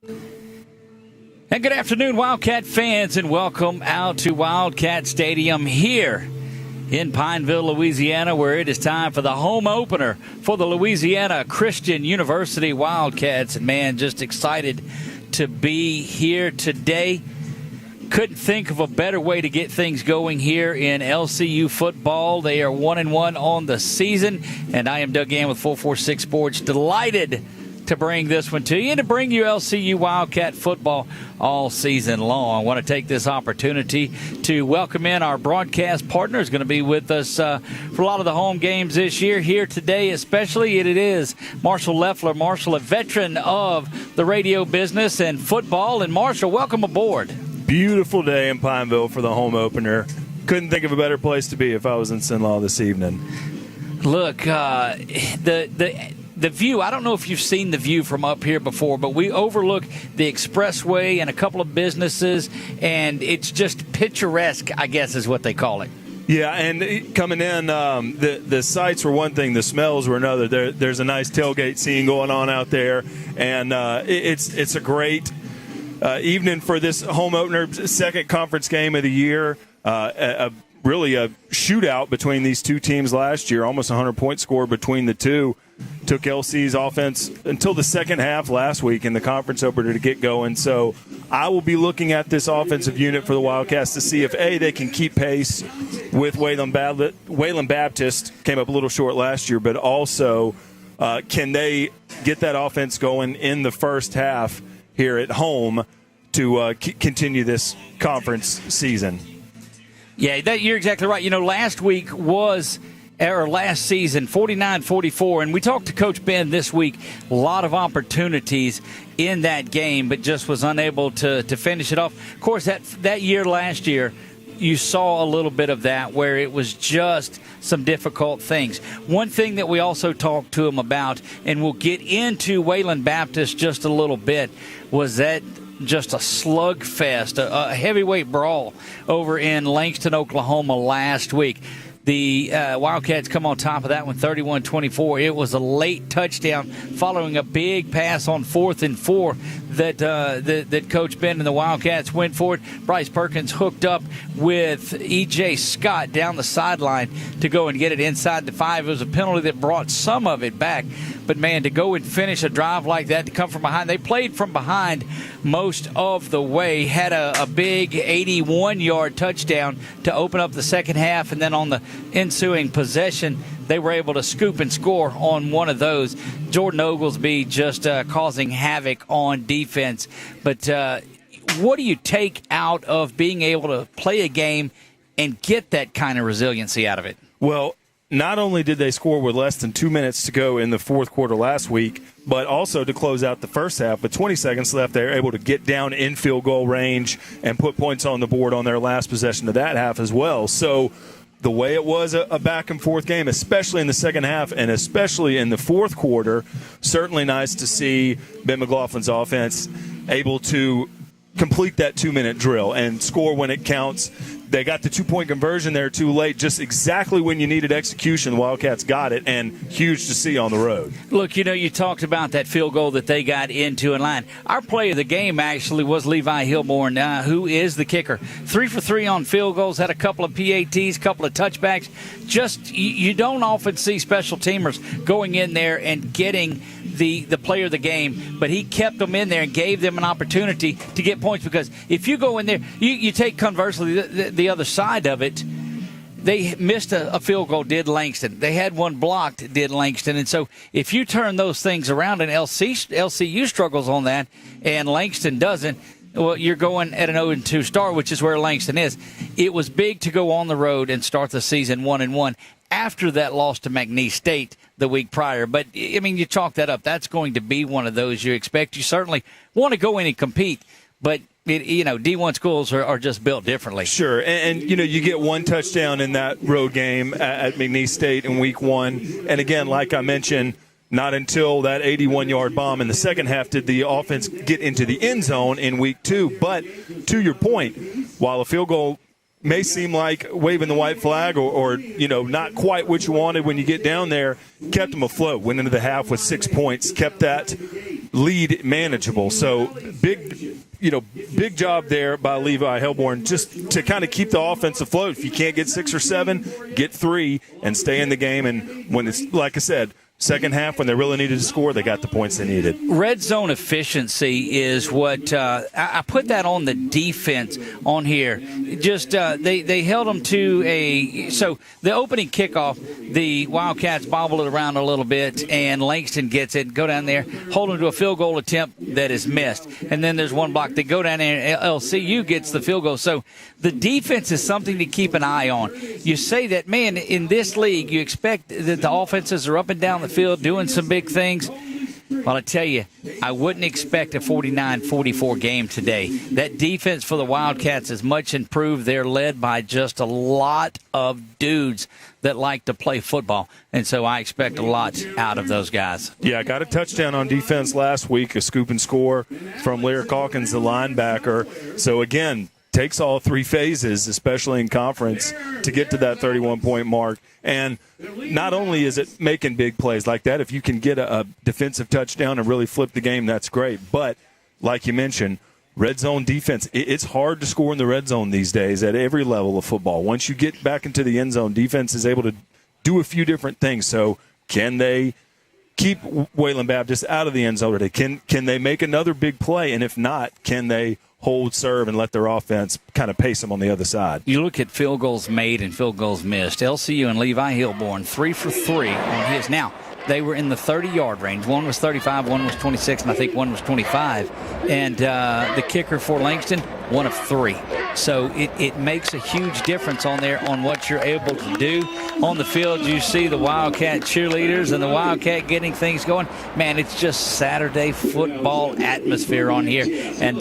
And good afternoon, Wildcat fans, and welcome out to Wildcat Stadium here in Pineville, Louisiana, where it is time for the home opener for the Louisiana Christian University Wildcats. And, man, just excited to be here today. Couldn't think of a better way to get things going here in LCU football. They are 1-1 on the season, and I am Doug Gann with 446 Sports, delighted to bring this one to you and to bring you LCU Wildcat football all season long. I want to take this opportunity to welcome in our broadcast partner who's going to be with us for a lot of the home games this year. Here today especially, it is Marshall Leffler. Marshall, a veteran of the radio business and football. And Marshall, welcome aboard. Beautiful day in Pineville for the home opener. Couldn't think of a better place to be if I was in Sinlaw this evening. Look, the view, I don't know if you've seen the view from up here before, but we overlook the expressway and a couple of businesses, and it's just picturesque, I guess is what they call it. Yeah, and coming in, the sights were one thing, the smells were another. There's a nice tailgate scene going on out there, and it's a great evening for this home opener, second conference game of the year. Really a shootout between these two teams last year, almost 100-point score between the two. Took LC's offense until the second half last week in the conference opener to get going. So I will be looking at this offensive unit for the Wildcats to see if, A, they can keep pace with Wayland Baptist, came up a little short last year, but also can they get that offense going in the first half here at home to continue this conference season. Yeah, you're exactly right. You know, last season, 49-44, and we talked to Coach Ben this week. A lot of opportunities in that game, but just was unable to finish it off. Of course, that year last year, you saw a little bit of that where it was just some difficult things. One thing that we also talked to him about, and we'll get into Wayland Baptist just a little bit, was that just a slugfest, a heavyweight brawl over in Langston, Oklahoma last week. The Wildcats come on top of that one, 31-24. It was a late touchdown following a big pass on 4th and 4 that Coach Ben and the Wildcats went for it. Bryce Perkins hooked up with E.J. Scott down the sideline to go and get it inside the 5. It was a penalty that brought some of it back. But, man, to go and finish a drive like that, to come from behind. They played from behind most of the way, had a big 81-yard touchdown to open up the second half, and then on the ensuing possession, they were able to scoop and score on one of those. Jordan Oglesby just causing havoc on defense. But what do you take out of being able to play a game and get that kind of resiliency out of it? Well, not only did they score with less than 2 minutes to go in the fourth quarter last week, but also to close out the first half, with 20 seconds left, they were able to get down in field goal range and put points on the board on their last possession of that half as well. So the way it was a back-and-forth game, especially in the second half and especially in the fourth quarter, certainly nice to see Ben McLaughlin's offense able to complete that 2-minute drill and score when it counts. They got the 2-point conversion there too late, just exactly when you needed execution. The Wildcats got it, and huge to see on the road. Look, you know, you talked about that field goal that they got into in line. Our play of the game actually was Levi Hilborn, who is the kicker. 3 for 3 on field goals, had a couple of PATs, couple of touchbacks. Just, you don't often see special teamers going in there and getting the player of the game, but he kept them in there and gave them an opportunity to get points, because if you go in there, you take conversely the other side of it, they missed a field goal, did Langston. They had one blocked, did Langston. And so if you turn those things around and LCU struggles on that and Langston doesn't, well, you're going at an 0-2 start, which is where Langston is. It was big to go on the road and start the season 1-1 after that loss to McNeese State the week prior. But, I mean, you chalk that up. That's going to be one of those you expect. You certainly want to go in and compete, but D1 schools are just built differently. Sure, and you get one touchdown in that road game at McNeese State in week 1. And again, like I mentioned, not until that 81-yard bomb in the second half did the offense get into the end zone in week 2. But to your point, while a field goal may seem like waving the white flag or not quite what you wanted when you get down there, kept them afloat, went into the half with 6 points, kept that lead manageable. So big job there by Levi Helborn just to kind of keep the offense afloat. If you can't get 6 or 7, get 3 and stay in the game. And when it's, like I said, second half, when they really needed to score, they got the points they needed. Red zone efficiency is what I put that on the defense on here. Just they held them to so the opening kickoff, the Wildcats bobble it around a little bit, and Langston gets it, go down there, hold them to a field goal attempt that is missed. And then there's one block. They go down there, and LCU gets the field goal. So the defense is something to keep an eye on. You say that, man, in this league, you expect that the offenses are up and down the field doing some big things. Well, I tell you, I wouldn't expect a 49-44 game today. That defense for the Wildcats is much improved. They're led by just a lot of dudes that like to play football, and so I expect a lot out of those guys. Yeah, got a touchdown on defense last week, a scoop and score from Lyric Hawkins, the linebacker. So, again, takes all 3 phases, especially in conference, to get to that 31-point mark. And not only is it making big plays like that, if you can get a defensive touchdown and really flip the game, that's great. But like you mentioned, red zone defense, it's hard to score in the red zone these days at every level of football. Once you get back into the end zone, defense is able to do a few different things. So can they keep Wayland Baptist out of the end zone today? Can they make another big play? And if not, can they hold, serve, and let their offense kind of pace them on the other side? You look at field goals made and field goals missed. LCU and Levi Helborn, 3 for 3 on his. Now, they were in the 30-yard range. One was 35, one was 26, and I think one was 25. And the kicker for Langston, 1 of 3. So it makes a huge difference on there on what you're able to do. On the field, you see the Wildcat cheerleaders and the Wildcat getting things going. Man, it's just Saturday football atmosphere on here. And,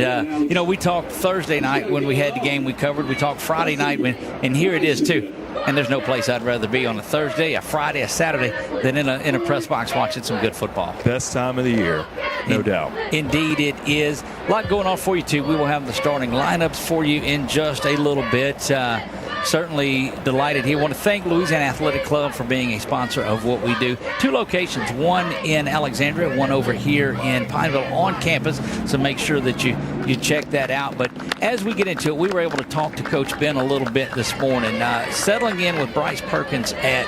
we talked Thursday night when we had the game we covered. We talked Friday night, and here it is, too. And there's no place I'd rather be on a Thursday, a Friday, a Saturday than in a press box watching some good football. Best time of the year, no doubt. Indeed it is. A lot going on for you, too. We will have the starting lineups for you in just a little bit. Certainly delighted here. I want to thank Louisiana Athletic Club for being a sponsor of what we do. 2 locations, one in Alexandria, one over here in Pineville on campus. So make sure that you check that out. But as we get into it, we were able to talk to Coach Ben a little bit this morning. Settling in with Bryce Perkins at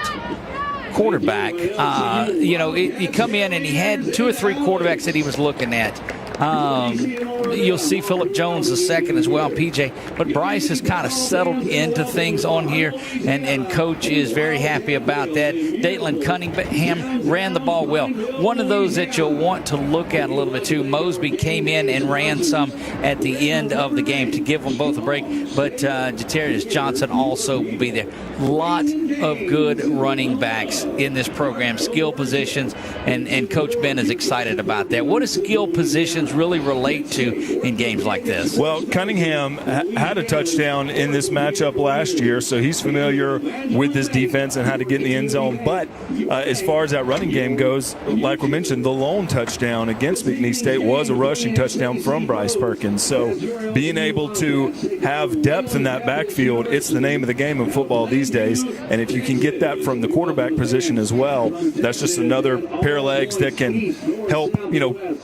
quarterback. You come in and he had 2 or 3 quarterbacks that he was looking at. You'll see Phillip Jones the second as well, PJ. But Bryce has kind of settled into things on here, and Coach is very happy about that. Datelin Cunningham ran the ball well. One of those that you'll want to look at a little bit too, Mosby came in and ran some at the end of the game to give them both a break. But Jatarius Johnson also will be there. Lot of good running backs in this program, skill positions, and Coach Ben is excited about that. What do skill positions really relate to in games like this? Well, Cunningham had a touchdown in this matchup last year, so he's familiar with this defense and how to get in the end zone. But as far as that running game goes, like we mentioned, the lone touchdown against McNeese State was a rushing touchdown from Bryce Perkins. So being able to have depth in that backfield, it's the name of the game in football these days. And if you can get that from the quarterback position as well, that's just another pair of legs that can help,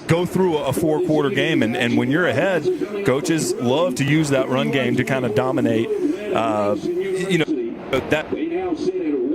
go through a 4-quarter game. And when you're ahead, coaches love to use that run game to kind of dominate, that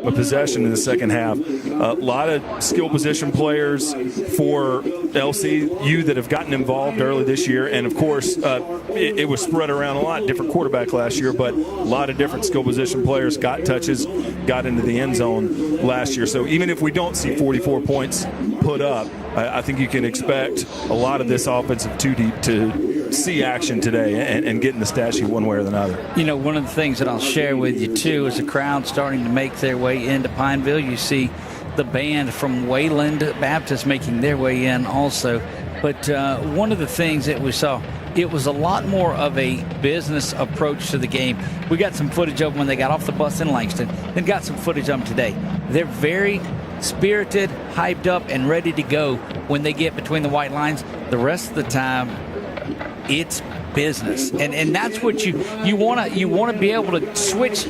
a possession in the second half. A lot of skill position players for LCU that have gotten involved early this year. And, of course, it was spread around a lot. Different quarterback last year, but a lot of different skill position players got touches, got into the end zone last year. So even if we don't see 44 points put up, I think you can expect a lot of this offensive 2-deep to see action today and get in the stat sheet one way or another. One of the things that I'll share with you, too, is the crowd starting to make their way into Pineville. You see the band from Wayland Baptist making their way in also. But one of the things that we saw, it was a lot more of a business approach to the game. We got some footage of them when they got off the bus in Langston, then got some footage of them today. They're very spirited, hyped up, and ready to go when they get between the white lines. The rest of the time, it's business, and that's what you want to be able to switch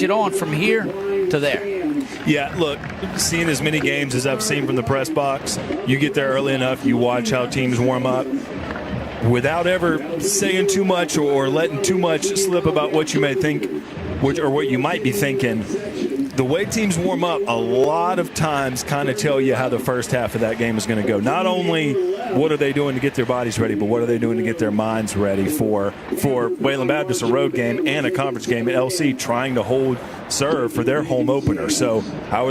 it on from here to there. Yeah, look, seeing as many games as I've seen from the press box, you get there early enough, you watch how teams warm up. Without ever saying too much or letting too much slip about what you may think or what you might be thinking, the way teams warm up a lot of times kind of tell you how the first half of that game is going to go. Not only what are they doing to get their bodies ready, but what are they doing to get their minds ready for Wayland Baptist, a road game and a conference game at LC, trying to serve for their home opener. So how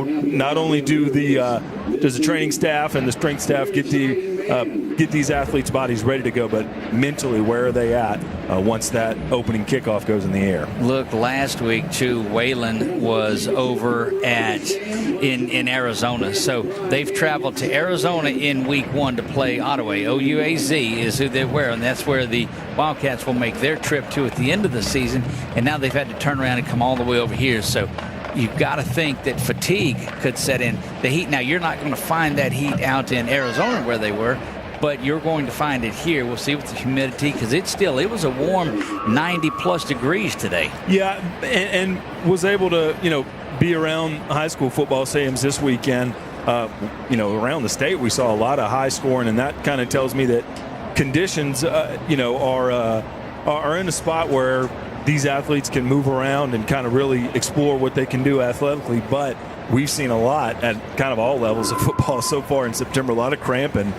not only does the training staff and the strength staff get these athletes' bodies ready to go, but mentally, where are they at once that opening kickoff goes in the air? Look, last week too, Wayland was over in Arizona, so they've traveled to Arizona in week 1 to play Ottawa. OUAZ is who they're wearing, and that's where the Wildcats will make their trip to at the end of the season. And now they've had to turn around and come all the way over here. So you've got to think that fatigue could set in. The heat, now you're not going to find that heat out in Arizona where they were, but you're going to find it here. We'll see with the humidity, because it was a warm 90+ degrees today. Yeah, and was able to, be around high school football stadiums this weekend. Around the state, we saw a lot of high scoring, and that kind of tells me that conditions, are in a spot where these athletes can move around and kind of really explore what they can do athletically. But we've seen a lot at kind of all levels of football so far in September. A lot of cramping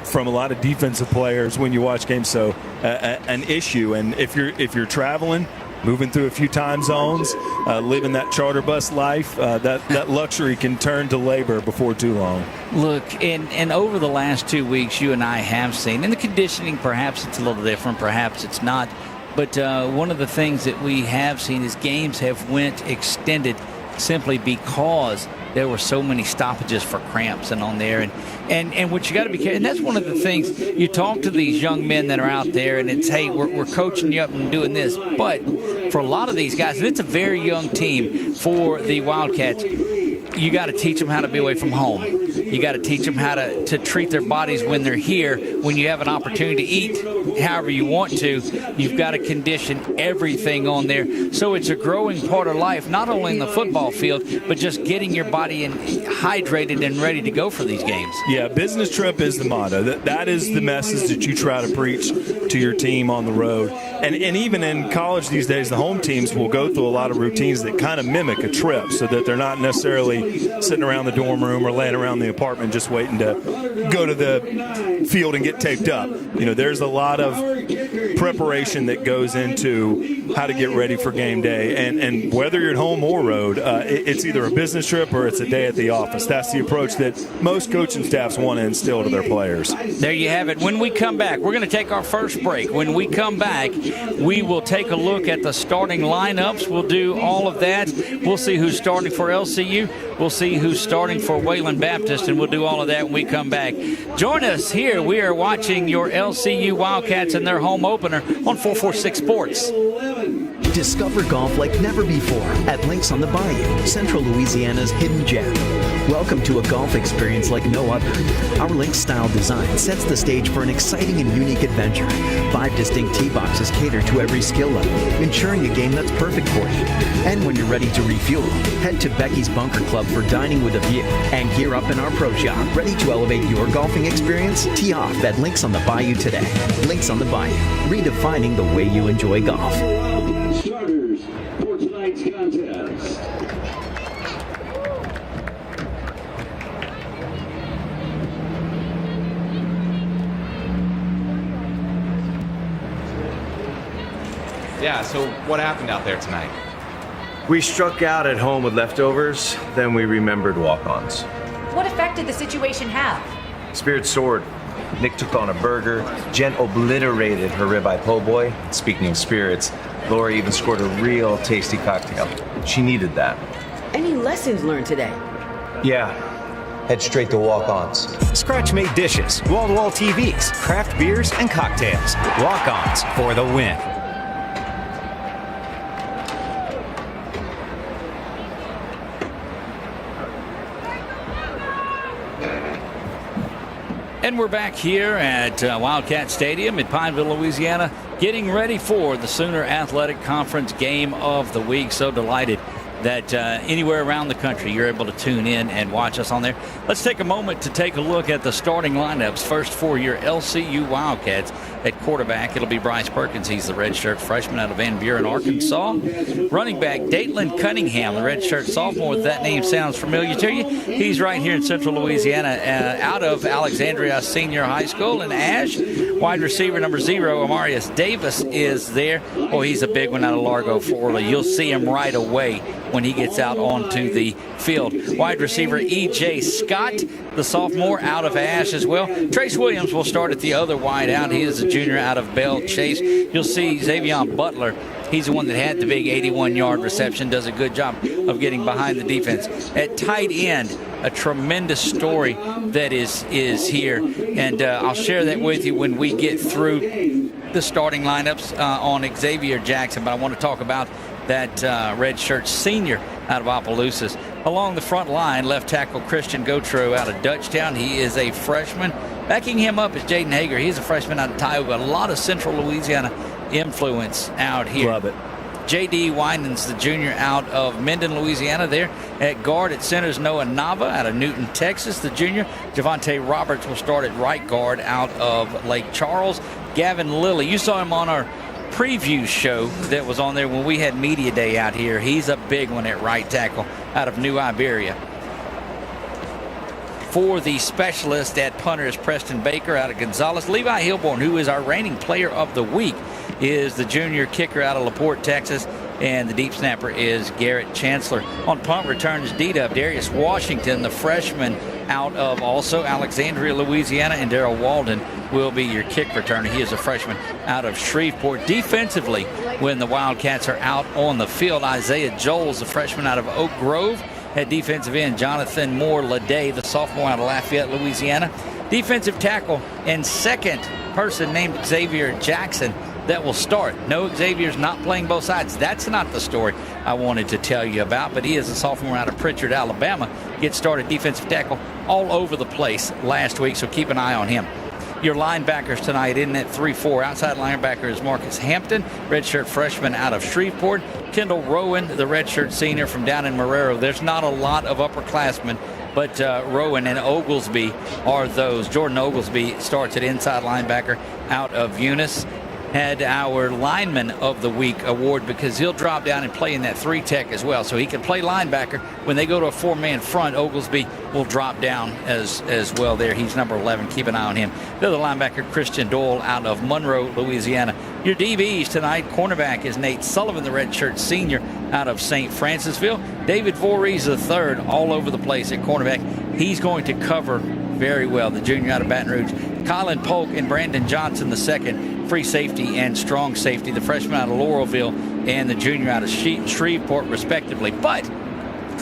from a lot of defensive players when you watch games. So an issue. And if you're traveling, moving through a few time zones, living that charter bus life, that luxury can turn to labor before too long. Look, and over the last 2 weeks, you and I have seen, and the conditioning, perhaps it's a little different, perhaps it's not. But one of the things that we have seen is games have went extended simply because there were so many stoppages for cramps and on there. And what you got to be careful, and that's one of the things, you talk to these young men that are out there, and it's, hey, we're coaching you up and doing this. But for a lot of these guys, and it's a very young team for the Wildcats, you got to teach them how to be away from home. You got to teach them how to treat their bodies when they're here. When you have an opportunity to eat however you want to, you've got to condition everything on there. So it's a growing part of life, not only in the football field, but just getting your body hydrated and ready to go for these games. Yeah, business trip is the motto. That is the message that you try to preach to your team on the road. And even in college these days, the home teams will go through a lot of routines that kind of mimic a trip, so that they're not necessarily sitting around the dorm room or laying around the apartment just waiting to go to the field and get taped up. There's a lot of preparation that goes into how to get ready for game day. And whether you're at home or road, it's either a business trip or it's a day at the office. That's the approach that most coaching staffs want to instill to their players. There you have it. When we come back, we're going to take our first break. When we come back, we will take a look at the starting lineups. We'll do all of that. We'll see who's starting for LCU. We'll see who's starting for Wayland Baptist, and we'll do all of that when we come back. Join us here. We are watching your LCU Wildcats in their home opener on 446 Sports. Discover golf like never before at Links on the Bayou, Central Louisiana's hidden gem. Welcome to a golf experience like no other. Our Links-style design sets the stage for an exciting and unique adventure. 5 distinct tee boxes cater to every skill level, ensuring a game that's perfect for you. And when you're ready to refuel, head to Becky's Bunker Club for dining with a view, and gear up in our pro shop, ready to elevate your golfing experience. Tee off at Links on the Bayou today. Links on the Bayou, redefining the way you enjoy golf. Starters for tonight's contest. Yeah, so what happened out there tonight? We struck out at home with leftovers, then we remembered walk-ons. What effect did the situation have? Spirit soared. Nick took on a burger. Jen obliterated her ribeye po' boy. Speaking of spirits, Laura even scored a real tasty cocktail. She needed that. Any lessons learned today? Yeah. Head straight to walk-ons. Scratch-made dishes, wall-to-wall TVs, craft beers, and cocktails. Walk-ons for the win. And we're back here at Wildcat Stadium in Pineville, Louisiana, getting ready for the Sooner Athletic Conference game of the week. So delighted that anywhere around the country you're able to tune in and watch us on there. Let's take a moment to take a look at the starting lineups. First for your LCU Wildcats. At quarterback, it'll be Bryce Perkins. He's the redshirt freshman out of Van Buren, Arkansas. Running back, Datelin Cunningham, the redshirt sophomore. If that name sounds familiar to you, he's right here in Central Louisiana, out of Alexandria Senior High School in Ash. Wide receiver number 0, Amarius Davis, is there. Oh, he's a big one out of Largo, Florida. You'll see him right away when he gets out onto the field. Wide receiver E.J. Scott, the sophomore out of Ash as well. Trace Williams will start at the other wide out. He is a junior out of Belle Chase. You'll see Xavion Butler. He's the one that had the big 81-yard reception, does a good job of getting behind the defense. At tight end, a tremendous story that is here, and I'll share that with you when we get through the starting lineups on Xavier Jackson, but I want to talk about that redshirt senior out of Opelousas. Along the front line, left tackle Christian Gautreaux out of Dutchtown. He is a freshman. Backing him up is Jaden Hager. He's a freshman out of Tioga. A lot of Central Louisiana influence out here. Love it. J.D. Winans, the junior out of Minden, Louisiana. There at guard at centers, Noah Nava out of Newton, Texas. The junior, Javante Roberts, will start at right guard out of Lake Charles. Gavin Lilly, you saw him on our preview show that was on there when we had media day out here. He's a big one at right tackle out of New Iberia. For the specialist at punter is Preston Baker out of Gonzales. Levi Hilborn, who is our reigning player of the week, is the junior kicker out of LaPorte, Texas. And the deep snapper is Garrett Chancellor. On punt return is D-Dub Darius Washington, the freshman out of also Alexandria, Louisiana. And Darrell Walden will be your kick returner. He is a freshman out of Shreveport. Defensively, when the Wildcats are out on the field, Isaiah Joels, the freshman out of Oak Grove. At defensive end, Jonathan Moore Leday, the sophomore out of Lafayette, Louisiana. Defensive tackle and second person named Xavier Jackson that will start. No, Xavier's not playing both sides. That's not the story I wanted to tell you about, but he is a sophomore out of Pritchard, Alabama. Gets started defensive tackle all over the place last week, so keep an eye on him. Your linebackers tonight in at 3-4. Outside linebacker is Marcus Hampton, redshirt freshman out of Shreveport. Kendall Rowan, the redshirt senior from down in Marrero. There's not a lot of upperclassmen, but Rowan and Oglesby are those. Jordan Oglesby starts at inside linebacker out of Eunice. Had our lineman of the week award because he'll drop down and play in that 3-tech as well. So he can play linebacker. When they go to a 4-man front, Oglesby will drop down as well there. He's number 11. Keep an eye on him. The other linebacker, Christian Doyle out of Monroe, Louisiana. Your DBs tonight, cornerback is Nate Sullivan, the redshirt senior out of St. Francisville. David Voorhees III, all over the place at cornerback. He's going to cover very well, the junior out of Baton Rouge. Colin Polk and Brandon Johnson II, free safety and strong safety, the freshman out of Laurelville and the junior out of Shreveport, respectively. But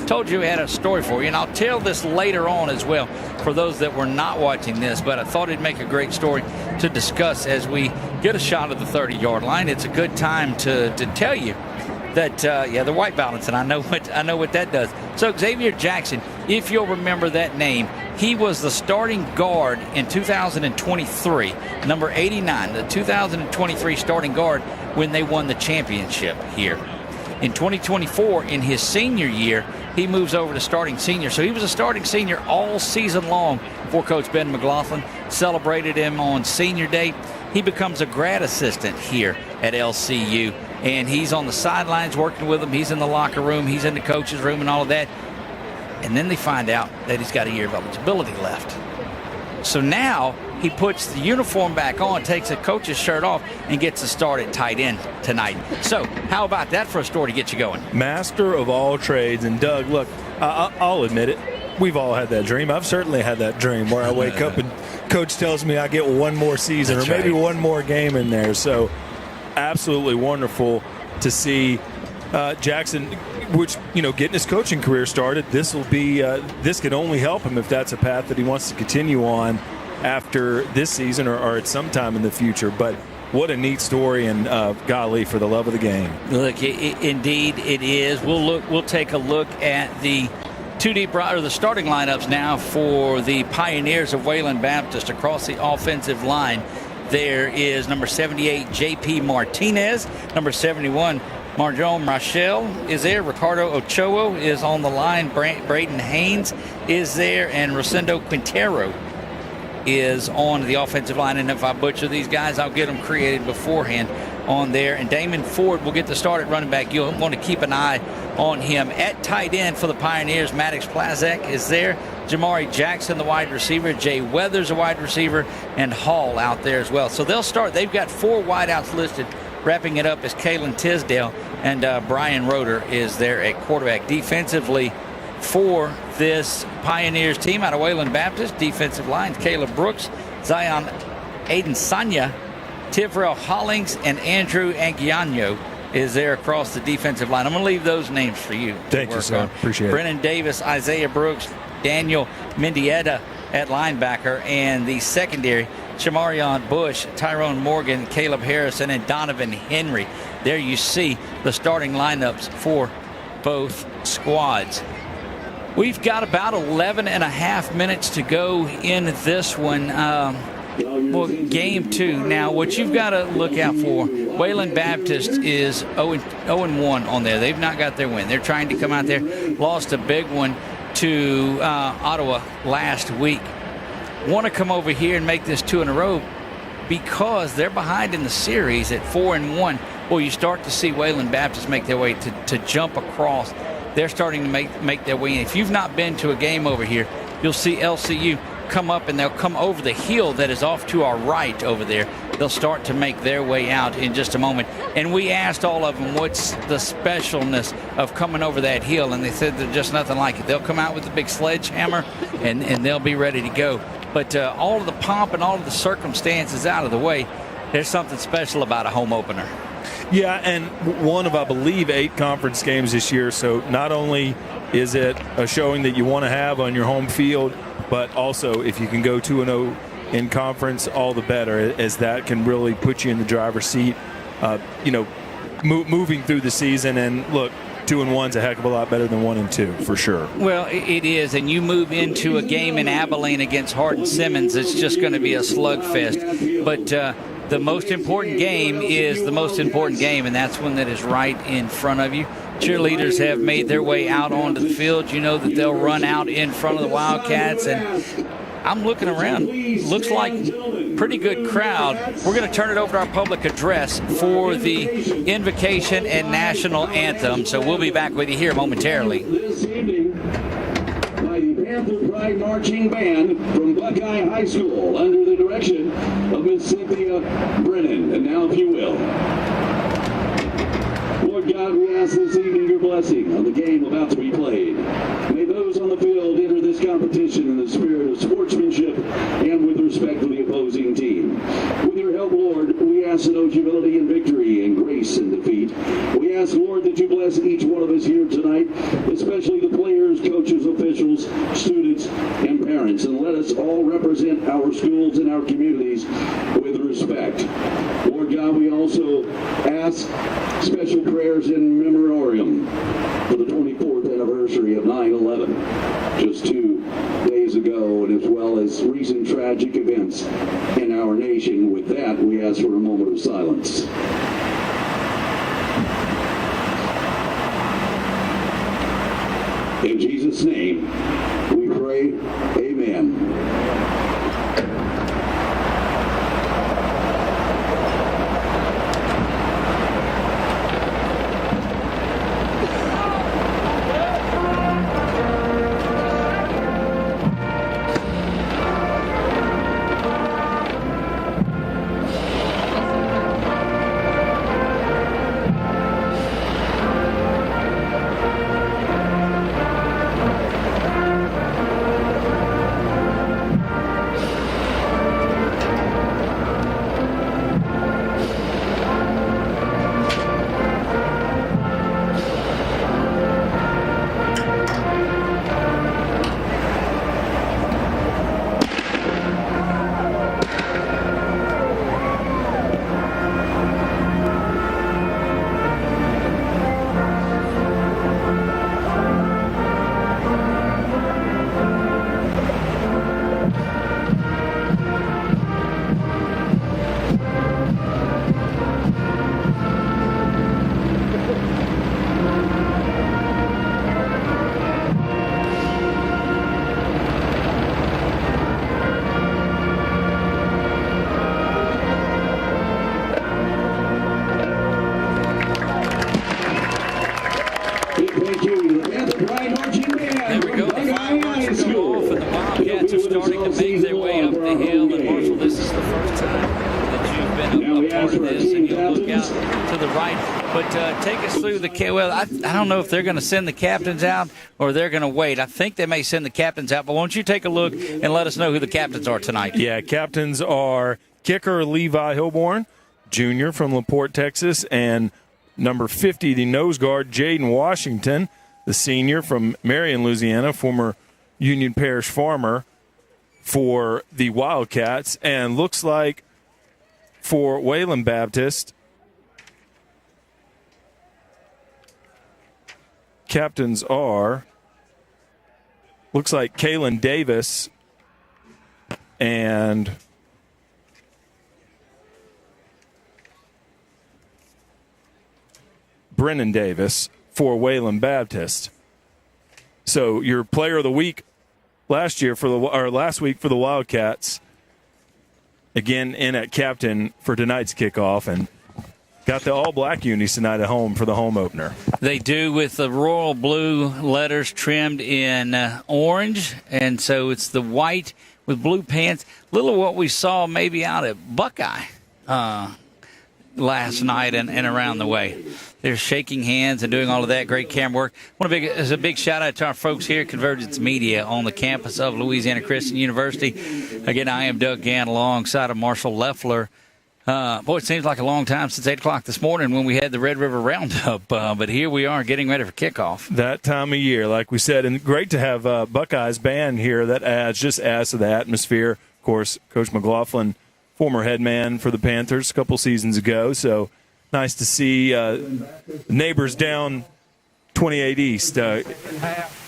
told you we had a story for you, and I'll tell this later on as well for those that were not watching this, but I thought it'd make a great story to discuss as we get a shot at the 30-yard line. It's a good time to tell you that, the white balance, and I know what that does. So Xavier Jackson, if you'll remember that name, he was the starting guard in 2023, number 89, the 2023 starting guard when they won the championship here. In 2024, in his senior year, he moves over to starting senior. So he was a starting senior all season long for Coach Ben McLaughlin. Celebrated him on senior day. He becomes a grad assistant here at LCU, and he's on the sidelines working with them. He's in the locker room. He's in the coach's room and all of that. And then they find out that he's got a year of eligibility left. So now he puts the uniform back on, takes the coach's shirt off, and gets a start at tight end tonight. So how about that for a story to get you going? Master of all trades. And Doug, look, I'll admit it. We've all had that dream. I've certainly had that dream where I wake up and coach tells me I get one more season or maybe one more game in there. So absolutely wonderful to see Jackson, which, getting his coaching career started, this can only help him if that's a path that he wants to continue on after this season or at some time in the future. But what a neat story, and golly, for the love of the game. Look, indeed it is. We'll take a look at the the starting lineups now for the Pioneers of Wayland Baptist across the offensive line. There is number 78, J.P. Martinez, number 71, Marjon Rochelle is there. Ricardo Ochoa is on the line. Braden Haynes is there. And Rosendo Quintero is on the offensive line. And if I butcher these guys, I'll get them created beforehand on there. And Damon Ford will get the start at running back. You'll want to keep an eye on him. At tight end for the Pioneers, Maddox Plazek is there. Jamari Jackson, the wide receiver. Jay Weathers, a wide receiver. And Hall out there as well. So they'll start. They've got 4 wideouts listed. Wrapping it up is Kalen Tisdale, and Brian Roeder is there at quarterback. Defensively for this Pioneers team out of Wayland Baptist, defensive lines, Caleb Brooks, Zion Aiden Sanya, Tivrell Hollings, and Andrew Anguiano is there across the defensive line. I'm going to leave those names for you. Thank you, sir. Appreciate it. Brennan Davis, Isaiah Brooks, Daniel Mendieta at linebacker, and the secondary, Shamarion Bush, Tyrone Morgan, Caleb Harrison, and Donovan Henry. There you see the starting lineups for both squads. We've got about 11 and a half minutes to go in this one. Well, game 2. Now, what you've got to look out for, Wayland Baptist is 0-1 on there. They've not got their win. They're trying to come out there. Lost a big one to Ottawa last week. Want to come over here and make this 2 in a row because they're behind in the series at 4-1. Well, you start to see Wayland Baptist make their way to jump across. They're starting to make their way in. If you've not been to a game over here, you'll see LCU come up, and they'll come over the hill that is off to our right over there. They'll start to make their way out in just a moment. And we asked all of them, what's the specialness of coming over that hill? And they said there's just nothing like it. They'll come out with a big sledgehammer, and they'll be ready to go. But all of the pomp and all of the circumstances out of the way, there's something special about a home opener. Yeah, and one of, I believe, 8 conference games this year. So not only is it a showing that you want to have on your home field, but also if you can go 2-0 in conference, all the better, as that can really put you in the driver's seat, moving through the season. And look, 2-1's a heck of a lot better than 1-2 for sure. Well, it is, and you move into a game in Abilene against Hardin Simmons, it's just going to be a slugfest. But the most important game is the most important game, and that's one that is right in front of you. Cheerleaders have made their way out onto the field. You know that they'll run out in front of the Wildcats, and I'm looking around. Looks like pretty good crowd. We're going to turn it over to our public address for the invocation and national anthem. So we'll be back with you here momentarily. This evening by the Panther Pride Marching Band from Buckeye High School under the direction of Miss Cynthia Brennan. And now, if you will, Lord God, we ask this evening your blessing on the game about to be played. May those on the field enter this competition in the spirit of sportsmanship and with respect to the opposing team. With your help, Lord, we ask no humility and victory and grace in defeat. We ask, Lord, that you bless each one of us here tonight, especially the players, coaches, officials, students, and parents, and let us all represent our schools and our communities with respect. Lord God, we also ask special prayers in memoriam for the 24th anniversary of 9/11, just 2 days ago, and as well as recent tragic events in our nation. With that, we ask for a moment of silence. In Jesus' name, we pray, amen. executing the Panther Pride Marching Band. There we go. The fireworks are going off, and the Wildcats are starting to make their way up the hill. And Marshall, this is the first time that you've been a part of this, and you'll look out to the right. But take us through the – well, I don't know if they're going to send the captains out or they're going to wait. I think they may send the captains out, but won't you take a look and let us know who the captains are tonight? Yeah, captains are kicker Levi Hilborn, junior from LaPorte, Texas, and number 50, the nose guard, Jaden Washington, the senior from Marion, Louisiana, former Union Parish farmer for the Wildcats. And looks like for Wayland Baptist, captains are, looks like Kaylin Davis and Brennan Davis for Wayland Baptist. So your player of the week last week for the Wildcats, again in at captain for tonight's kickoff, and got the all-black unis tonight at home for the home opener. They do, with the royal blue letters trimmed in orange, and so it's the white with blue pants. Little of what we saw maybe out at Buckeye last night and around the way. They're shaking hands and doing all of that great camera work. There's a big shout-out to our folks here at Convergence Media on the campus of Louisiana Christian University. Again, I am Doug Gann alongside of Marshall Leffler. Boy, it seems like a long time since 8 o'clock this morning when we had the Red River Roundup, but here we are getting ready for kickoff. That time of year, like we said, and great to have Buckeyes band here that adds to the atmosphere. Of course, Coach McLaughlin, former head man for the Panthers a couple seasons ago, so nice to see neighbors down 28 East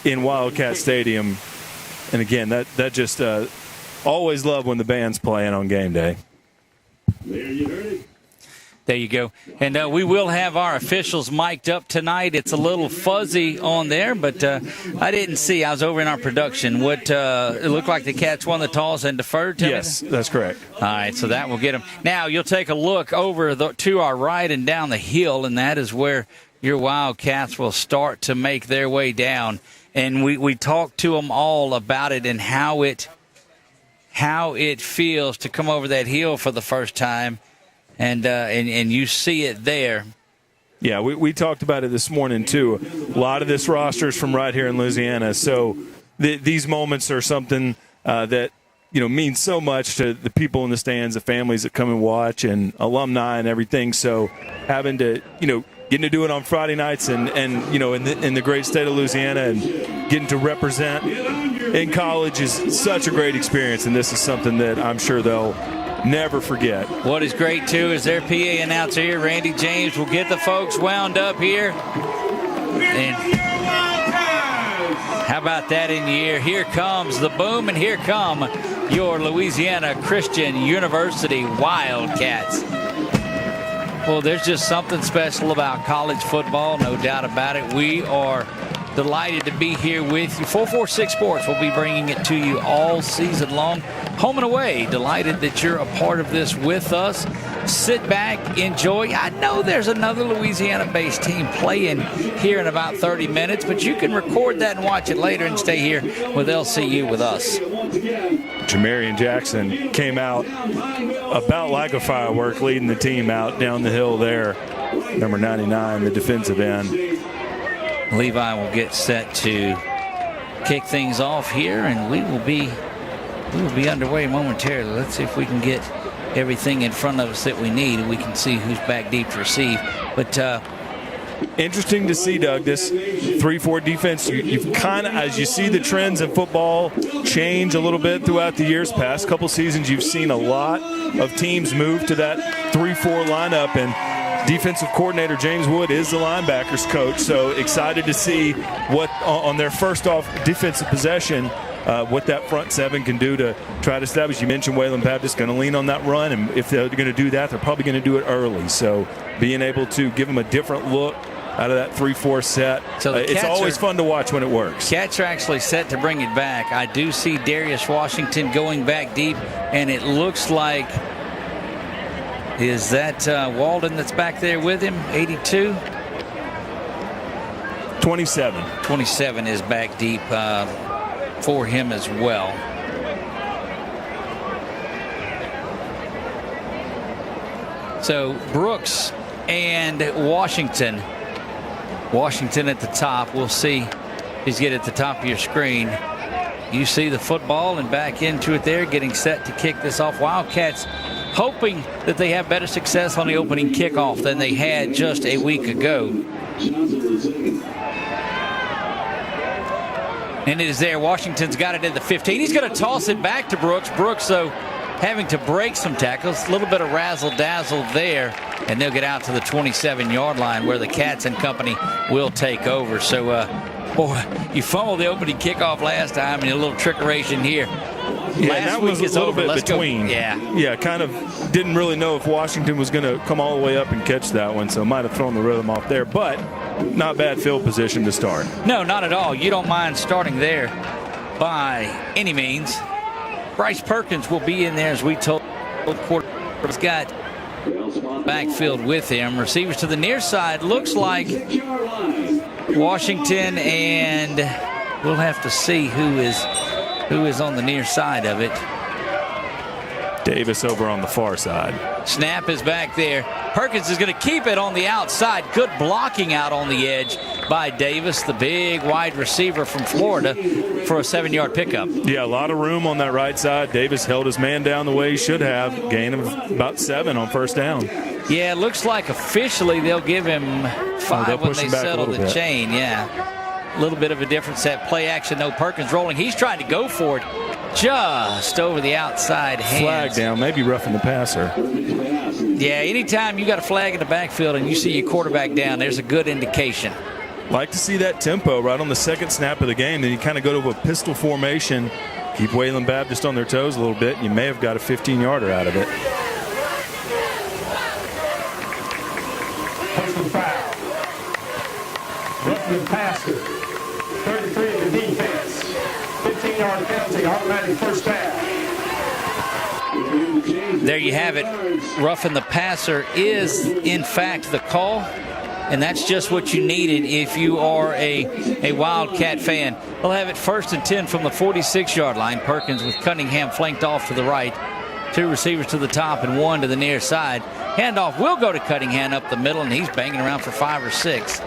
in Wildcat Stadium. And again, that just always love when the band's playing on game day. There you heard it. There you go. And we will have our officials mic'd up tonight. It's a little fuzzy on there, but I didn't see. I was over in our production. It looked like the Cats won the toss and deferred to Yes, that's correct. All right, so that will get them. Now, you'll take a look over to our right and down the hill, and that is where your Wildcats will start to make their way down. And we talked to them all about it and how it feels to come over that hill for the first time. And you see it there. Yeah, we talked about it this morning, too. A lot of this roster is from right here in Louisiana. So these moments are something that, means so much to the people in the stands, the families that come and watch, and alumni and everything. So having to, getting to do it on Friday nights and in the great state of Louisiana and getting to represent in college is such a great experience. And this is something that I'm sure they'll never forget. What is great, too, is their PA announcer here, Randy James, will get the folks wound up here. And how about that in the air? Here comes the boom, and here come your Louisiana Christian University Wildcats. Well, there's just something special about college football, no doubt about it. We are delighted to be here with you. 446 Sports will be bringing it to you all season long. Home and away, delighted that you're a part of this with us. Sit back, enjoy. I know there's another Louisiana-based team playing here in about 30 minutes, but you can record that and watch it later and stay here with LCU with us. Jamarian Jackson came out about like a firework, leading the team out down the hill there. Number 99, the defensive end. Levi will get set to kick things off here, and we will be underway momentarily. Let's see if we can get everything in front of us that we need, and we can see who's back deep to receive. But interesting to see, Doug, this 3-4 defense. You've kind of, as you see the trends in football change a little bit throughout the years past couple seasons, you've seen a lot of teams move to that 3-4 lineup, and defensive coordinator James Wood is the linebackers coach, so excited to see what on their first off defensive possession, what that front seven can do to try to establish. You mentioned Wayland Baptist going to lean on that run, and if they're going to do that, they're probably going to do it early. So being able to give them a different look out of that 3-4 set, so it's always fun to watch when it works. Cats are actually set to bring it back. I do see Darius Washington going back deep, and it looks like, is that Walden that's back there with him, 82? 27. 27 is back deep for him as well. So Brooks and Washington. Washington at the top. We'll see. He's get at the top of your screen. You see the football and back into it there, getting set to kick this off. Wildcats hoping that they have better success on the opening kickoff than they had just a week ago. And it is there. Washington's got it at the 15. He's going to toss it back to Brooks. Brooks, though, having to break some tackles. A little bit of razzle-dazzle there. And they'll get out to the 27-yard line where the Cats and company will take over. So, boy, you fumbled the opening kickoff last time and a little trickeration here. Yeah, Last that week was a is little over. bit Let's between. Go. Yeah, kind of didn't really know if Washington was going to come all the way up and catch that one, so might have thrown the rhythm off there. But not bad field position to start. No, not at all. You don't mind starting there by any means. Bryce Perkins will be in there, as we told. He's got backfield with him. Receivers to the near side. Looks like Washington, and we'll have to see who is on the near side of it. Davis over on the far side. Snap is back there. Perkins is going to keep it on the outside. Good blocking out on the edge by Davis, the big wide receiver from Florida, for a 7-yard pickup. Yeah, a lot of room on that right side. Davis held his man down the way he should have. Gain of about 7 on first down. Yeah, it looks like officially they'll give him 5 when they settle the chain. Yeah, a little bit of a difference at play action, though. Perkins rolling. He's trying to go for it just over the outside hands. Flag down, maybe roughing the passer. Yeah, anytime you got a flag in the backfield and you see your quarterback down, there's a good indication. Like to see that tempo right on the second snap of the game. Then you kind of go to a pistol formation, keep Wayland Baptist on their toes a little bit, and you may have got a 15-yarder out of it. Personal foul. Roughing the passer. 33 in the defense. 15-yard penalty, automatic first down. There you have it. Roughing the passer is, in fact, the call. And that's just what you needed if you are a Wildcat fan. They'll have it 1st and 10 from the 46-yard line. Perkins with Cunningham flanked off to the right. 2 receivers to the top and 1 to the near side. Handoff will go to Cunningham up the middle, and he's banging around for 5 or 6.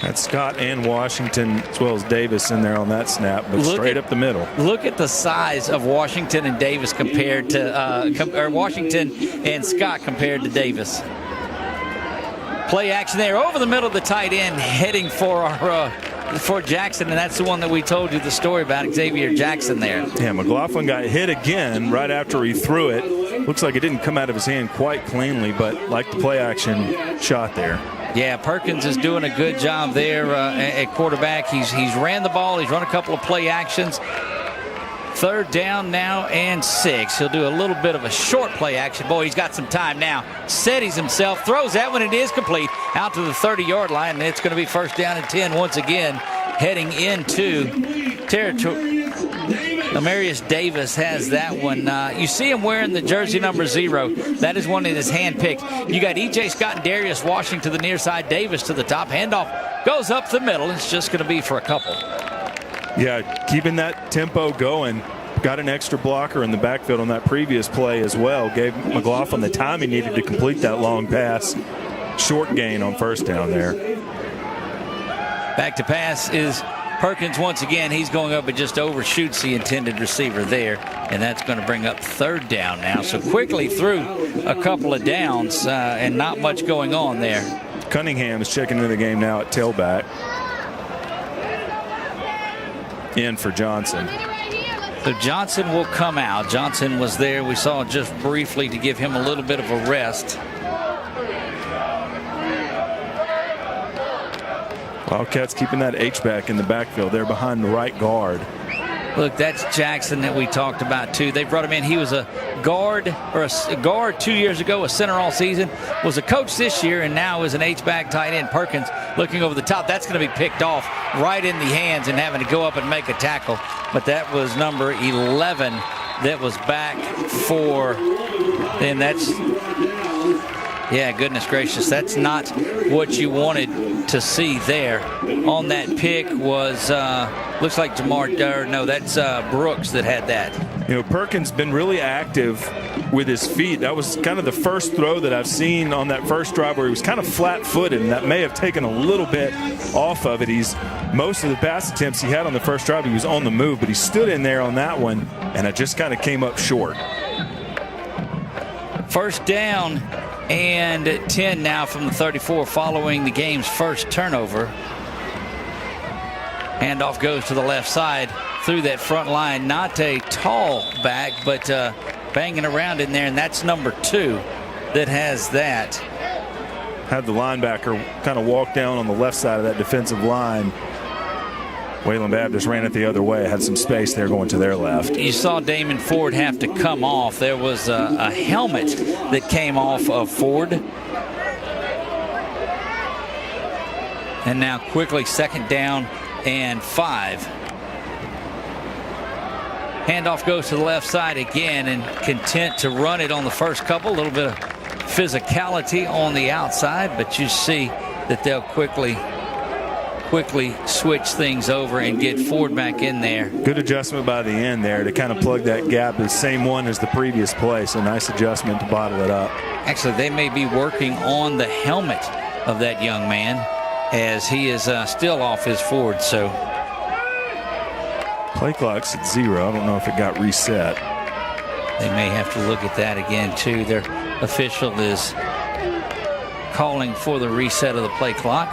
That's Scott and Washington, as well as Davis in there on that snap, but straight up the middle. Look at the size of Washington and Davis compared to Washington and Scott compared to Davis. Play action there over the middle of the tight end, heading for Jackson, and that's the one that we told you the story about, Xavier Jackson there. Yeah, McLaughlin got hit again right after he threw it. Looks like it didn't come out of his hand quite cleanly, but like the play action shot there. Yeah, Perkins is doing a good job there at quarterback. He's ran the ball. He's run a couple of play actions. 3rd down now and 6. He'll do a little bit of a short play action. Boy, he's got some time now. Steadies himself, throws that one. It is complete out to the 30-yard line, and it's going to be 1st down and 10 once again, heading into territory. Amarius Davis has that one. You see him wearing the jersey number 0. That is one that is hand-picked. You got E.J. Scott and Darius Washington to the near side, Davis to the top. Handoff goes up the middle. It's just going to be for a couple. Yeah, keeping that tempo going. Got an extra blocker in the backfield on that previous play as well. Gave McLaughlin the time he needed to complete that long pass. Short gain on 1st down there. Back to pass is Perkins once again. He's going up and just overshoots the intended receiver there, and that's going to bring up 3rd down now. So quickly through a couple of downs and not much going on there. Cunningham is checking into the game now at tailback. In for Johnson. So Johnson will come out. Johnson was there, we saw just briefly, to give him a little bit of a rest. Wildcats keeping that H-back in the backfield. They're behind the right guard. Look, that's Jackson that we talked about, too. They brought him in. He was a guard 2 years ago, a center all season, was a coach this year, and now is an H-back tight end. Perkins looking over the top. That's going to be picked off right in the hands and having to go up and make a tackle. But that was number 11 that was back for, and that's Yeah, goodness gracious. That's not what you wanted to see there. On that pick was, looks like that's Brooks that had that. You know, Perkins been really active with his feet. That was kind of the first throw that I've seen on that first drive where he was kind of flat-footed, and that may have taken a little bit off of it. Most of the pass attempts he had on the first drive, he was on the move, but he stood in there on that one, and it just kind of came up short. First down and 10 now from the 34 following the game's first turnover. Handoff goes to the left side through that front line. Not a tall back, but banging around in there, and that's number 2 that has that. Had the linebacker kind of walk down on the left side of that defensive line. Wayland Baptist ran it the other way, had some space there going to their left. You saw Damon Ford have to come off. There was a helmet that came off of Ford. And now quickly, second down and 5. Handoff goes to the left side again, and content to run it on the first couple. A little bit of physicality on the outside, but you see that they'll quickly switch things over and get Ford back in there. Good adjustment by the end there to kind of plug that gap, the same one as the previous play. So nice adjustment to bottle it up. Actually, they may be working on the helmet of that young man as he is still off his Ford. So play clock's at 0. I don't know if it got reset. They may have to look at that again too. Their official is calling for the reset of the play clock.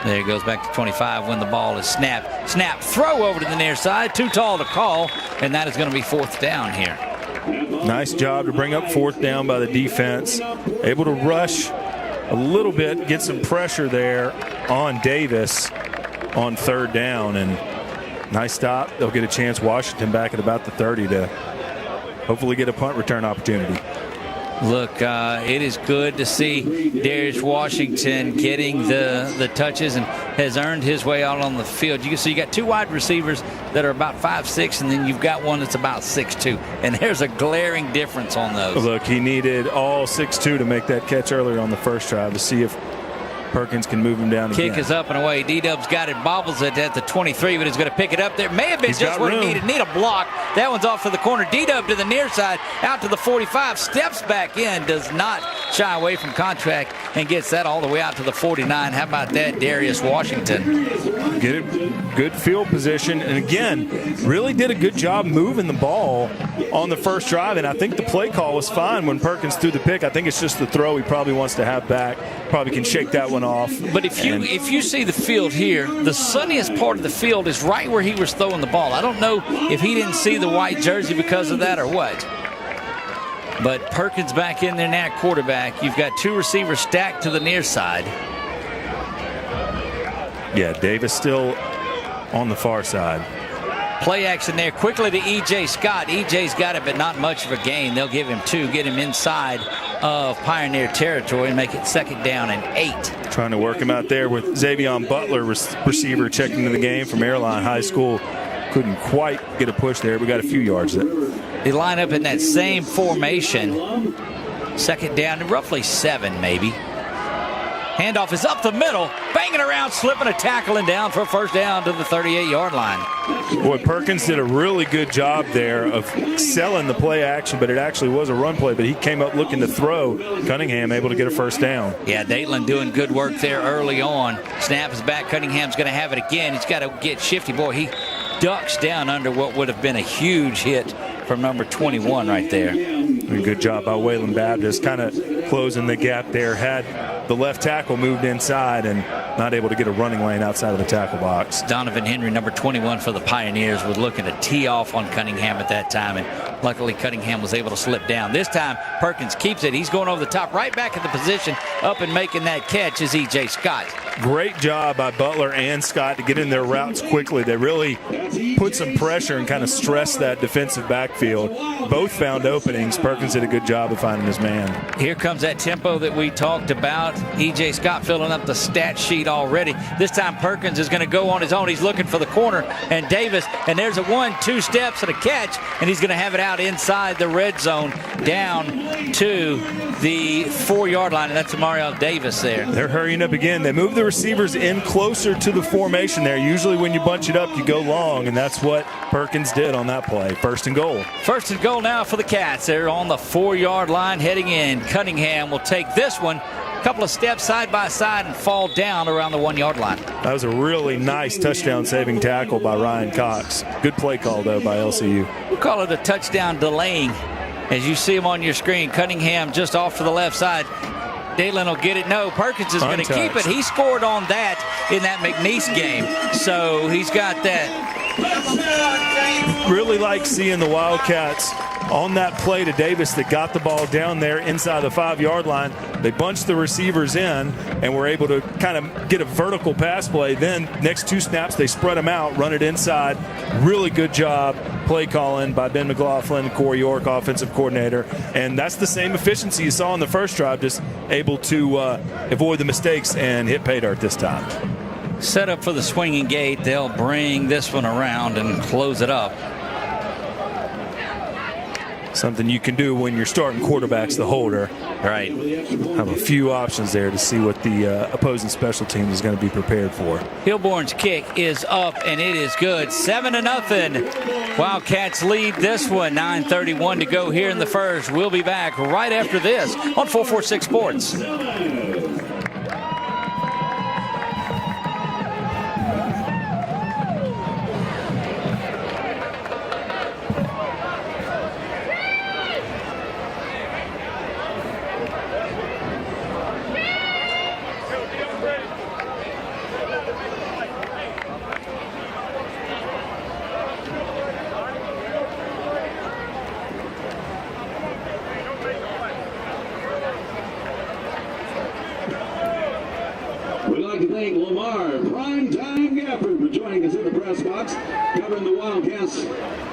There it goes back to 25 when the ball is snapped. Snap, throw over to the near side. Too tall to call, and that is going to be 4th down here. Nice job to bring up 4th down by the defense. Able to rush a little bit, get some pressure there on Davis on 3rd down, and nice stop. They'll get a chance. Washington back at about the 30 to hopefully get a punt return opportunity. Look, it is good to see Darius Washington getting the touches and has earned his way out on the field. You can see you got 2 wide receivers that are about 5'6", and then you've got one that's about 6'2", and there's a glaring difference on those. Look, he needed all 6'2" to make that catch earlier on the first drive to see if Perkins can move him down again. Kick is up and away. D-Dub's got it, bobbles it at the 23, but he's going to pick it up there. May have been just what he needed. Need a block. That one's off to the corner. D-Dub to the near side, out to the 45, steps back in, does not shy away from contact, and gets that all the way out to the 49. How about that, Darius Washington? Get it, good field position, and again, really did a good job moving the ball on the first drive, and I think the play call was fine when Perkins threw the pick. I think it's just the throw he probably wants to have back. Probably can shake that one off. But if you see the field here, the sunniest part of the field is right where he was throwing the ball. I don't know if he didn't see the white jersey because of that or what. But Perkins back in there now, quarterback. You've got 2 receivers stacked to the near side. Yeah, Davis still on the far side. Play action there quickly to E.J. Scott. E.J.'s got it, but not much of a gain. They'll give him 2, get him inside of Pioneer territory and make it 2nd down and 8. Trying to work him out there with Xavion Butler, receiver, checking into the game from Airline High School. Couldn't quite get a push there. We got a few yards there. They line up in that same formation. 2nd down and roughly 7 maybe. Handoff is up the middle, banging around, slipping a tackle and down for a 1st down to the 38-yard line. Boy, Perkins did a really good job there of selling the play action, but it actually was a run play, but he came up looking to throw. Cunningham able to get a 1st down. Yeah, Datelin doing good work there early on. Snap is back. Cunningham's going to have it again. He's got to get shifty. Boy, he ducks down under what would have been a huge hit from number 21 right there. Good job by Wayland Baptist, kind of closing the gap there. Had the left tackle moved inside and not able to get a running lane outside of the tackle box. Donovan Henry, number 21 for the Pioneers, was looking to tee off on Cunningham at that time, and luckily Cunningham was able to slip down. This time Perkins keeps it. He's going over the top, right back in the position, up and making that catch is E.J. Scott. Great job by Butler and Scott to get in their routes quickly. They really put some pressure and kind of stressed that defensive backfield. Both found openings. Perkins did a good job of finding his man. Here comes that tempo that we talked about. E.J. Scott filling up the stat sheet already. This time Perkins is going to go on his own. He's looking for the corner and Davis, and there's a 1-2 steps and a catch, and he's going to have it out inside the red zone down to the 4-yard line, and that's Mario Davis there. They're hurrying up again. They move the receivers in closer to the formation there. Usually when you bunch it up, you go long, and that's what Perkins did on that play. First and goal. First and goal now for the Cats. They're on the 4-yard line heading in. Cunningham will take this one. A couple of steps side by side and fall down around the 1-yard line. That was a really nice touchdown-saving tackle by Ryan Cox. Good play call, though, by LCU. We'll call it a touchdown delaying. As you see him on your screen, Cunningham just off to the left side. Dalen will get it. No, Perkins is going to keep it. He scored on that in that McNeese game. So he's got that. Really like seeing the Wildcats on that play to Davis that got the ball down there inside the 5-yard line. They bunched the receivers in and were able to kind of get a vertical pass play. Then next 2 snaps, they spread them out, run it inside. Really good job play calling by Ben McLaughlin, Corey York, offensive coordinator. And that's the same efficiency you saw in the first drive, just able to avoid the mistakes and hit pay dirt this time. Set up for the swinging gate. They'll bring this one around and close it up. Something you can do when you're starting quarterback's the holder. Right. Have a few options there to see what the opposing special team is going to be prepared for. Hilborn's kick is up, and it is good. 7-0. Wildcats lead this one. 9:31 to go here in the first. We'll be back right after this on 446 Sports. Covering the Wildcats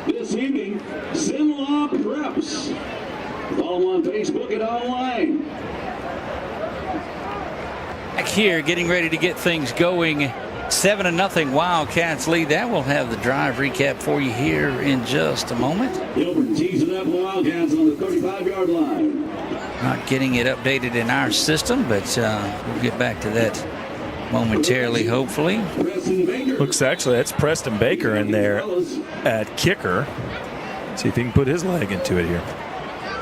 this evening, Sinlaw Preps. Follow them on Facebook and online. Back here, getting ready to get things going. 7-0 Wildcats lead. That will have the drive recap for you here in just a moment. Gilbert tees it up. Wildcats on the 35-yard line. Not getting it updated in our system, but we'll get back to that momentarily, hopefully. Looks actually, that's Preston Baker in there at kicker. See if he can put his leg into it here.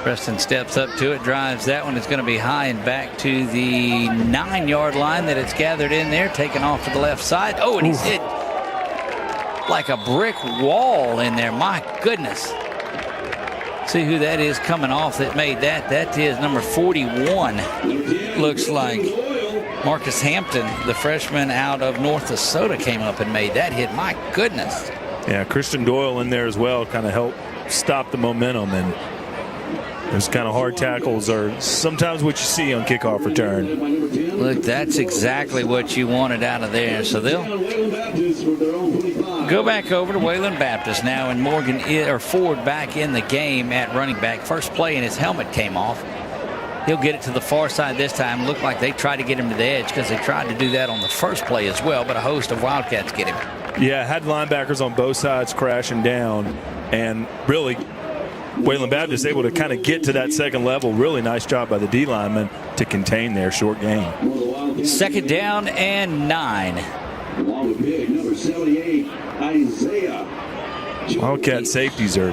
Preston steps up to it, drives that one. It's going to be high and back to the 9-yard line that it's gathered in there, taken off to the left side. Oh, and he's hit like a brick wall in there. My goodness. See who that is coming off that made that. That is number 41. Looks like Marcus Hampton, the freshman out of North Dakota, came up and made that hit. My goodness. Yeah, Christian Doyle in there as well, kind of helped stop the momentum. And those kind of hard tackles are sometimes what you see on kickoff return. Look, that's exactly what you wanted out of there. So they'll go back over to Wayland Baptist now, and Ford back in the game at running back. First play, and his helmet came off. He'll get it to the far side this time. Looked like they tried to get him to the edge because they tried to do that on the first play as well, but a host of Wildcats get him. Yeah, had linebackers on both sides crashing down, and really Wayland Baptist able to kind of get to that second level. Really nice job by the D lineman to contain their short gain. Second down and 9. Along with big number 78, Isaiah. Wildcat safeties are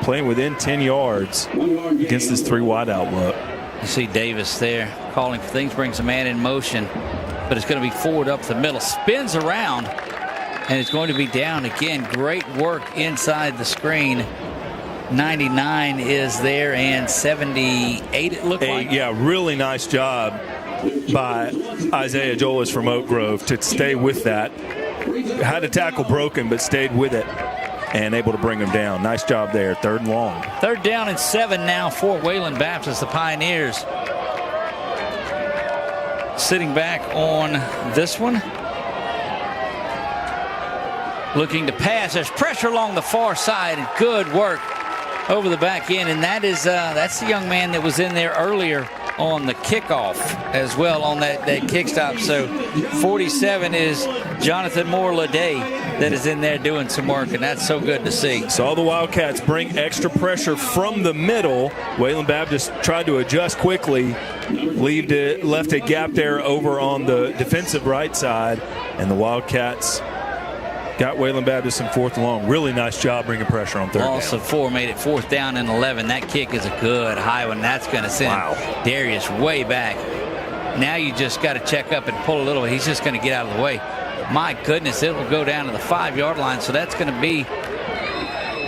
playing within 10 yards against this 3 wide outlook. You see Davis there calling for things, brings a man in motion, but it's going to be Ford up the middle, spins around, and it's going to be down again. Great work inside the screen. 99 is there, and 78 it looked like. Yeah, really nice job by Isaiah Jolis from Oak Grove to stay with that. Had a tackle broken, but stayed with it and able to bring him down. Nice job there. 3rd and long. 3rd down and 7 now for Wayland Baptist. The Pioneers sitting back on this one. Looking to pass. There's pressure along the far side. Good work over the back end. And that is that's the young man that was in there earlier on the kickoff as well on that kick stop. So 47 is Jonathan Moore-Leday that is in there doing some work, and that's so good to see. So all the Wildcats bring extra pressure from the middle. Wayland Baptist tried to adjust quickly, left a gap there over on the defensive right side, and the Wildcats got Wayland Baptist in 4th and long. Really nice job bringing pressure on 3rd down. Loss of 4 made it 4th down and 11. That kick is a good high one. That's going to send Darius way back. Now you just got to check up and pull a little. He's just going to get out of the way. My goodness, it will go down to the 5-yard line. So that's going to be.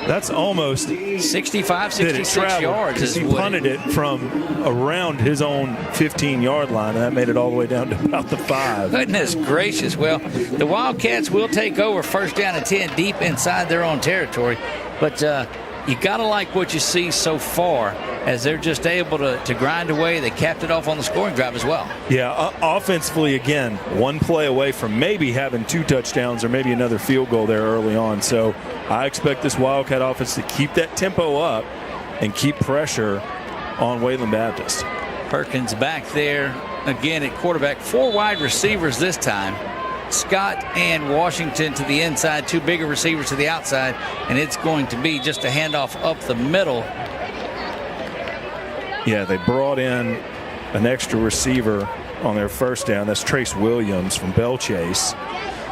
That's almost 65, 66 yards. He punted it from around his own 15-yard line, and that made it all the way down to about the 5. Goodness gracious. Well, the Wildcats will take over 1st down and 10 deep inside their own territory. But you got to like what you see so far as they're just able to grind away. They capped it off on the scoring drive as well. Yeah, offensively, again, one play away from maybe having 2 touchdowns or maybe another field goal there early on. So I expect this Wildcat offense to keep that tempo up and keep pressure on Wayland Baptist. Perkins back there again at quarterback. 4 wide receivers this time. Scott and Washington to the inside, 2 bigger receivers to the outside, and it's going to be just a handoff up the middle. Yeah, they brought in an extra receiver on their 1st down. That's Trace Williams from Bell Chase.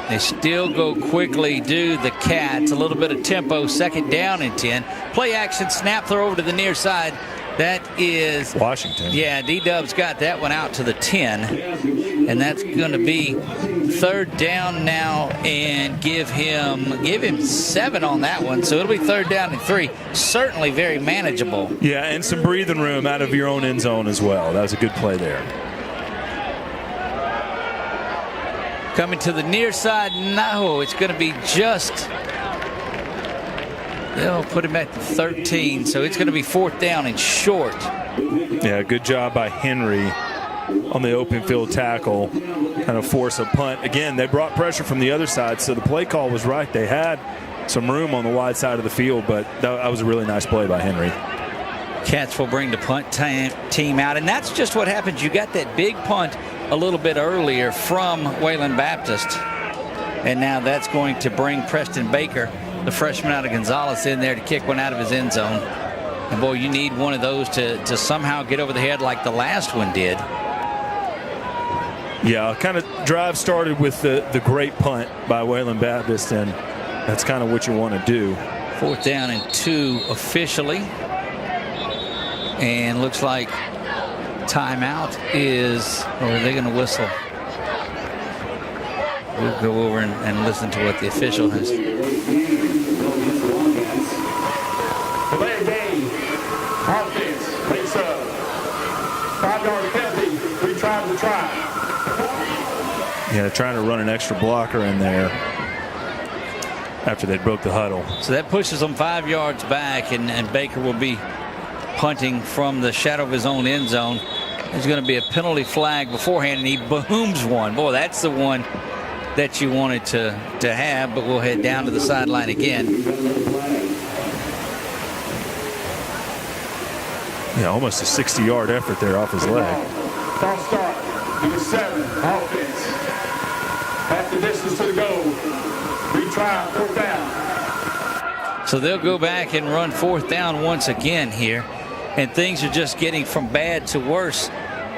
They still go quickly, do the Cats. A little bit of tempo, 2nd down and 10. Play action, snap, throw over to the near side. That is Washington. Yeah, D-Dub's got that one out to the 10. And that's going to be 3rd down now, and give him 7 on that one. So it'll be 3rd down and 3. Certainly very manageable. Yeah, and some breathing room out of your own end zone as well. That was a good play there. Coming to the near side. No, it's going to be just. They'll put him at the 13, so it's going to be 4th down and short. Yeah, good job by Henry on the open field tackle. Kind of force a punt. Again, they brought pressure from the other side, so the play call was right. They had some room on the wide side of the field, but that was a really nice play by Henry. Cats will bring the punt team out, and that's just what happens. You got that big punt a little bit earlier from Wayland Baptist, and now that's going to bring Preston Baker, the freshman out of Gonzales, in there to kick one out of his end zone. And boy, you need one of those to somehow get over the head like the last one did. Yeah, kind of drive started with the great punt by Wayland Baptist, and that's kind of what you want to do. 4th down and 2 officially. And looks like timeout is, or are they going to whistle? We'll go over and listen to what the official has. Delay game. Offense makes a 5-yard penalty. Retry the try. Yeah, trying to run an extra blocker in there after they broke the huddle. So that pushes them 5 yards back, and Baker will be punting from the shadow of his own end zone. There's going to be a penalty flag beforehand, and he booms one. Boy, that's the one that you wanted to have, but we'll head down to the sideline again. Yeah, almost a 60-yard effort there off his leg. False start. Number 7, offense. Half the distance to the goal. Retry, 4th down. So they'll go back and run 4th down once again here. And things are just getting from bad to worse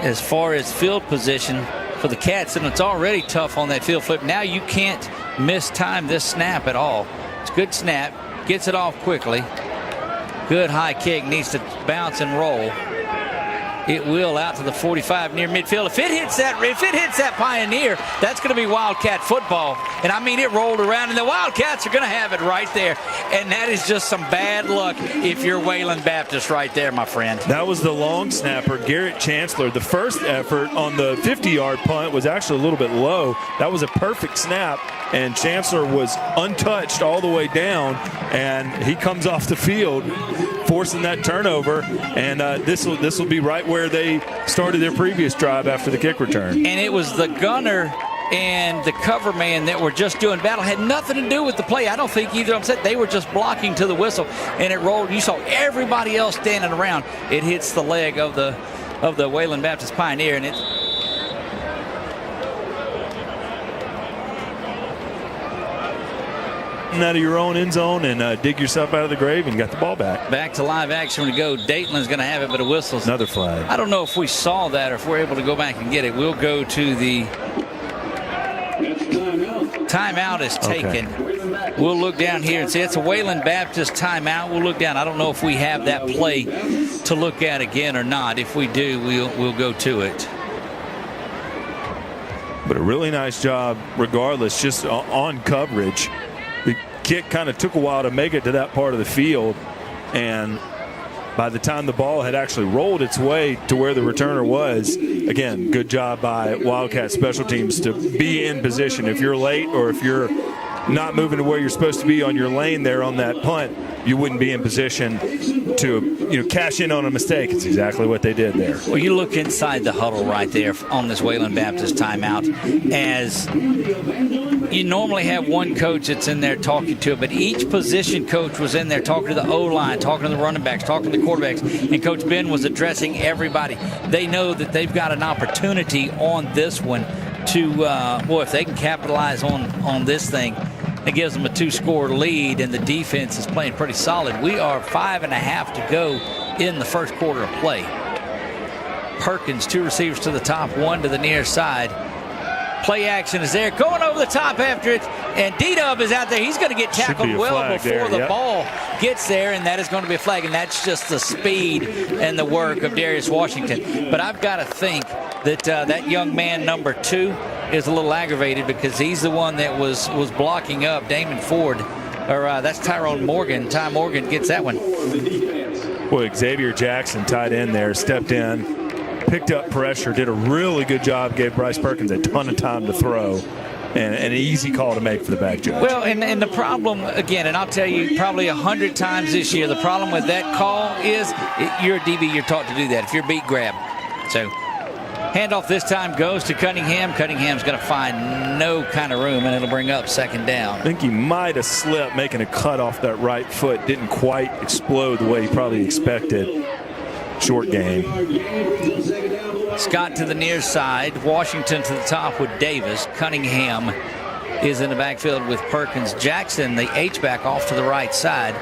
as far as field position for the Cats. And it's already tough on that field flip. Now you can't mistime this snap at all. It's a good snap. Gets it off quickly. Good high kick. Needs to bounce and roll. It will out to the 45 near midfield. If it hits that Pioneer, that's going to be Wildcat football. And I mean, it rolled around, and the Wildcats are going to have it right there. And that is just some bad luck if you're Wayland Baptist right there, my friend. That was the long snapper, Garrett Chancellor. The first effort on the 50-yard punt was actually a little bit low. That was a perfect snap, and Chancellor was untouched all the way down, and he comes off the field, forcing that turnover, and this will be right where they started their previous drive after the kick return. And it was the gunner and the cover man that were just doing battle. Had nothing to do with the play. I don't think either of them said. They were just blocking to the whistle, and it rolled. You saw everybody else standing around. It hits the leg of the of the Wayland Baptist Pioneer, and it's out of your own end zone and dig yourself out of the grave and got the ball back. Back to live action we go. Dayton's going to have it, but a whistle's another flag. I don't know if we saw that or if we're able to go back and get it. We'll go to the timeout is taken. Okay. We'll look down here and see it's a Wayland Baptist timeout. We'll look down. I don't know if we have that play to look at again or not. If we do, we'll go to it. But a really nice job regardless, just on coverage. The kick kind of took a while to make it to that part of the field, and by the time the ball had actually rolled its way to where the returner was, again, good job by Wildcat special teams to be in position. If you're late or if you're not moving to where you're supposed to be on your lane there on that punt, you wouldn't be in position to cash in on a mistake. It's exactly what they did there. Well, you look inside the huddle right there on this Wayland Baptist timeout, as you normally have one coach that's in there talking to it, but each position coach was in there talking to the O-line, talking to the running backs, talking to the quarterbacks, and Coach Ben was addressing everybody. They know that they've got an opportunity on this one to, if they can capitalize on this thing, it gives them a 2-score lead, and the defense is playing pretty solid. We are 5.5 to go in the first quarter of play. Perkins, 2 receivers to the top, 1 to the near side. Play action is there, going over the top after it, and D-Dub is out there. He's going to get tackled well before the ball gets there, and that is going to be a flag, and that's just the speed and the work of Darius Washington. But I've got to think that that young man, number 2, is a little aggravated because he's the one that was blocking up Damon Ford, or that's Tyrone Morgan. Ty Morgan gets that one. Well, Xavier Jackson, tight end there, stepped in, picked up pressure, did a really good job, gave Bryce Perkins a ton of time to throw, and an easy call to make for the back judge. Well, and the problem, again, and I'll tell you probably 100 times this year, the problem with that call is you're a DB, you're taught to do that. If you're beat, grab. So handoff this time goes to Cunningham. Cunningham's going to find no kind of room, and it'll bring up second down. I think he might have slipped making a cut off that right foot. Didn't quite explode the way he probably expected. Short game. Scott to the near side. Washington to the top with Davis. Cunningham is in the backfield with Perkins. Jackson, the H-back, off to the right side.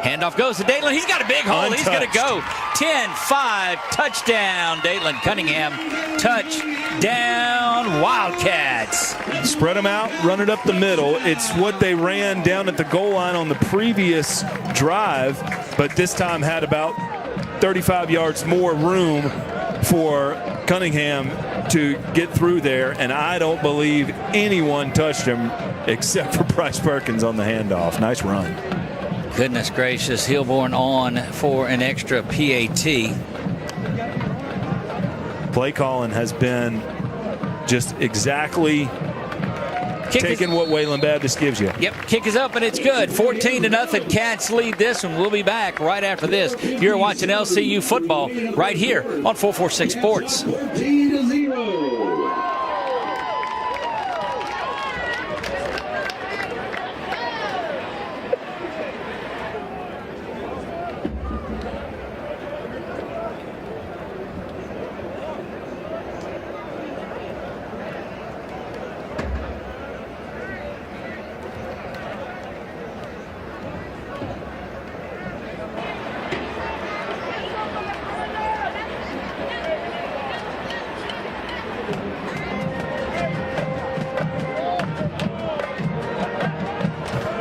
Handoff goes to Dayton. He's got a big hole. He's going to go 10-5. Touchdown, Dayton Cunningham. Touchdown, Wildcats. Spread them out, run it up the middle. It's what they ran down at the goal line on the previous drive, but this time had about 35 yards more room for Cunningham to get through there, and I don't believe anyone touched him except for Bryce Perkins on the handoff. Nice run. Goodness gracious, Hilborn on for an extra PAT. Play calling has been just exactly taking what Wayland Baptist gives you. Yep, kick is up and it's good. 14-0. Cats lead this one. We'll be back right after this. You're watching LCU football right here on 446 Sports. 14-0.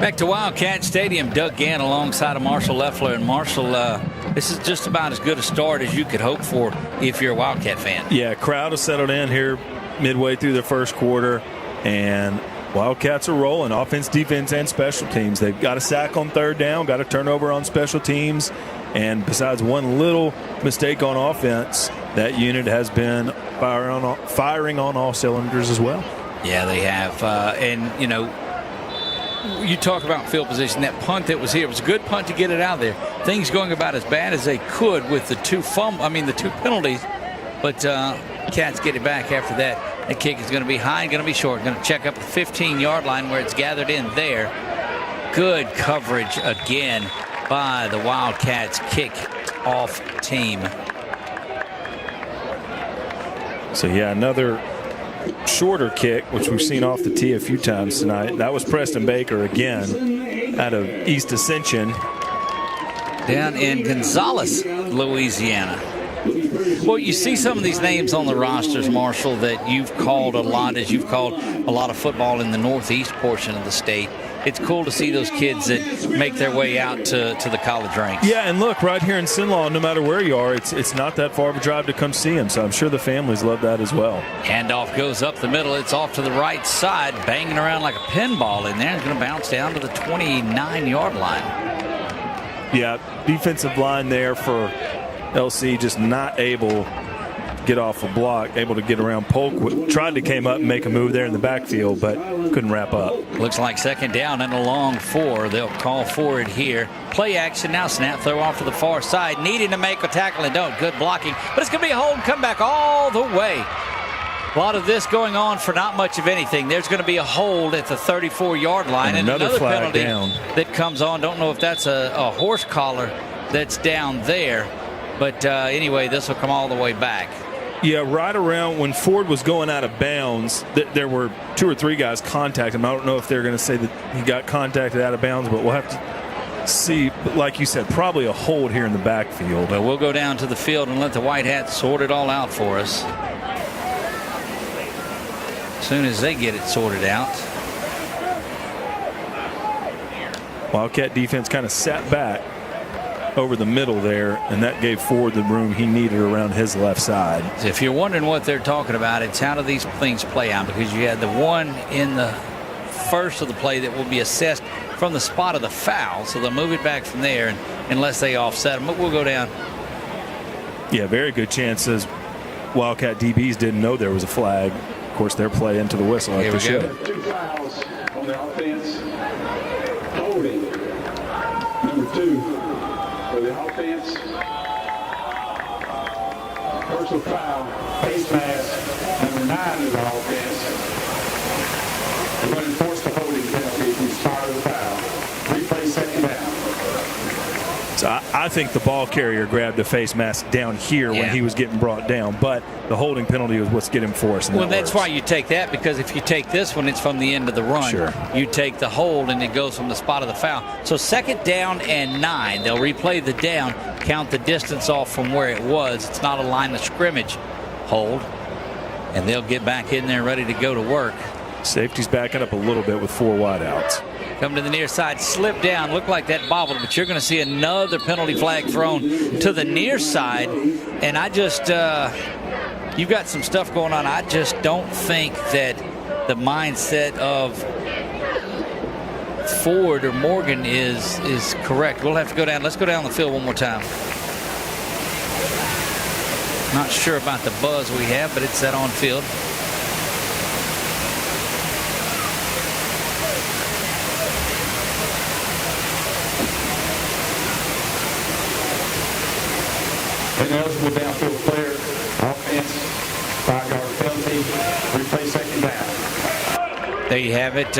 Back to Wildcat Stadium. Doug Gann alongside of Marshall Leffler. And Marshall, this is just about as good a start as you could hope for if you're a Wildcat fan. Yeah, crowd has settled in here midway through the first quarter, and Wildcats are rolling. Offense, defense, and special teams. They've got a sack on third down, got a turnover on special teams, and besides one little mistake on offense, that unit has been firing on all cylinders as well. Yeah, they have. And, you know, you talk about field position. That punt that was here, it was a good punt to get it out of there. Things going about as bad as they could with the two penalties, but Cats get it back after that. The kick is going to be high and going to be short. Going to check up the 15-yard line where it's gathered in there. Good coverage again by the Wildcats kick-off team. So, yeah, another shorter kick, which we've seen off the tee a few times tonight. That was Preston Baker again out of East Ascension. Down in Gonzales, Louisiana. Well, you see some of these names on the rosters, Marshall, that you've called a lot as you've called a lot of football in the northeast portion of the state. It's cool to see those kids that make their way out to the college ranks. Yeah, and look, right here in Sinlaw, no matter where you are, it's not that far of a drive to come see them, so I'm sure the families love that as well. Handoff goes up the middle. It's off to the right side, banging around like a pinball in there. It's going to bounce down to the 29-yard line. Yeah, defensive line there for LC just not able to get off a block, able to get around. Polk tried to came up and make a move there in the backfield, but couldn't wrap up. Looks like second down and a long 4. They'll call for it here. Play action now. Snap throw off to the far side. Needing to make a tackle and don't. Good blocking. But it's going to be a hold and come back all the way. A lot of this going on for not much of anything. There's going to be a hold at the 34-yard line. And another penalty down that comes on. Don't know if that's a horse collar that's down there. But anyway, this will come all the way back. Yeah, right around when Ford was going out of bounds, there were 2 or 3 guys contacting him. I don't know if they're going to say that he got contacted out of bounds, but we'll have to see. Like you said, probably a hold here in the backfield. But we'll go down to the field and let the White Hats sort it all out for us. As soon as they get it sorted out. Wildcat defense kind of sat back over the middle there, and that gave Ford the room he needed around his left side. If you're wondering what they're talking about, it's how do these things play out, because you had the one in the first of the play that will be assessed from the spot of the foul, so they'll move it back from there unless they offset them. But we'll go down. Yeah, very good chances. Wildcat DBs didn't know there was a flag. Of course, they're playing to the whistle like they should. 2 fouls on the offense. Holding. Number 2. For the offense, personal foul, face mask, number 9 is the offense. We're going to enforce the holding penalty from the start of the foul. Replay second down. So I think the ball carrier grabbed the face mask down here when he was getting brought down, but the holding penalty was what's getting forced. Well, that's why you take that, because if you take this one, it's from the end of the run. Sure. You take the hold, and it goes from the spot of the foul. So second down and 9. They'll replay the down, count the distance off from where it was. It's not a line of scrimmage hold, and they'll get back in there ready to go to work. Safety's backing up a little bit with 4 wideouts. Come to the near side, slip down, looked like that bobbled, but you're going to see another penalty flag thrown to the near side. And I just, you've got some stuff going on. I just don't think that the mindset of Ford or Morgan is correct. We'll have to go down. Let's go down the field one more time. Not sure about the buzz we have, but it's that on field. Ineligible downfield player, offense, 5-yard penalty, replay second down. There you have it.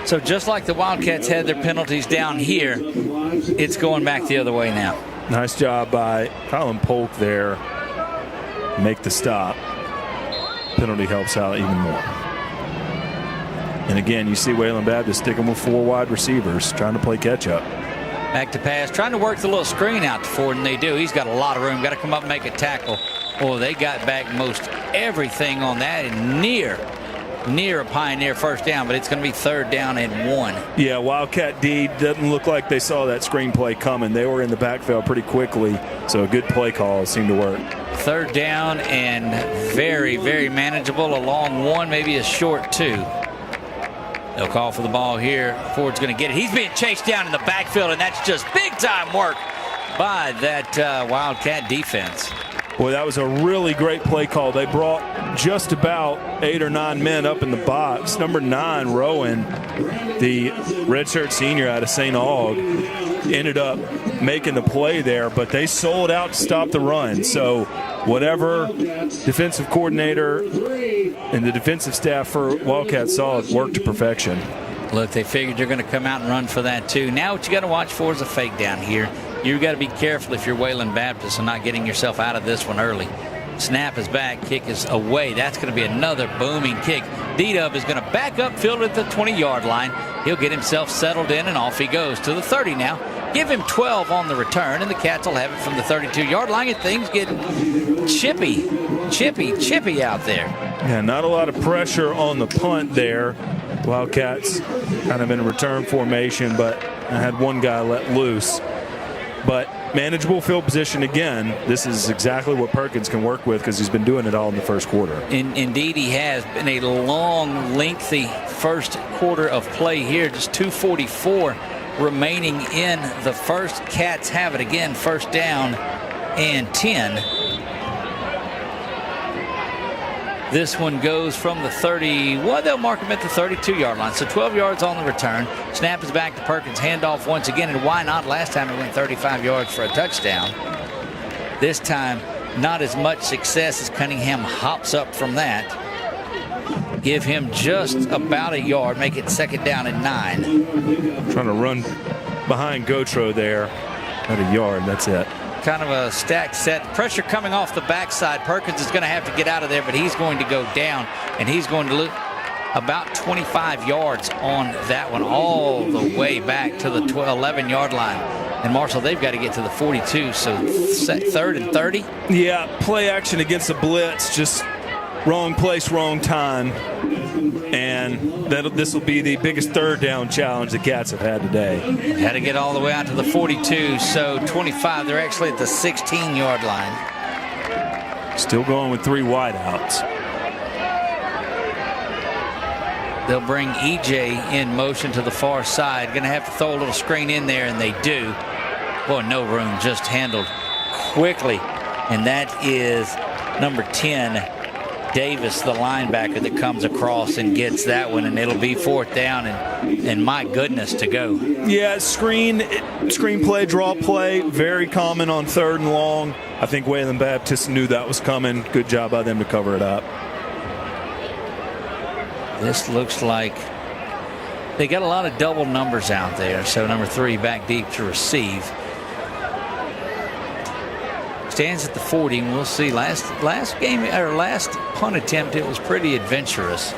So just like the Wildcats had their penalties down here, it's going back the other way now. Nice job by Colin Polk there. Make the stop. Penalty helps out even more. And again, you see Wayland Baptist sticking with 4 wide receivers, trying to play catch up. Back to pass, trying to work the little screen out to Ford, and they do. He's got a lot of room. Got to come up and make a tackle. Boy, they got back most everything on that, and near a Pioneer first down, but it's going to be third down and 1. Yeah, Wildcat D doesn't look like they saw that screen play coming. They were in the backfield pretty quickly, so a good play call seemed to work. Third down and very, very manageable. A long 1, maybe a short 2. They'll call for the ball here. Ford's going to get it. He's being chased down in the backfield, and that's just big-time work by that Wildcat defense. Boy, that was a really great play call. They brought just about 8 or 9 men up in the box. Number 9, Rowan, the redshirt senior out of St. Aug, ended up making the play there, but they sold out to stop the run. So whatever defensive coordinator and the defensive staff for Wildcat saw, it worked to perfection. Look, they figured you're going to come out and run for that too. Now what you got to watch for is a fake down here. You've got to be careful if you're Wayland Baptist and not getting yourself out of this one early. Snap is back, kick is away. That's going to be another booming kick. D-Dub is going to back up field at the 20-yard line. He'll get himself settled in, and off he goes to the 30 now. Give him 12 on the return, and the Cats will have it from the 32-yard line, and things get chippy out there. Yeah, not a lot of pressure on the punt there. Wildcats kind of in a return formation, but I had one guy let loose. But manageable field position again. This is exactly what Perkins can work with because he's been doing it all in the first quarter. Indeed, he has been a long, lengthy first quarter of play here. Just 2:44 remaining in the first. Cats have it again, first down and 10. This one goes from the 30. Well, they'll mark him at the 32-yard line. So 12 yards on the return. Snap is back to Perkins. Handoff once again. And why not? Last time it went 35 yards for a touchdown. This time, not as much success as Cunningham hops up from that. Give him just about a yard. Make it second down and 9. Trying to run behind Gautreaux there at a yard. That's it. Kind of a stacked set. Pressure coming off the backside. Perkins is going to have to get out of there, but he's going to go down, and he's going to lose about 25 yards on that one, all the way back to the 11-yard line. And Marshall, they've got to get to the 42, so third and 30. Yeah, play action against a blitz, just wrong place, wrong time. And this will be the biggest third down challenge the Cats have had today. Had to get all the way out to the 42, so 25. They're actually at the 16-yard line. Still going with 3 wideouts. They'll bring EJ in motion to the far side. Going to have to throw a little screen in there, and they do. Boy, no room, just handled quickly. And that is number 10. Davis, the linebacker, that comes across and gets that one, and it'll be fourth down and my goodness to go. Yeah, screen play, draw play, very common on third and long. I think Wayland Baptist knew that was coming. Good job by them to cover it up. This looks like they got a lot of double numbers out there. So number 3 back deep to receive. Stands at the 40, and we'll see. Last punt attempt, it was pretty adventurous.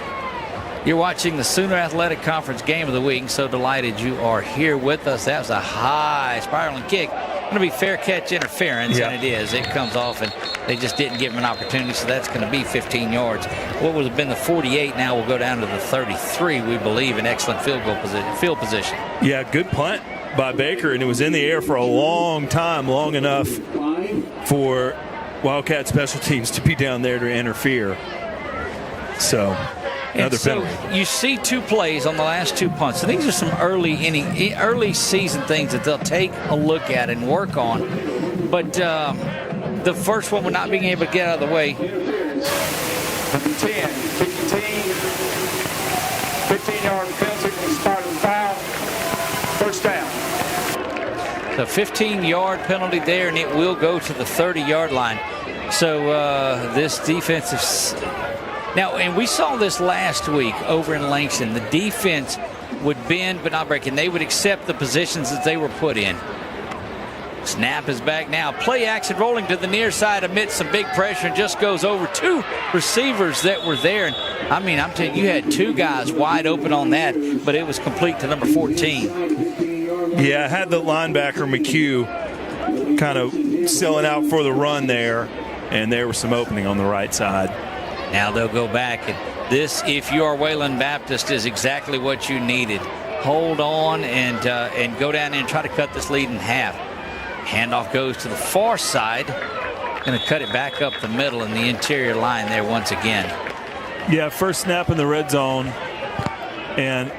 You're watching the Sooner Athletic Conference Game of the Week. So delighted you are here with us. That was a high spiraling kick. Going to be fair catch interference, and it is. It comes off, and they just didn't give him an opportunity, so that's going to be 15 yards. What would have been the 48 now will go down to the 33, we believe, in excellent field position. Yeah, good punt by Baker, and it was in the air for a long time, long enough for Wildcat special teams to be down there to interfere. So another penalty. You see 2 plays on the last 2 punts. So these are some early season things that they'll take a look at and work on. But the first one, we're not being able to get out of the way. 10, 15-yard penalty from the start of the foul. First down. The 15-yard penalty there, and it will go to the 30-yard line. So this defensive... Now, and we saw this last week over in Langston. The defense would bend but not break, and they would accept the positions that they were put in. Snap is back now. Play action rolling to the near side amidst some big pressure, and just goes over 2 receivers that were there. And I mean, I'm telling you, you had 2 guys wide open on that, but it was complete to number 14. Yeah, I had the linebacker McHugh kind of selling out for the run there, and there was some opening on the right side. Now they'll go back, and this, if you are Wayland Baptist, is exactly what you needed. Hold on and go down there and try to cut this lead in half. Handoff goes to the far side. Going to cut it back up the middle in the interior line there once again. Yeah, first snap in the red zone, and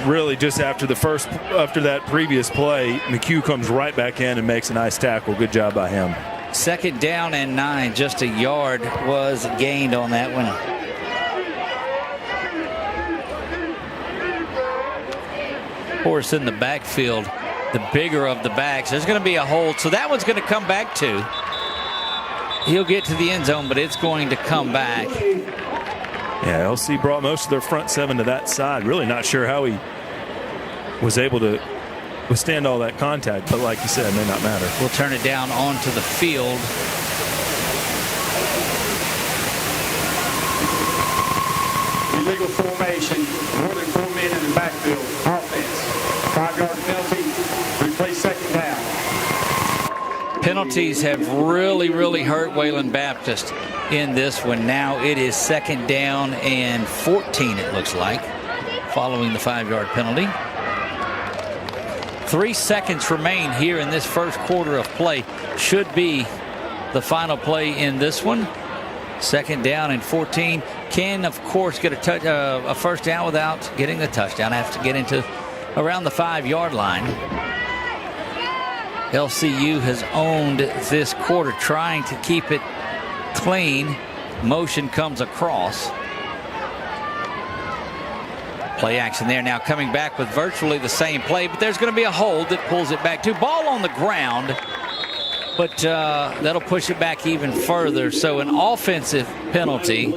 really just after that previous play, McHugh comes right back in and makes a nice tackle. Good job by him. Second down and 9. Just a yard was gained on that one. Horse in the backfield, the bigger of the backs. There's going to be a hold, so that one's going to come back too. He'll get to the end zone, but it's going to come back. Yeah, LC brought most of their front 7 to that side. Really not sure how he was able to withstand all that contact, but like you said, it may not matter. We'll turn it down onto the field. illegal formation, more than 4 men in the backfield. Offense. 5-yard penalty. Replay second down. Penalties have really hurt Wayland Baptist in this one. Now it is 2nd down and 14, it looks like, following the 5-yard penalty. 3 seconds remain here in this first quarter of play. Should be the final play in this one. 2nd down and 14. Can, of course, get a first down without getting the touchdown. Have to get into around the 5-yard line. LCU has owned this quarter, trying to keep it clean. Motion comes across. Play action there now, coming back with virtually the same play, but there's going to be a hold that pulls it back to ball on the ground, but that'll push it back even further. So an offensive penalty,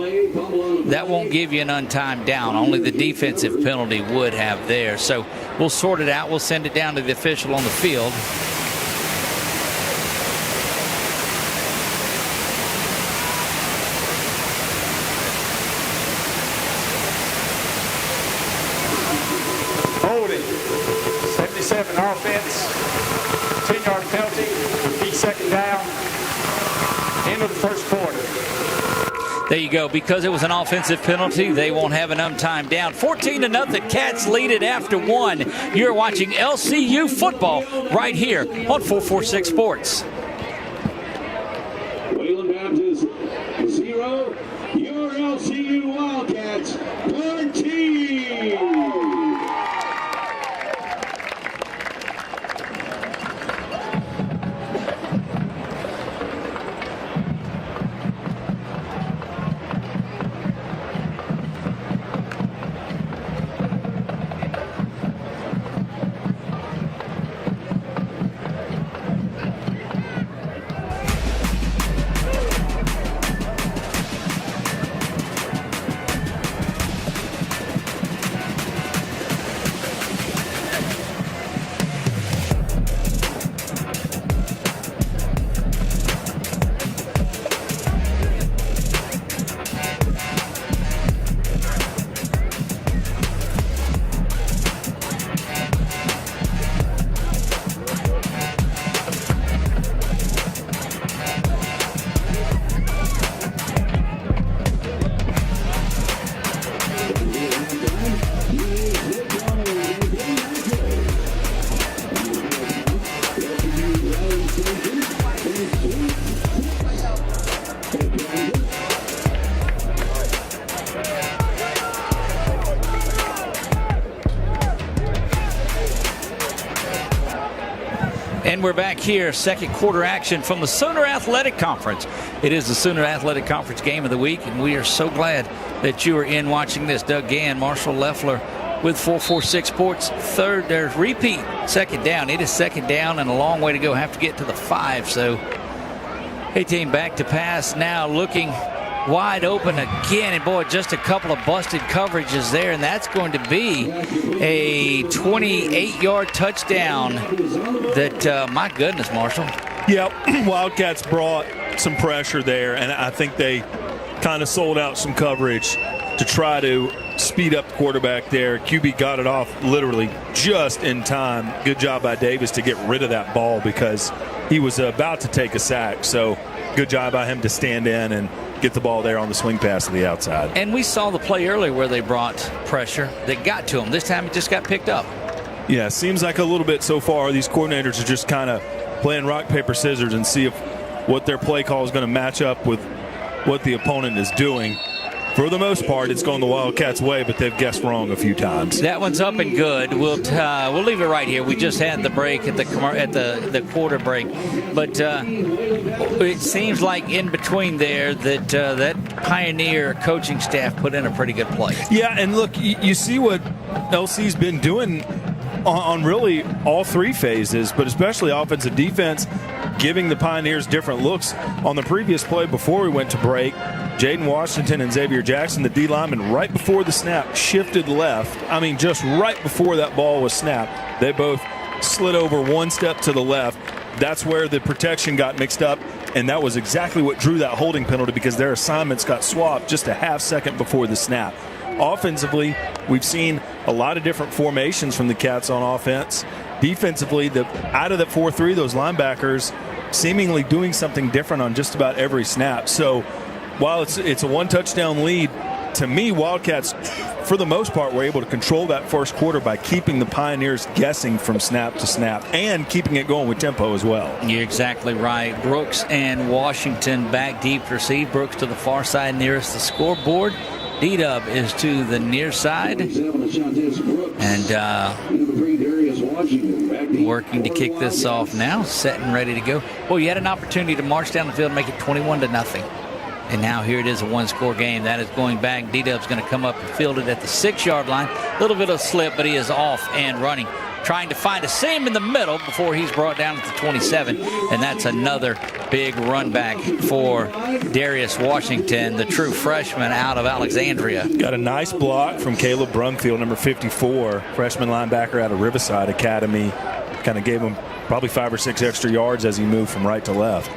that won't give you an untimed down. Only the defensive penalty would have there. So we'll sort it out. We'll send it down to the official on the field. Offense, 10-yard penalty, repeat 2nd down, end of the first quarter. There you go. Because it was an offensive penalty, they won't have an untimed down. 14-0. Cats lead it after 1. You're watching LCU football right here on 446 Sports. Wayland Baptist 0, your LCU Wildcats 13. And we're back here, second quarter action from the Sooner Athletic Conference. It is the Sooner Athletic Conference game of the week, and we are so glad that you are in watching this. Doug Gann, Marshall Leffler with 446 Sports. Third, there's repeat, 2nd down. It is 2nd down and a long way to go. Have to get to the 5. So, hey team, back to pass now, looking wide open again, and boy, just a couple of busted coverages there, and that's going to be a 28-yard touchdown that, my goodness, Marshall. Yeah, Wildcats brought some pressure there, and I think they kind of sold out some coverage to try to speed up the quarterback there. QB got it off literally just in time. Good job by Davis to get rid of that ball because he was about to take a sack. So good job by him to stand in and get the ball there on the swing pass to the outside. And we saw the play earlier where they brought pressure that got to him. This time it just got picked up. Yeah, seems like a little bit so far. These coordinators are just kind of playing rock, paper, scissors and see if what their play call is going to match up with what the opponent is doing. For the most part, it's going the Wildcats' way, but they've guessed wrong a few times. That one's up and good. We'll leave it right here. We just had the break at the quarter break, but it seems like in between there that that Pioneer coaching staff put in a pretty good play. Yeah, and look, you see what LC's been doing on really all three phases, but especially offensive defense, giving the Pioneers different looks. On the previous play before we went to break, Jaden Washington and Xavier Jackson, the D lineman, right before the snap, shifted left. I mean, just right before that ball was snapped, they both slid over one step to the left. That's where the protection got mixed up, and that was exactly what drew that holding penalty because their assignments got swapped just a half second before the snap. offensively, we've seen a lot of different formations from the Cats on offense. Defensively, out of the 4-3, those linebackers seemingly doing something different on just about every snap. So while it's a one-touchdown lead, to me, Wildcats, for the most part, were able to control that first quarter by keeping the Pioneers guessing from snap to snap and keeping it going with tempo as well. You're exactly right. Brooks and Washington back deep to receive. Brooks to the far side nearest the scoreboard. D-Dub is to the near side. And working to kick this off now, set and ready to go. Well, you had an opportunity to march down the field and make it 21-0. And now here it is, a one-score game. That is going back. D-Dub's going to come up and field it at the 6-yard line. A little bit of slip, but he is off and running. Trying to find a seam in the middle before he's brought down at the 27. And that's another big run back for Darius Washington, the true freshman out of Alexandria. Got a nice block from Caleb Brumfield, number 54, freshman linebacker out of Riverside Academy. Kind of gave him probably 5 or 6 extra yards as he moved from right to left.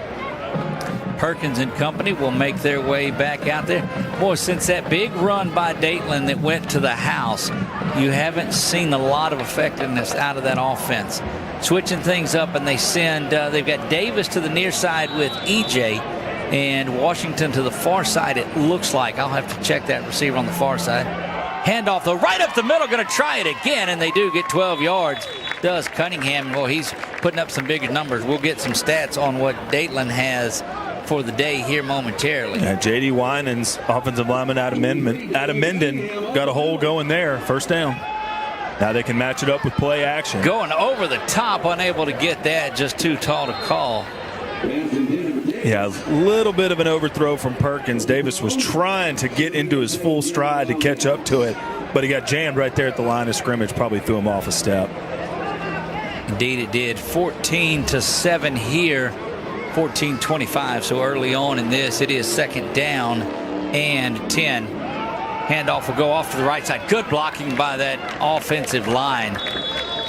Perkins and company will make their way back out there. Boy, since that big run by Dateland that went to the house, you haven't seen a lot of effectiveness out of that offense. Switching things up, and they send, they've got Davis to the near side with EJ and Washington to the far side, it looks like. I'll have to check that receiver on the far side. Handoff, though, right up the middle, going to try it again, and they do get 12 yards. Does Cunningham. Well, he's putting up some bigger numbers. We'll get some stats on what Dateland has for the day here momentarily. Yeah, J.D. Winans, offensive lineman out of Minden, got a hole going there. First down. Now they can match it up with play action. Going over the top, unable to get that, just too tall to call. Yeah, a little bit of an overthrow from Perkins. Davis was trying to get into his full stride to catch up to it, but he got jammed right there at the line of scrimmage, probably threw him off a step. Indeed it did. 14-7 here. 14-25, so early on in this, it is second down and 10. Handoff will go off to the right side. Good blocking by that offensive line.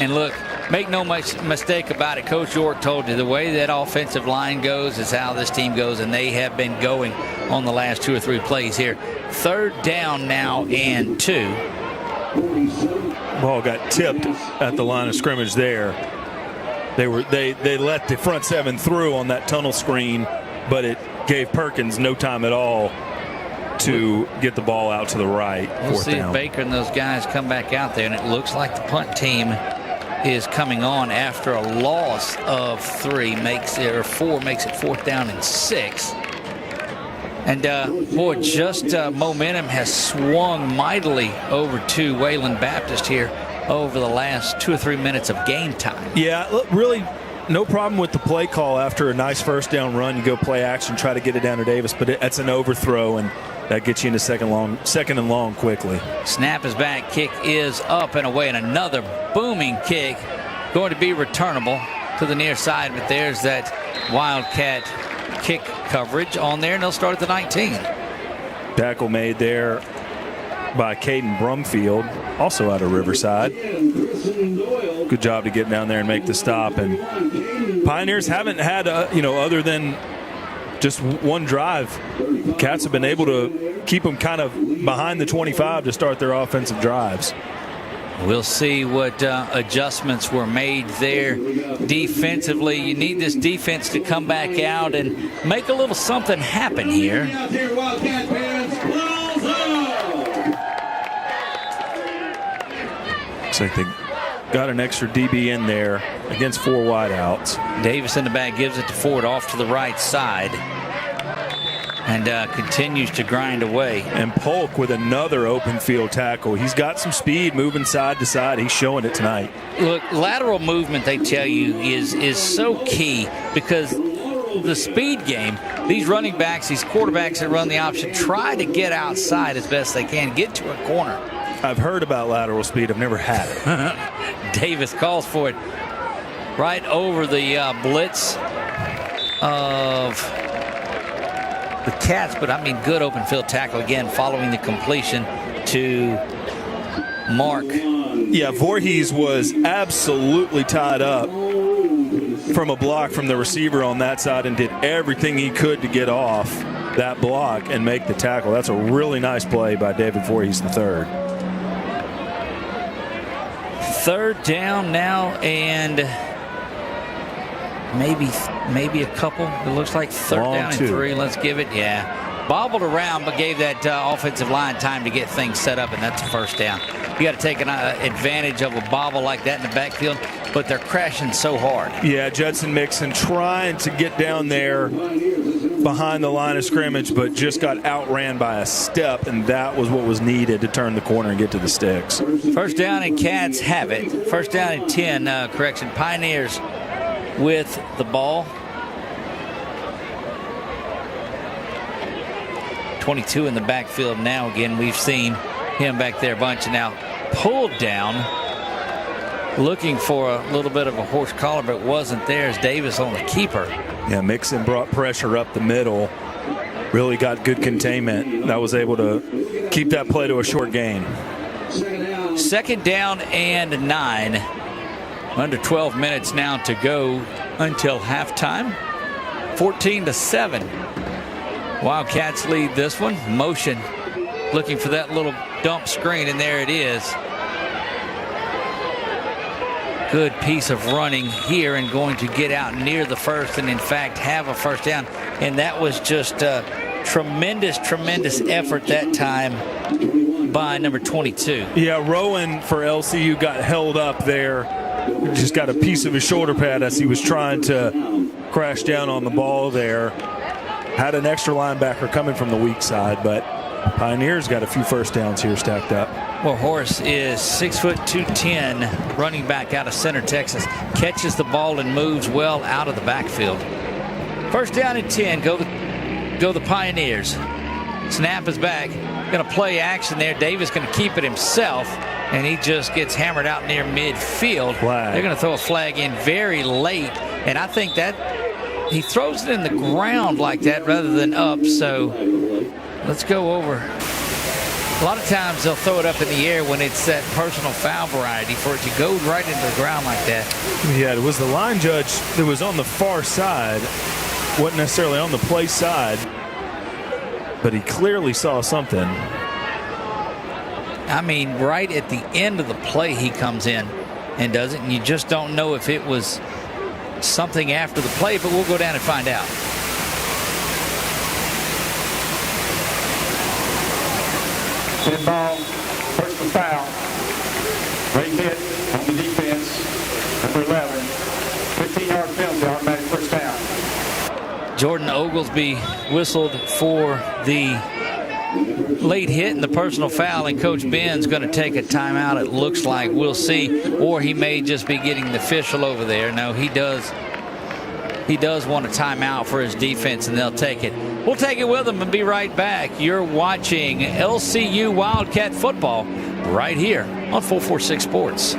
And look, make no mistake about it, Coach York told you the way that offensive line goes is how this team goes, and they have been going on the last 2 or 3 plays here. Third down now and 2. Ball got tipped at the line of scrimmage there. They let the front 7 through on that tunnel screen, but it gave Perkins no time at all to get the ball out to the right. We'll see if Baker and those guys come back out there, and it looks like the punt team is coming on after a loss of 4 makes it 4th down and 6. And boy, just momentum has swung mightily over to Wayland Baptist here over the last 2 or 3 minutes of game time. Yeah, look, really no problem with the play call after a nice first down run. You go play action, try to get it down to Davis, but that's an overthrow, and that gets you into second and long quickly. Snap is back, kick is up and away, and another booming kick going to be returnable to the near side, but there's that Wildcat kick coverage on there, and they'll start at the 19. Tackle made there by Caden Brumfield, also out of Riverside. Good job to get down there and make the stop. And Pioneers haven't had, other than just one drive, Cats have been able to keep them kind of behind the 25 to start their offensive drives. We'll see what adjustments were made there defensively. You need this defense to come back out and make a little something happen here. Looks like they got an extra DB in there against 4 wideouts. Davis in the back gives it to Ford off to the right side and continues to grind away. And Polk with another open field tackle. He's got some speed moving side to side. He's showing it tonight. Look, lateral movement, they tell you, is so key because the speed game, these running backs, these quarterbacks that run the option, try to get outside as best they can, get to a corner. I've heard about lateral speed. I've never had it. Davis calls for it right over the blitz of the Cats, but I mean good open field tackle again following the completion to Mark. Yeah, Voorhees was absolutely tied up from a block from the receiver on that side and did everything he could to get off. that block and make the tackle. That's a really nice play by David Voorhees III. Third down now, and maybe a couple. It looks like third down and 3. Let's give it, bobbled around, but gave that offensive line time to get things set up, and that's a first down. You got to take an advantage of a bobble like that in the backfield, but they're crashing so hard. Yeah, Judson Mixon trying to get down there behind the line of scrimmage, but just got outran by a step, and that was what was needed to turn the corner and get to the sticks. First down, and Cats have it. First down and 10, Pioneers with the ball. 22 in the backfield now. Again, we've seen him back there a bunch. Now pulled down, looking for a little bit of a horse collar, but wasn't there as Davis on the keeper. Yeah, Mixon brought pressure up the middle. Really got good containment. That was able to keep that play to a short gain. Second down and 9. Under 12 minutes now to go until halftime. 14-7. Wildcats lead this one. Motion, looking for that little dump screen, and there it is. Good piece of running here, and going to get out near the first, and in fact have a first down. And that was just a tremendous effort that time by number 22. Yeah, Rowan for LCU got held up there. Just got a piece of his shoulder pad as he was trying to crash down on the ball there. Had an extra linebacker coming from the weak side, but Pioneers got a few first downs here stacked up. Well, Horace is 6'2", 210, running back out of Center, Texas. Catches the ball and moves well out of the backfield. First down and 10. Go the Pioneers. Snap is back. Going to play action there. Davis going to keep it himself, and he just gets hammered out near midfield. Flag. They're going to throw a flag in very late, and I think that he throws it in the ground like that rather than up. So let's go over. A lot of times they'll throw it up in the air when it's that personal foul variety. For it to go right into the ground like that. Yeah, it was the line judge that was on the far side. Wasn't necessarily on the play side, but he clearly saw something. I mean, right at the end of the play he comes in and does it, and you just don't know if it was something after the play, but we'll go down and find out. Dead ball, personal foul. Great hit on the defense. Number 11. 15-yard penalty, automatic first down. Jordan Oglesby whistled for the late hit and the personal foul, and Coach Ben's going to take a timeout, it looks like. We'll see. Or he may just be getting the official over there. No, he does want a timeout for his defense, and they'll take it. We'll take it with them and be right back. You're watching LCU Wildcat football right here on 446 Sports.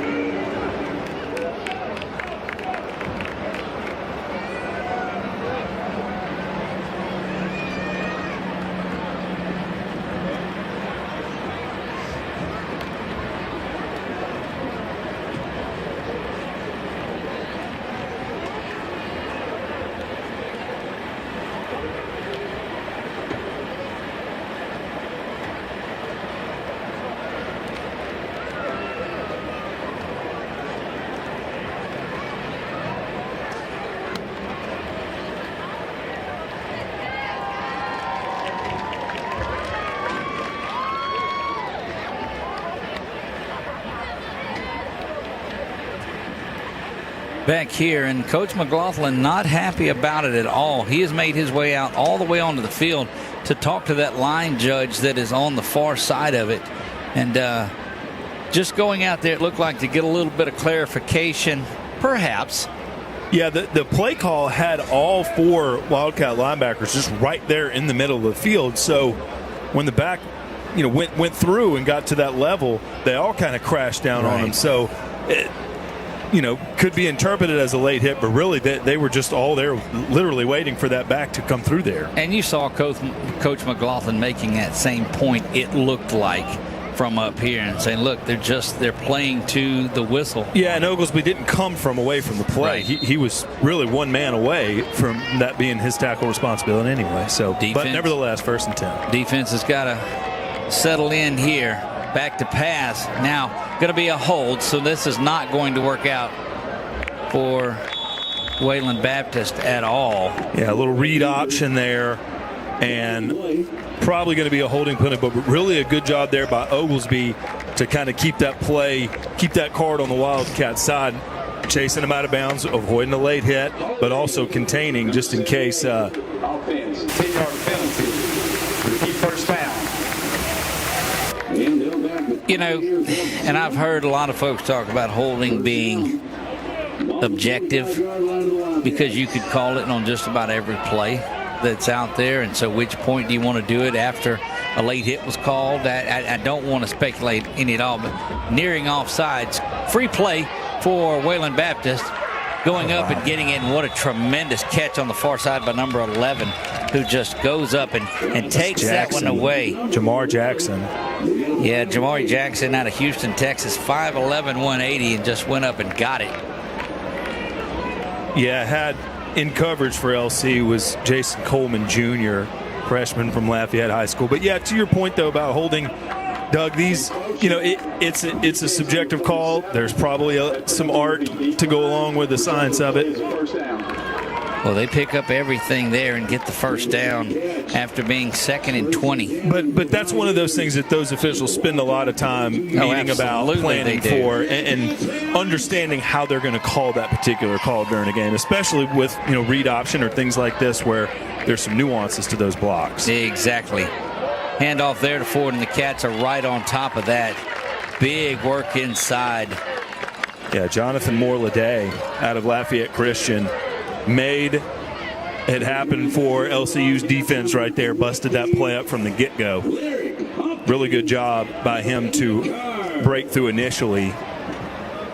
Back here, and Coach McLaughlin not happy about it at all. He has made his way out all the way onto the field to talk to that line judge that is on the far side of it. And just going out there, it looked like to get a little bit of clarification, perhaps. Yeah, the play call had all 4 Wildcat linebackers just right there in the middle of the field. So when the back, went through and got to that level, they all kind of crashed down on him. So could be interpreted as a late hit, but really they were just all there literally waiting for that back to come through there. And you saw Coach McLaughlin making that same point, it looked like, from up here and saying, look, they're playing to the whistle. Yeah, and Oglesby didn't come from away from the play. Right. He was really one man away from that being his tackle responsibility anyway. So, but nevertheless, 1st and 10. Defense has got to settle in here. Back to pass. Now going to be a hold, so this is not going to work out for Wayland Baptist at all. Yeah, a little read option there, and probably going to be a holding penalty, but really a good job there by Oglesby to kind of keep that card on the Wildcat side, chasing him out of bounds, avoiding a late hit, but also containing just in case. Offense, 10-yard penalty. Repeat first down. You know, and I've heard a lot of folks talk about holding being objective because you could call it on just about every play that's out there. And so which point do you want to do it after a late hit was called? I don't want to speculate any at all, but nearing offsides, free play for Wayland Baptist, going up and getting it. And what a tremendous catch on the far side by number 11, who just goes up and takes Jackson. that one away. Jamar Jackson. Yeah, Jamari Jackson out of Houston, Texas, 5'11", 180, and just went up and got it. Yeah, had in coverage for LC was Jason Coleman Jr., freshman from Lafayette High School. But yeah, to your point though about holding, Doug, these, it's a subjective call. There's probably some art to go along with the science of it. Well, they pick up everything there and get the first down after being 2nd and 20. But that's one of those things that those officials spend a lot of time meeting about, planning for, and understanding how they're going to call that particular call during a game, especially with read option or things like this where there's some nuances to those blocks. Exactly. Handoff there to Ford, and the Cats are right on top of that. Big work inside. Yeah, Jonathan Moore-Leday out of Lafayette Christian made it happen for LCU's defense right there, busted that play up from the get-go. Really good job by him to break through initially.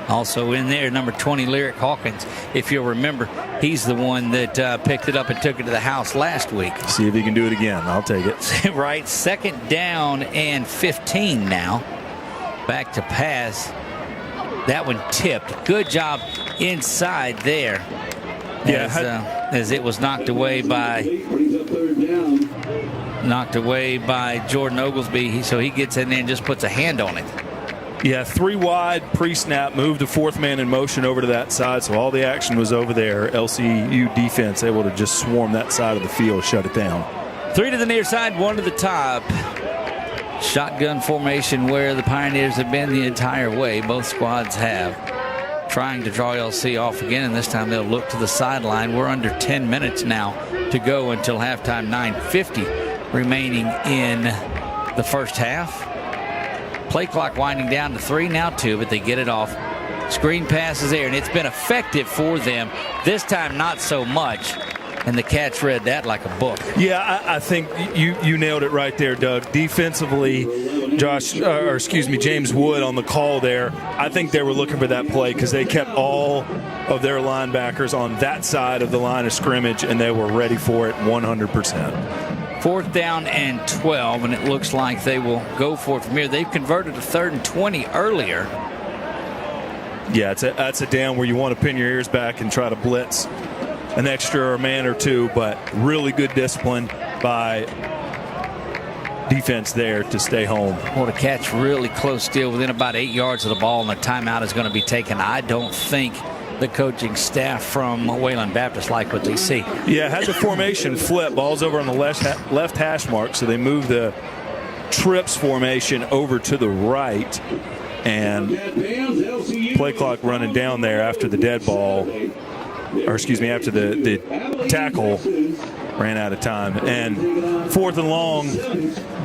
Also in there, number 20, Lyric Hawkins. If you'll remember, he's the one that picked it up and took it to the house last week. See if he can do it again. I'll take it. Right, 2nd down and 15 now. Back to pass. That one tipped. Good job inside there. As it was knocked away by Jordan Oglesby, so he gets in there and just puts a hand on it. Yeah, 3 wide pre-snap, moved the 4th man in motion over to that side, so all the action was over there. LCU defense able to just swarm that side of the field, shut it down. 3 to the near side, 1 to the top. Shotgun formation where the Pioneers have been the entire way. Both squads have. Trying to draw LC off again, and this time they'll look to the sideline. We're under 10 minutes now to go until halftime. 9:50 remaining in the first half. Play clock winding down to 3, now 2, but they get it off. Screen passes there, and it's been effective for them. This time not so much, and the Cats read that like a book. Yeah, I think you nailed it right there, Doug. Defensively, James Wood on the call there. I think they were looking for that play because they kept all of their linebackers on that side of the line of scrimmage, and they were ready for it 100%. 4th down and 12, and it looks like they will go for it from here. They've converted a 3rd and 20 earlier. Yeah, that's a down where you want to pin your ears back and try to blitz an extra man or two, but really good discipline by defense there to stay home. Well, the Cats really close still within about 8 yards of the ball, and the timeout is going to be taken. I don't think the coaching staff from Wayland Baptist like what they see. Yeah, had the formation flip. Ball's over on the left hash mark, so they moved the trips formation over to the right, and play clock running down there after the dead ball, after the tackle ran out of time. And 4th and long,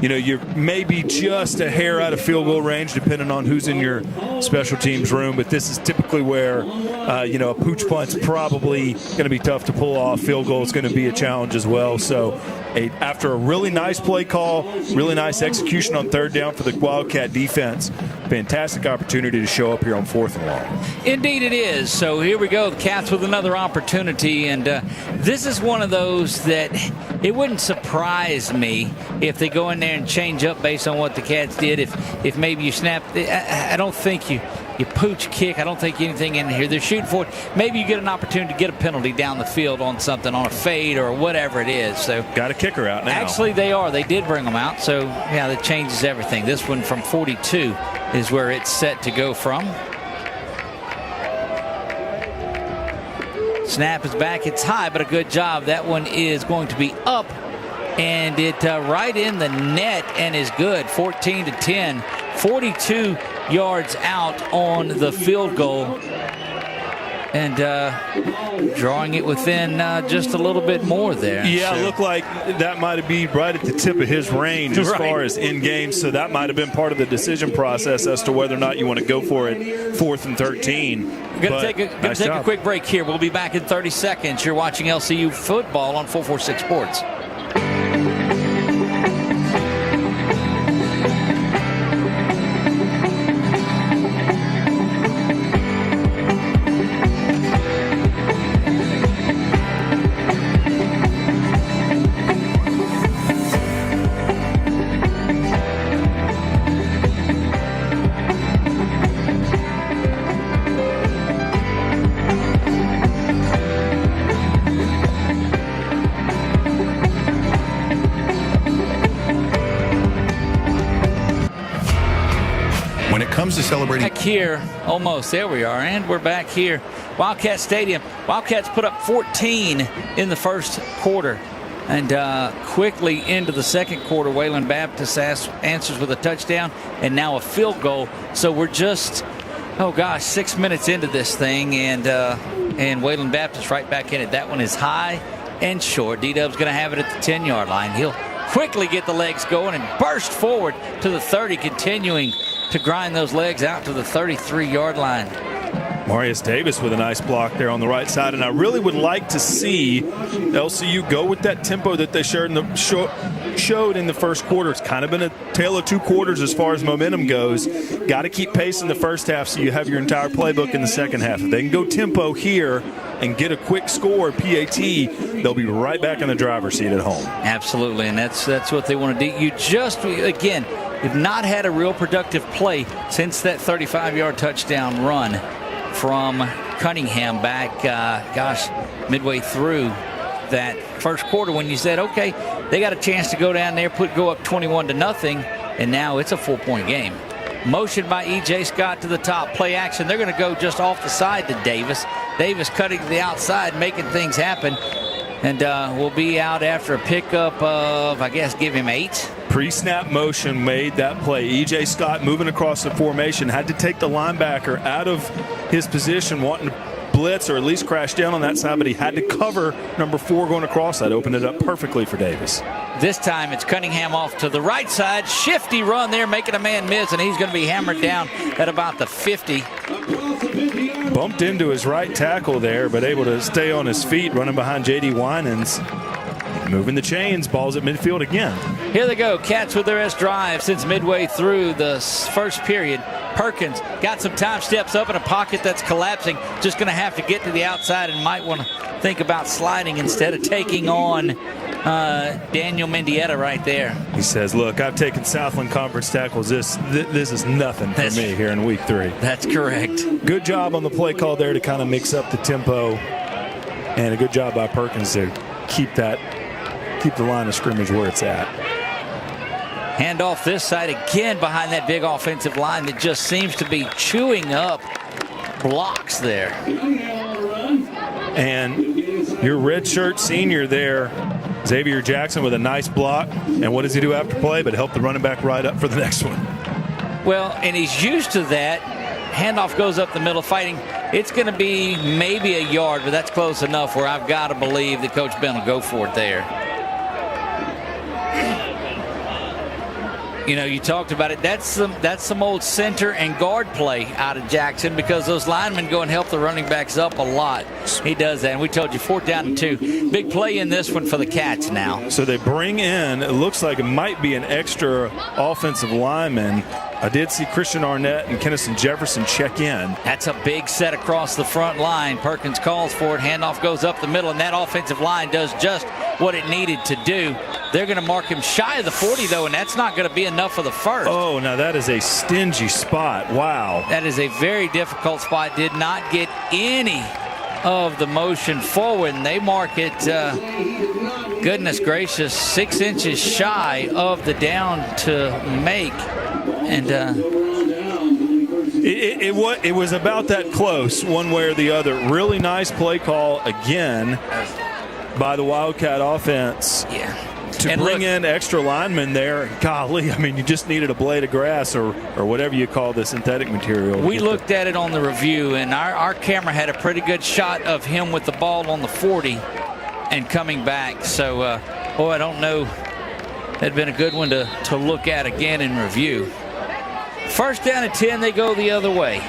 you're maybe just a hair out of field goal range depending on who's in your special teams room, but this is typically where a pooch punt's probably going to be tough to pull off. Field goal is going to be a challenge as well. So after a really nice play call, really nice execution on 3rd down for the Wildcat defense, fantastic opportunity to show up here on 4th and long. Indeed it is. So here we go, the Cats with another opportunity, and this is one of those that it wouldn't surprise me if they go in there and change up based on what the Cats did. If maybe you snap, I don't think you pooch kick. I don't think anything in here. They're shooting for it. Maybe you get an opportunity to get a penalty down the field on something, on a fade or whatever it is. So got a kicker out now. Actually, they are. They did bring them out. So, yeah, that changes everything. This one from 42 is where it's set to go from. Snap is back. It's high, but a good job. That one is going to be up, and it right in the net and is good. 14-10. 42 yards out on the field goal, and drawing it within just a little bit more there. Yeah, so. Looked like that might be right at the tip of his range as far as in game, so that might have been part of the decision process as to whether or not you want to go for it 4th and 13. We're going to take a quick break here. We'll be back in 30 seconds. You're watching LCU football on 446 Sports. To celebrating back here, almost there we are, and we're back here, Wildcat Stadium. Wildcats put up 14 in the first quarter, and quickly into the second quarter, Wayland Baptist answers with a touchdown and now a field goal. So we're just 6 minutes into this thing, and Wayland Baptist right back in it. That one is high and short. D-Dub's going to have it at the 10-yard line. He'll quickly get the legs going and burst forward to the 30, continuing to grind those legs out to the 33-yard line. Marius Davis with a nice block there on the right side, and I really would like to see LCU go with that tempo that they showed in the first quarter. It's kind of been a tale of two quarters as far as momentum goes. Got to keep pace in the first half so you have your entire playbook in the second half. If they can go tempo here and get a quick score, PAT, they'll be right back in the driver's seat at home. Absolutely, and that's what they want to do. You just, again, have not had a real productive play since that 35-yard touchdown run from Cunningham back, midway through that first quarter when you said, okay, they got a chance to go down there, go up 21-0, and now it's a 4-point game. Motion by E.J. Scott to the top. Play action. They're going to go just off the side to Davis. Davis cutting to the outside, making things happen. And we'll be out after a pickup of, I guess, give him 8. Pre-snap motion made that play. E.J. Scott moving across the formation, had to take the linebacker out of his position, wanting to blitz or at least crash down on that side, but he had to cover number 4 going across that. Opened it up perfectly for Davis. This time it's Cunningham off to the right side. Shifty run there, making a man miss, and he's going to be hammered down at about the 50. Bumped into his right tackle there, but able to stay on his feet, running behind J.D. Winans. Moving the chains, balls at midfield again. Here they go, Cats with their best drive since midway through the first period. Perkins got some time, steps up in a pocket that's collapsing. Just going to have to get to the outside and might want to think about sliding instead of taking on Daniel Mendieta right there. He says, look, I've taken Southland Conference tackles. This is nothing for me here in week 3. That's correct. Good job on the play call there to kind of mix up the tempo, and a good job by Perkins to keep the line of scrimmage where it's at. Hand off this side again behind that big offensive line that just seems to be chewing up blocks there. And your redshirt senior there, Xavier Jackson, with a nice block. And what does he do after play but help the running back right up for the next one? Well, and he's used to that. Handoff goes up the middle, fighting. It's going to be maybe a yard, but that's close enough where I've got to believe that Coach Ben will go for it there. You know, you talked about it. That's some old center and guard play out of Jackson because those linemen go and help the running backs up a lot. He does that, and we told you 4th down and 2. Big play in this one for the Cats now. So they bring in, it looks like it might be an extra offensive lineman. I did see Christian Arnett and Kennison Jefferson check in. That's a big set across the front line. Perkins calls for it. Handoff goes up the middle, and that offensive line does just what it needed to do. They're going to mark him shy of the 40, though, and that's not going to be enough for the first. Oh, now that is a stingy spot. Wow. That is a very difficult spot. Did not get any of the motion forward, and they mark it, goodness gracious, 6 inches shy of the down to make. And it was about that close, one way or the other. Really nice play call again by the Wildcat offense. Yeah. To bring in extra linemen there, golly, I mean, you just needed a blade of grass or whatever you call the synthetic material. We looked at it on the review, and our camera had a pretty good shot of him with the ball on the 40 and coming back. So, I don't know. That'd been a good one to look at again in review. 1st down and 10, they go the other way.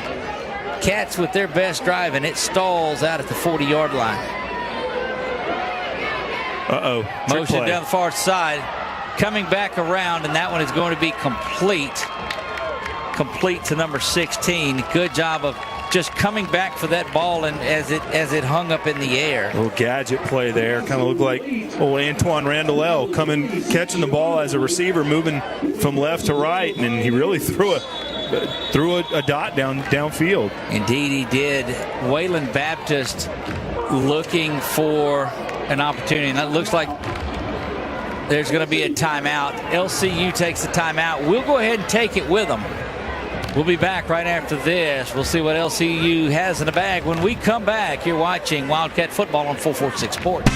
Cats with their best drive, and it stalls out at the 40-yard line. Motion down the far side, coming back around, and that one is going to be complete to number 16. Good job of just coming back for that ball, and as it hung up in the air. A little gadget play there, kind of looked like old Antoine Randall catching the ball as a receiver, moving from left to right, and he really threw a dot downfield. Indeed, he did. Wayland Baptist looking for an opportunity, and that looks like there's going to be a timeout. LCU takes the timeout. We'll go ahead and take it with them. We'll be back right after this. We'll see what LCU has in the bag when we come back. You're watching Wildcat Football on 446 Sports.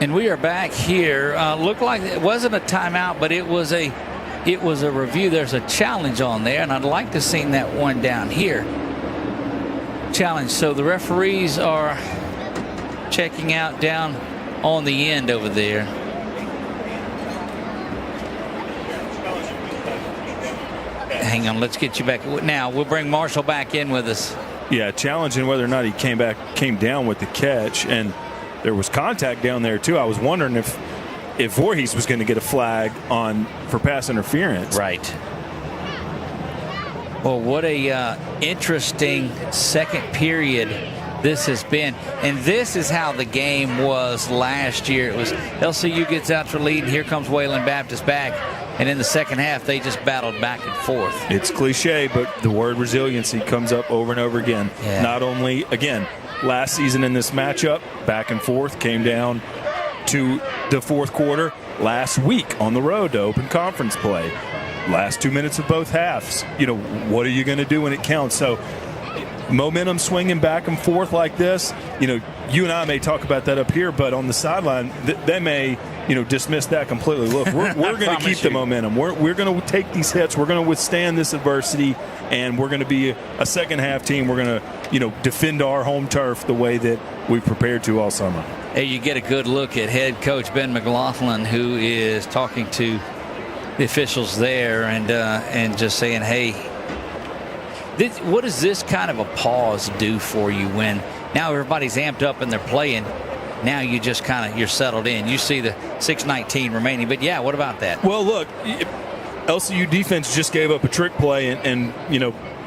And we are back here. Looked like it wasn't a timeout, but it was a review. There's a challenge on there, and I'd like to see that one down here. Challenge. So the referees are checking out down on the end over there. Hang on, let's get you back. Now we'll bring Marshall back in with us. Yeah, challenging whether or not he came down with the catch, and there was contact down there too. I was wondering if Voorhees was going to get a flag for pass interference. Right. Well, what a interesting second period this has been, and this is how the game was last year. It was LCU gets out to lead, and here comes Wayland Baptist back, and in the second half they just battled back and forth. It's cliche, but the word resiliency comes up over and over again. Yeah. Not only again last season in this matchup, back and forth, came down to the fourth quarter last week on the road to open conference play. Last 2 minutes of both halves. What are you going to do when it counts? So momentum swinging back and forth like this, you and I may talk about that up here, but on the sideline, they may, dismiss that completely. Look, we're going to keep the momentum. We're going to take these hits. We're going to withstand this adversity, and we're going to be a second half team. We're going to, defend our home turf the way that we've prepared to all summer. Hey, you get a good look at head coach Ben McLaughlin, who is talking to the officials there and just saying, hey, what does this kind of a pause do for you when now everybody's amped up and they're playing? Now you just you're settled in. You see the 6:19 remaining. But, yeah, what about that? Well, look, LCU defense just gave up a trick play, and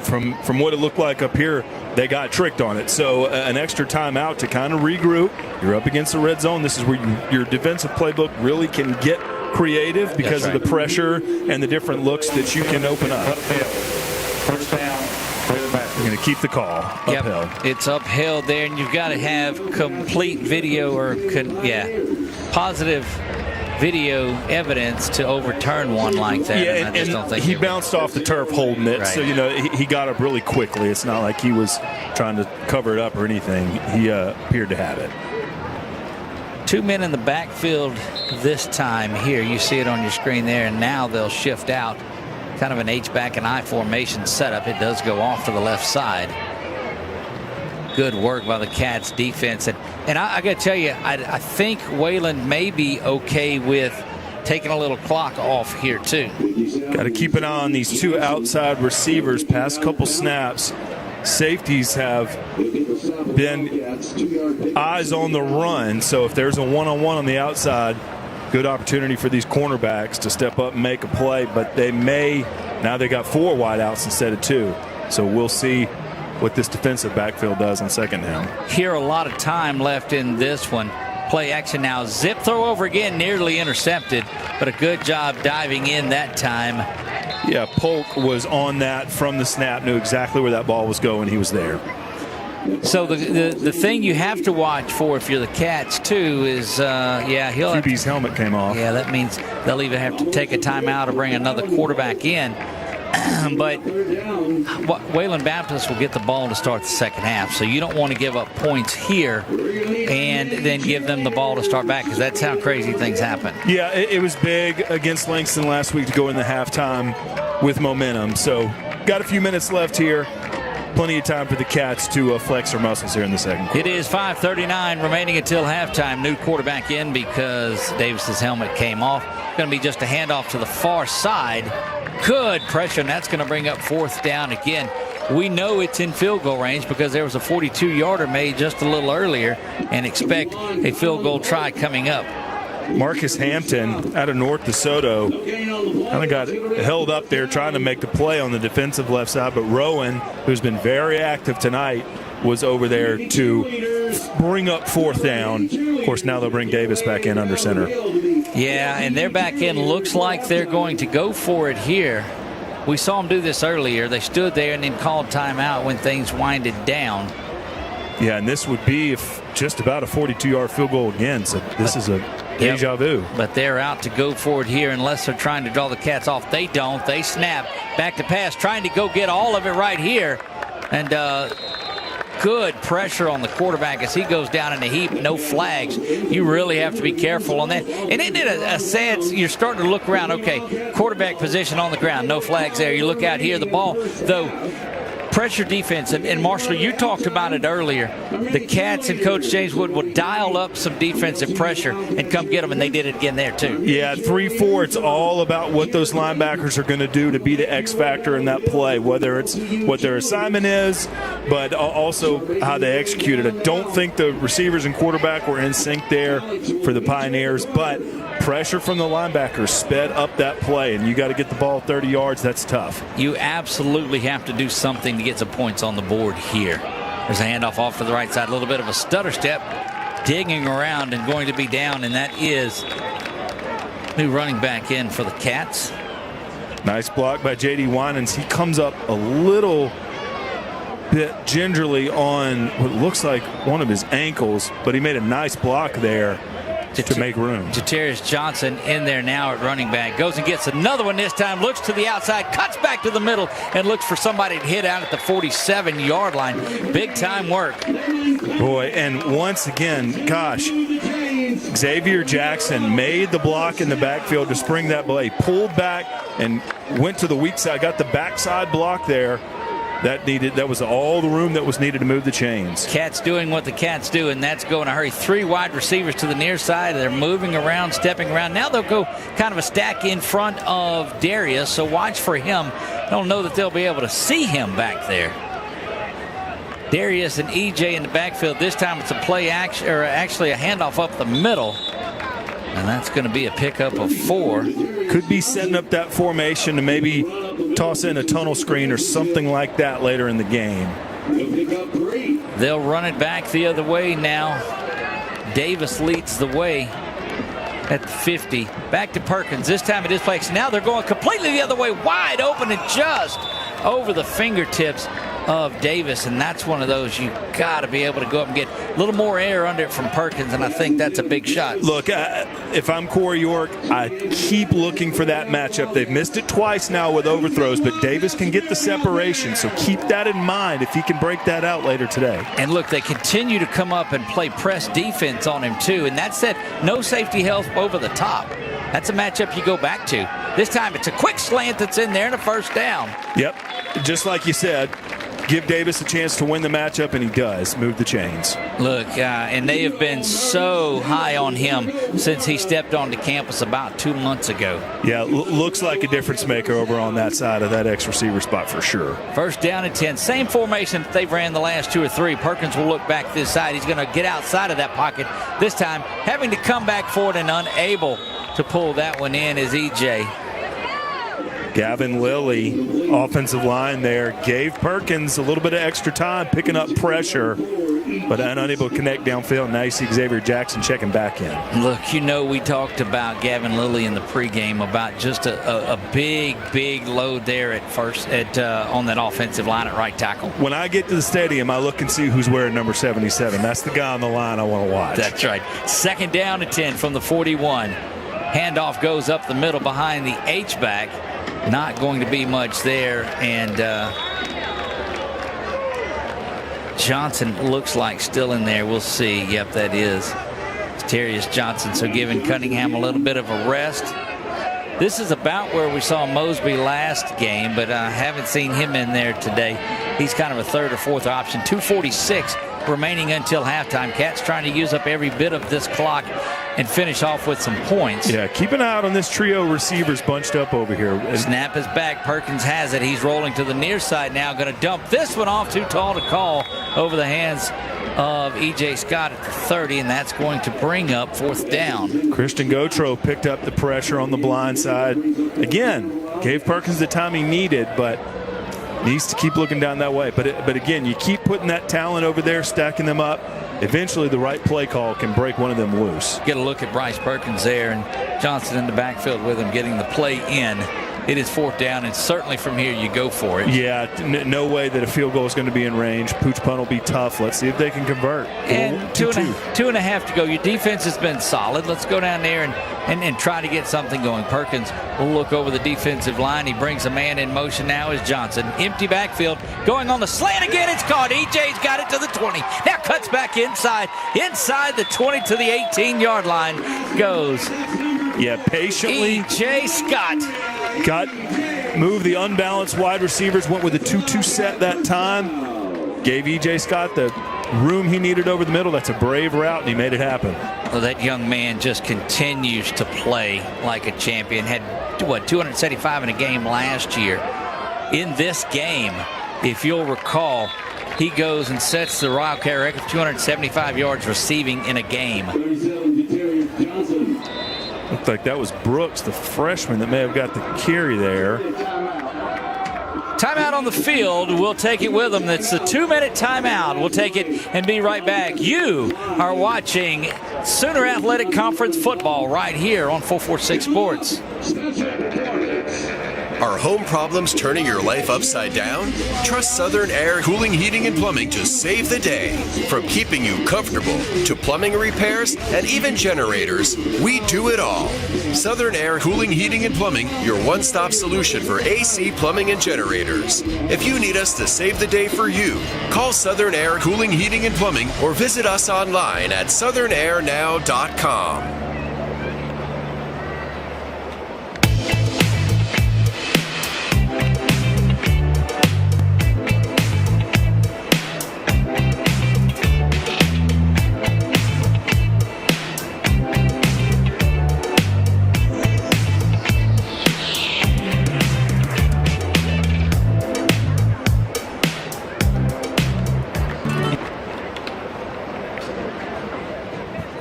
from what it looked like up here, they got tricked on it. So an extra timeout to kind of regroup. You're up against the red zone. This is where your defensive playbook really can get creative because of the pressure and the different looks that you can open up. Uphill. First down. You're going to keep the call uphill. Yep, it's uphill there, and you've got to have complete video or positive video evidence to overturn one like that. Yeah, and I just don't think he bounced off the turf holding it, Right. so he got up really quickly. It's not like he was trying to cover it up or anything. He appeared to have it. 2 men in the backfield this time here. You see it on your screen there, and now they'll shift out. Kind of an H-back and I formation setup. It does go off to the left side. Good work by the Cats defense. And I got to tell you, I think Wayland may be okay with taking a little clock off here, too. Got to keep an eye on these two outside receivers. Past couple snaps, safeties have been eyes on the run. So if there's a one-on-one on the outside, good opportunity for these cornerbacks to step up and make a play. But now they got 4 wideouts instead of 2. So we'll see what this defensive backfield does on second down. Here, a lot of time left in this one. Play action now. Zip throw over again, nearly intercepted, but a good job diving in that time. Yeah, Polk was on that from the snap, knew exactly where that ball was going. He was there. So the thing you have to watch for if you're the Cats too is QB's helmet came off. Yeah, that means they'll either have to take a timeout or bring another quarterback in. But Wayland Baptist will get the ball to start the second half, so you don't want to give up points here and then give them the ball to start back, because that's how crazy things happen. Yeah, it was big against Langston last week to go in the halftime with momentum. So got a few minutes left here. Plenty of time for the Cats to flex their muscles here in the second quarter. It is 5:39 remaining until halftime. New quarterback in because Davis's helmet came off. Going to be just a handoff to the far side. Good pressure, and that's going to bring up fourth down again. We know it's in field goal range because there was a 42-yarder made just a little earlier, and expect a field goal try coming up. Marcus Hampton out of North DeSoto kind of got held up there trying to make the play on the defensive left side, but Rowan, who's been very active tonight, was over there to bring up fourth down. Of course, now they'll bring Davis back in under center. Yeah, and their back end looks like they're going to go for it here. We saw them do this earlier. They stood there and then called timeout when things winded down. Yeah, and this would be just about a 42-yard field goal again, so this is a deja vu. But they're out to go for it here unless they're trying to draw the Cats off. They don't. They snap. Back to pass, trying to go get all of it right here. And good pressure on the quarterback as he goes down in a heap. No flags. You really have to be careful on that. And isn't it a sad, you're starting to look around. Okay, quarterback position on the ground. No flags there. You look out here, the ball, though. Pressure defense, and Marshall, you talked about it earlier. The Cats and Coach James Wood will dial up some defensive pressure and come get them, and they did it again there too. Yeah, 3-4, it's all about what those linebackers are going to do to be the X factor in that play, whether it's what their assignment is, but also how they execute it. I don't think the receivers and quarterback were in sync there for the Pioneers, but pressure from the linebackers sped up that play, and you got to get the ball 30 yards. That's tough. You absolutely have to do something to get some points on the board here. There's a handoff off to the right side. A little bit of a stutter step, digging around and going to be down, and that is new running back in for the Cats. Nice block by J.D. Winans. He comes up a little bit gingerly on what looks like one of his ankles, but he made a nice block there to make room. Jatarius Johnson in there now at running back. Goes and gets another one this time. Looks to the outside. Cuts back to the middle and looks for somebody to hit out at the 47-yard line. Big time work. Boy, and once again, gosh, Xavier Jackson made the block in the backfield to spring that play. Pulled back and went to the weak side. Got the backside block there. That was all the room that was needed to move the chains. Cats doing what the Cats do, and that's go in a hurry. 3 wide receivers to the near side. They're moving around, stepping around. Now they'll go kind of a stack in front of Darius, so watch for him. I don't know that they'll be able to see him back there. Darius and EJ in the backfield. This time it's a play action, or actually a handoff up the middle. And that's going to be a pickup of 4. Could be setting up that formation to maybe toss in a tunnel screen or something like that later in the game. They'll run it back the other way now. Davis leads the way. at the 50. Back to Perkins. This time it is play. Now they're going completely the other way, wide open and just over the fingertips of Davis, and that's one of those you got to be able to go up and get a little more air under it from Perkins, and I think that's a big shot. Look, if I'm Corey York, I keep looking for that matchup. They've missed it twice now with overthrows, but Davis can get the separation, so keep that in mind if he can break that out later today. And look, they continue to come up and play press defense on him too, and that said, no safety help over the top. That's a matchup you go back to. This time it's a quick slant that's in there and a first down. Yep, just like you said, give Davis a chance to win the matchup, and he does move the chains. Look, and they have been so high on him since he stepped onto campus about 2 months ago. Yeah, looks like a difference maker over on that side of that X receiver spot for sure. First down and 10. Same formation that they've ran the last 2 or 3. Perkins will look back this side. He's going to get outside of that pocket. This time having to come back forward and unable to pull that one in is EJ. Gavin Lilly, offensive line there, gave Perkins a little bit of extra time picking up pressure, but unable to connect downfield. Now you see Xavier Jackson checking back in. Look, you know, we talked about Gavin Lilly in the pregame about just a big load there at first on that offensive line at right tackle. When I get to the stadium, I look and see who's wearing number 77. That's the guy on the line I want to watch. That's right. Second down and 10 from the 41. Handoff goes up the middle behind the H-back. Not going to be much there, and Johnson looks like still in there. We'll see. Yep, that is Terrius Johnson. So giving Cunningham a little bit of a rest. This is about where we saw Mosby last game, but I haven't seen him in there today. He's kind of a third or fourth option. 2:46 remaining until halftime. Cats trying to use up every bit of this clock and finish off with some points. Yeah, keep an eye out on this trio of receivers bunched up over here. Snap is back. Perkins has it. He's rolling to the near side now. Going to dump this one off. Too tall to call over the hands of E.J. Scott at the 30, and that's going to bring up fourth down. Christian Gautreaux picked up the pressure on the blind side. Again, gave Perkins the time he needed, but needs to keep looking down that way. But again, you keep putting that talent over there, stacking them up. Eventually, the right play call can break one of them loose. Get a look at Bryce Perkins there, and Johnson in the backfield with him getting the play in. It is fourth down, and certainly from here you go for it. Yeah, no way that a field goal is going to be in range. Pooch punt will be tough. Let's see if they can convert. And two and a half to go. Your defense has been solid. Let's go down there and try to get something going. Perkins will look over the defensive line. He brings a man in motion now is Johnson. Empty backfield. Going on the slant again. It's caught. EJ's got it to the 20. Now cuts back inside the 20 to the 18-yard line goes. Yeah, patiently. E.J. Scott. Moved the unbalanced wide receivers, went with a 2-2 set that time. Gave E.J. Scott the room he needed over the middle. That's a brave route, and he made it happen. Well, that young man just continues to play like a champion. Had, 275 in a game last year. In this game, if you'll recall, he goes and sets the Wildcat record, 275 yards receiving in a game. Looked like that was Brooks, the freshman, that may have got the carry there. Timeout on the field. We'll take it with them. That's a 2-minute timeout. We'll take it and be right back. You are watching Sooner Athletic Conference football right here on 446 Sports. Are home problems turning your life upside down? Trust Southern Air Cooling, Heating, and Plumbing to save the day. From keeping you comfortable to plumbing repairs and even generators, we do it all. Southern Air Cooling, Heating, and Plumbing, your one-stop solution for AC, plumbing, and generators. If you need us to save the day for you, call Southern Air Cooling, Heating, and Plumbing or visit us online at southernairnow.com.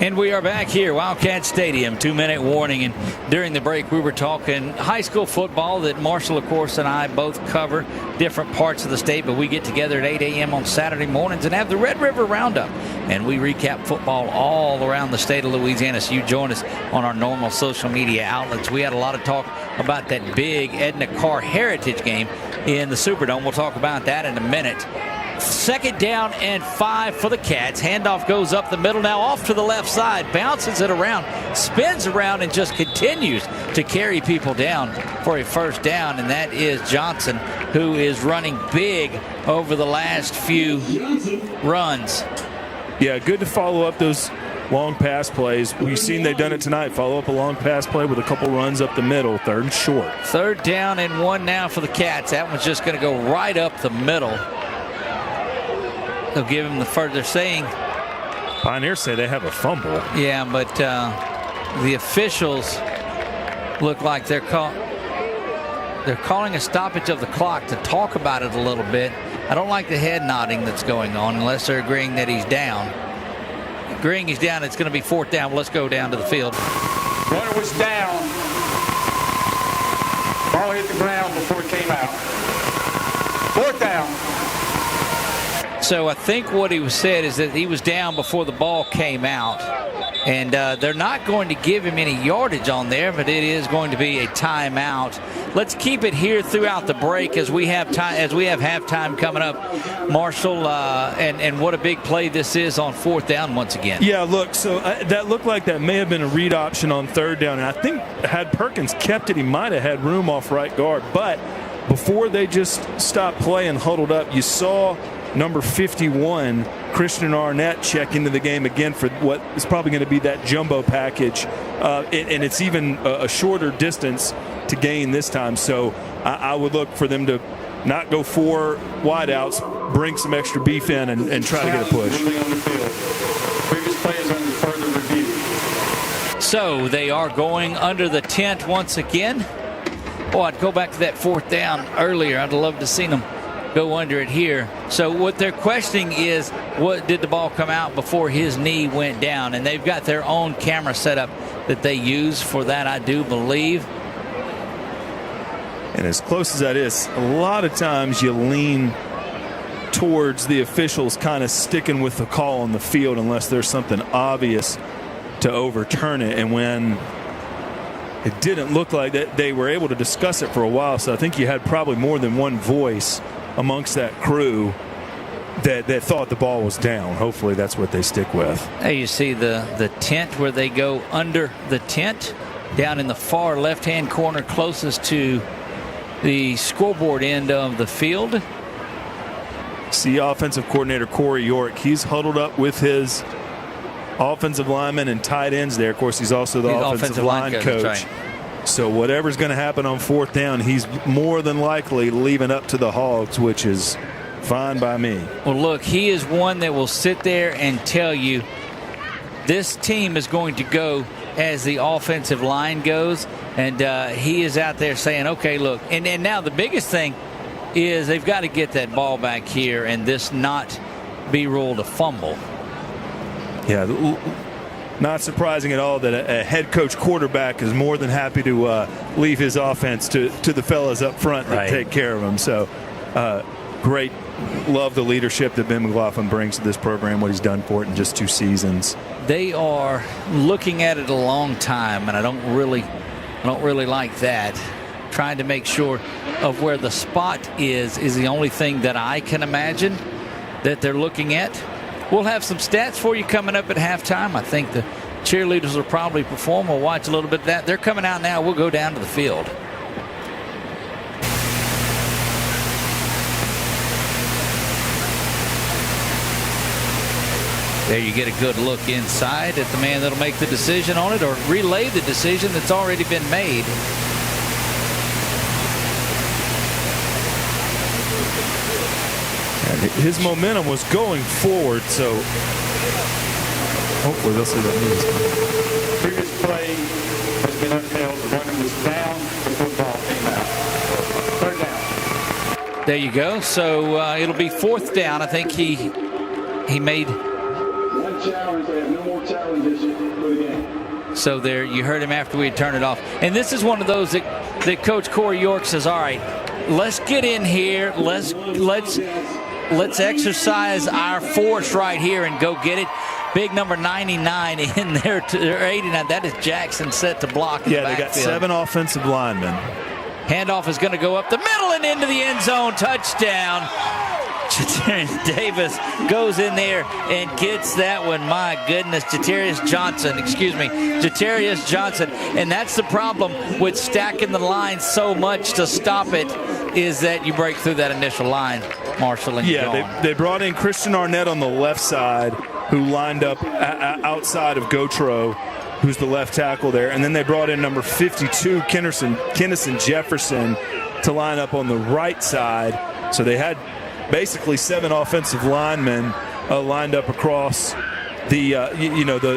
And we are back here, Wildcat Stadium, 2-minute warning. And during the break, we were talking high school football that Marshall, of course, and I both cover different parts of the state. But we get together at 8 a.m. on Saturday mornings and have the Red River Roundup. and we recap football all around the state of Louisiana. So you join us on our normal social media outlets. We had a lot of talk about that big Edna Carr Heritage game in the Superdome. We'll talk about that in a minute. 2nd down and 5 for the Cats. Handoff goes up the middle, now off to the left side, bounces it around, spins around, and just continues to carry people down for a 1st down. And that is Johnson, who is running big over the last few runs. Yeah, good to follow up those long pass plays. We've seen they've done it tonight. Follow up a long pass play with a couple runs up the middle, 3rd and short. 3rd down and 1 now for the Cats. That one's just going to go right up the middle. They'll give him the first. They're saying Pioneers say they have a fumble. Yeah, but the officials look like they're calling a stoppage of the clock to talk about it a little bit. I don't like the head nodding that's going on unless they're agreeing that he's down. Agreeing he's down, it's going to be 4th down. Well, let's go down to the field. Runner was down. Ball hit the ground before it came out. 4th down. So I think what he said is that he was down before the ball came out, and they're not going to give him any yardage on there, but it is going to be a timeout. Let's keep it here throughout the break as we have time, as we have halftime coming up. Marshall, and what a big play this is on 4th down once again. Yeah, look, so that looked like that may have been a read option on 3rd down, and I think had Perkins kept it, he might have had room off right guard. But before they just stopped playing, huddled up, you saw number 51, Christian Arnett, check into the game again for what is probably going to be that jumbo package. And it's even a shorter distance to gain this time. So I would look for them to not go 4 wideouts, bring some extra beef in and try to get a push. So they are going under the tent once again. Oh, I'd go back to that 4th down earlier. I'd love to see them go under it here. So what they're questioning is, what did the ball come out before his knee went down? And they've got their own camera set up that they use for that, I do believe. And as close as that is, a lot of times you lean towards the officials kind of sticking with the call on the field unless there's something obvious to overturn it. And when it didn't look like that, they were able to discuss it for a while. So I think you had probably more than one voice amongst that crew that thought the ball was down. Hopefully that's what they stick with. Hey, you see the tent where they go under the tent down in the far left-hand corner closest to the scoreboard end of the field. See offensive coordinator Corey York. He's huddled up with his offensive linemen and tight ends there. Of course, he's also the offensive line coach. Right. So whatever's going to happen on 4th down, he's more than likely leaving up to the Hogs, which is fine by me. Well, look, he is one that will sit there and tell you this team is going to go as the offensive line goes. And he is out there saying, okay, look. And now the biggest thing is they've got to get that ball back here and this not be ruled a fumble. Yeah, not surprising at all that a head coach quarterback is more than happy to leave his offense to the fellas up front to take care of them. So great. Love the leadership that Ben McLaughlin brings to this program, what he's done for it in just 2 seasons. They are looking at it a long time, and I don't really like that. Trying to make sure of where the spot is the only thing that I can imagine that they're looking at. We'll have some stats for you coming up at halftime. I think the cheerleaders will probably perform. We'll watch a little bit of that. They're coming out now. We'll go down to the field. There you get a good look inside at the man that'll make the decision on it or relay the decision that's already been made. His momentum was going forward, so hopefully they'll see that news. Previous play has been upheld. The runner was down. The football came out. 3rd down. There you go. So it'll be 4th down. I think he made. One challenge. They have no more challenges for the game. So there, you heard him after we had turned it off. And this is one of those that Coach Corey York says, all right, let's get in here. Let's let's exercise our force right here and go get it. Big number 99 in there, or 89. That is Jackson set to block. Yeah, they got 7 offensive linemen. Handoff is going to go up the middle and into the end zone. Touchdown. Jatarius Davis goes in there and gets that one. My goodness, Jatarius Johnson. And that's the problem with stacking the line so much to stop it, is that you break through that initial line, Marshall. And yeah, they brought in Christian Arnett on the left side, who lined up outside of Gautreaux, who's the left tackle there. And then they brought in number 52, Kennison Jefferson, to line up on the right side. So they had basically 7 offensive linemen lined up across the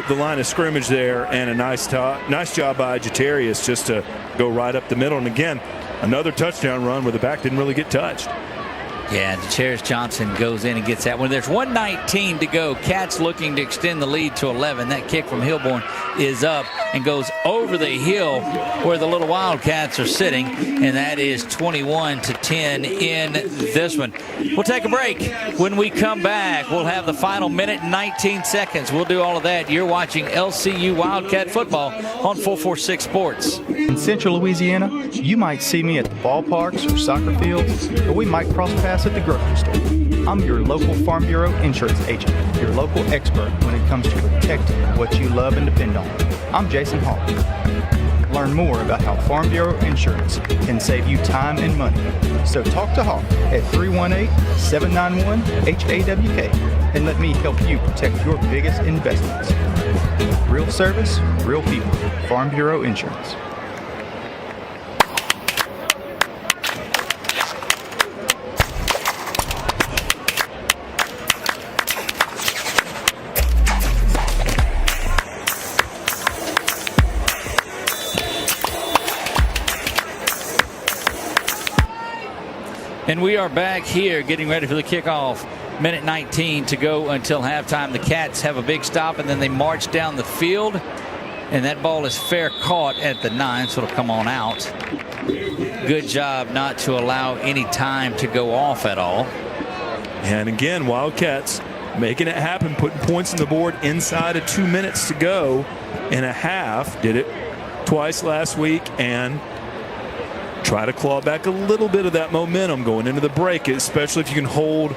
line of scrimmage there, and a nice job by Jatarius just to go right up the middle. And again, another touchdown run where the back didn't really get touched. Yeah, Jatarius Johnson goes in and gets that one. There's 1:19 to go. Cats looking to extend the lead to 11. That kick from Hilborn is up and goes over the hill where the little Wildcats are sitting, and that is 21-10 in this one. We'll take a break. When we come back, we'll have the final minute and 19 seconds. We'll do all of that. You're watching LCU Wildcat football on 446 Sports. In Central Louisiana, you might see me at the ballparks or soccer fields, or we might cross paths at the grocery store. I'm your local Farm Bureau insurance agent, your local expert when it comes to protecting what you love and depend on. I'm Jason Hall. Learn more about how Farm Bureau insurance can save you time and money. So talk to Hawk at 318-791-HAWK and let me help you protect your biggest investments. Real service, real people. Farm Bureau Insurance. And we are back here getting ready for the kickoff. Minute 19 to go until halftime. The Cats have a big stop, and then they march down the field. And that ball is fair caught at the 9, so it'll come on out. Good job not to allow any time to go off at all. And again, Wildcats making it happen, putting points on the board inside of 2 minutes to go in a half. Did it twice last week, and try to claw back a little bit of that momentum going into the break, especially if you can hold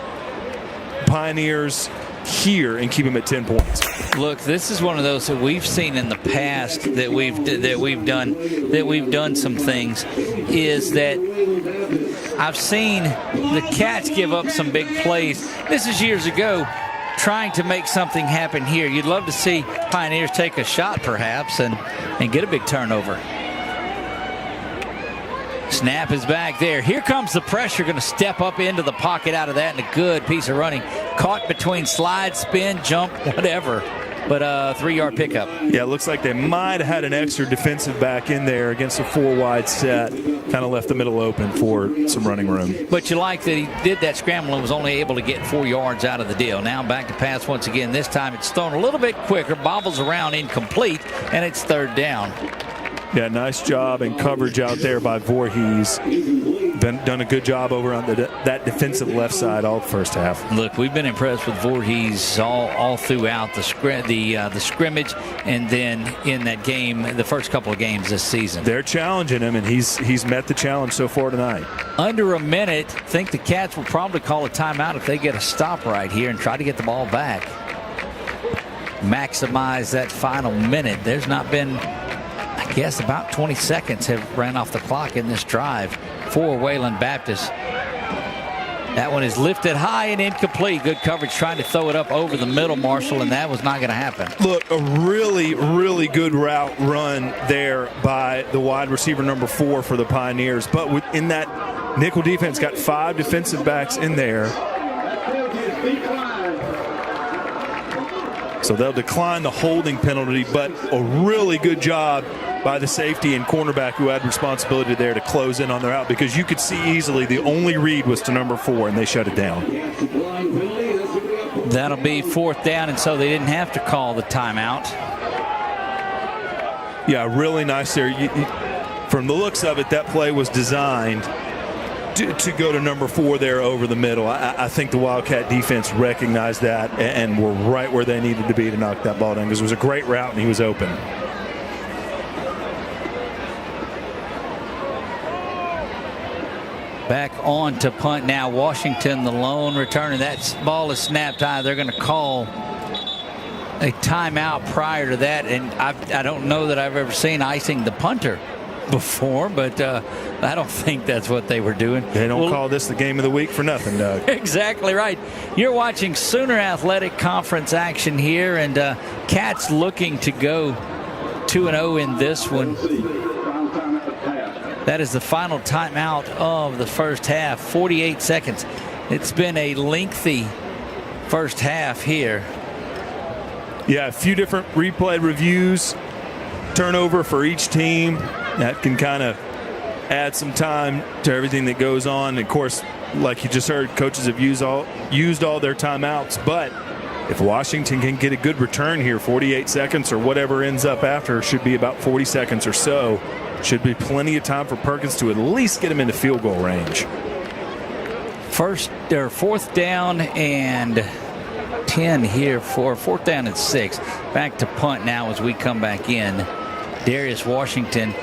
Pioneers here and keep them at 10 points. Look, this is one of those that we've seen in the past that we've done some things, is that I've seen the Cats give up some big plays. This is years ago, trying to make something happen here. You'd love to see Pioneers take a shot perhaps and get a big turnover. Snap is back there. Here comes the pressure. Going to step up into the pocket out of that, and a good piece of running. Caught between slide, spin, jump, whatever. But a 3-yard pickup. Yeah, it looks like they might have had an extra defensive back in there against a 4-wide set. Kind of left the middle open for some running room. But you like that he did that scramble and was only able to get 4 yards out of the deal. Now back to pass once again. This time it's thrown a little bit quicker, bobbles around, incomplete, and it's 3rd down. Yeah, nice job and coverage out there by Voorhees. Done a good job over on that defensive left side all first half. Look, we've been impressed with Voorhees all throughout the scrimmage, and then in that game, the first couple of games this season. They're challenging him, and he's met the challenge so far tonight. Under a minute. I think the Cats will probably call a timeout if they get a stop right here and try to get the ball back. Maximize that final minute. There's not been, I guess, about 20 seconds have ran off the clock in this drive for Wayland Baptist. That one is lifted high and incomplete. Good coverage trying to throw it up over the middle, Marshall, and that was not going to happen. Look, a really, really good route run there by the wide receiver number 4 for the Pioneers. But in that nickel defense, got 5 defensive backs in there. So they'll decline the holding penalty, but a really good job by the safety and cornerback who had responsibility there to close in on their out, because you could see easily the only read was to number 4, and they shut it down. That'll be 4th down, and so they didn't have to call the timeout. Yeah, really nice there. From the looks of it, that play was designed to go to number 4 there over the middle. I think the Wildcat defense recognized that and were right where they needed to be to knock that ball down, because it was a great route and he was open. Back on to punt now. Washington, the lone returner. That ball is snapped high. They're going to call a timeout prior to that, and I don't know that I've ever seen icing the punter before, but I don't think that's what they were doing. They don't call this the game of the week for nothing, Doug. Exactly right. You're watching Sooner Athletic Conference action here, and Cats looking to go 2-0 in this one. That is the final timeout of the first half, 48 seconds. It's been a lengthy first half here. Yeah, a few different replay reviews, turnover for each team. That can kind of add some time to everything that goes on. And of course, like you just heard, coaches have used all their timeouts. But if Washington can get a good return here, 48 seconds or whatever ends up after, should be about 40 seconds or so. Should be plenty of time for Perkins to at least get him into field goal range. Fourth down and 10 here for 4th down and 6. Back to punt now as we come back in. Darius Washington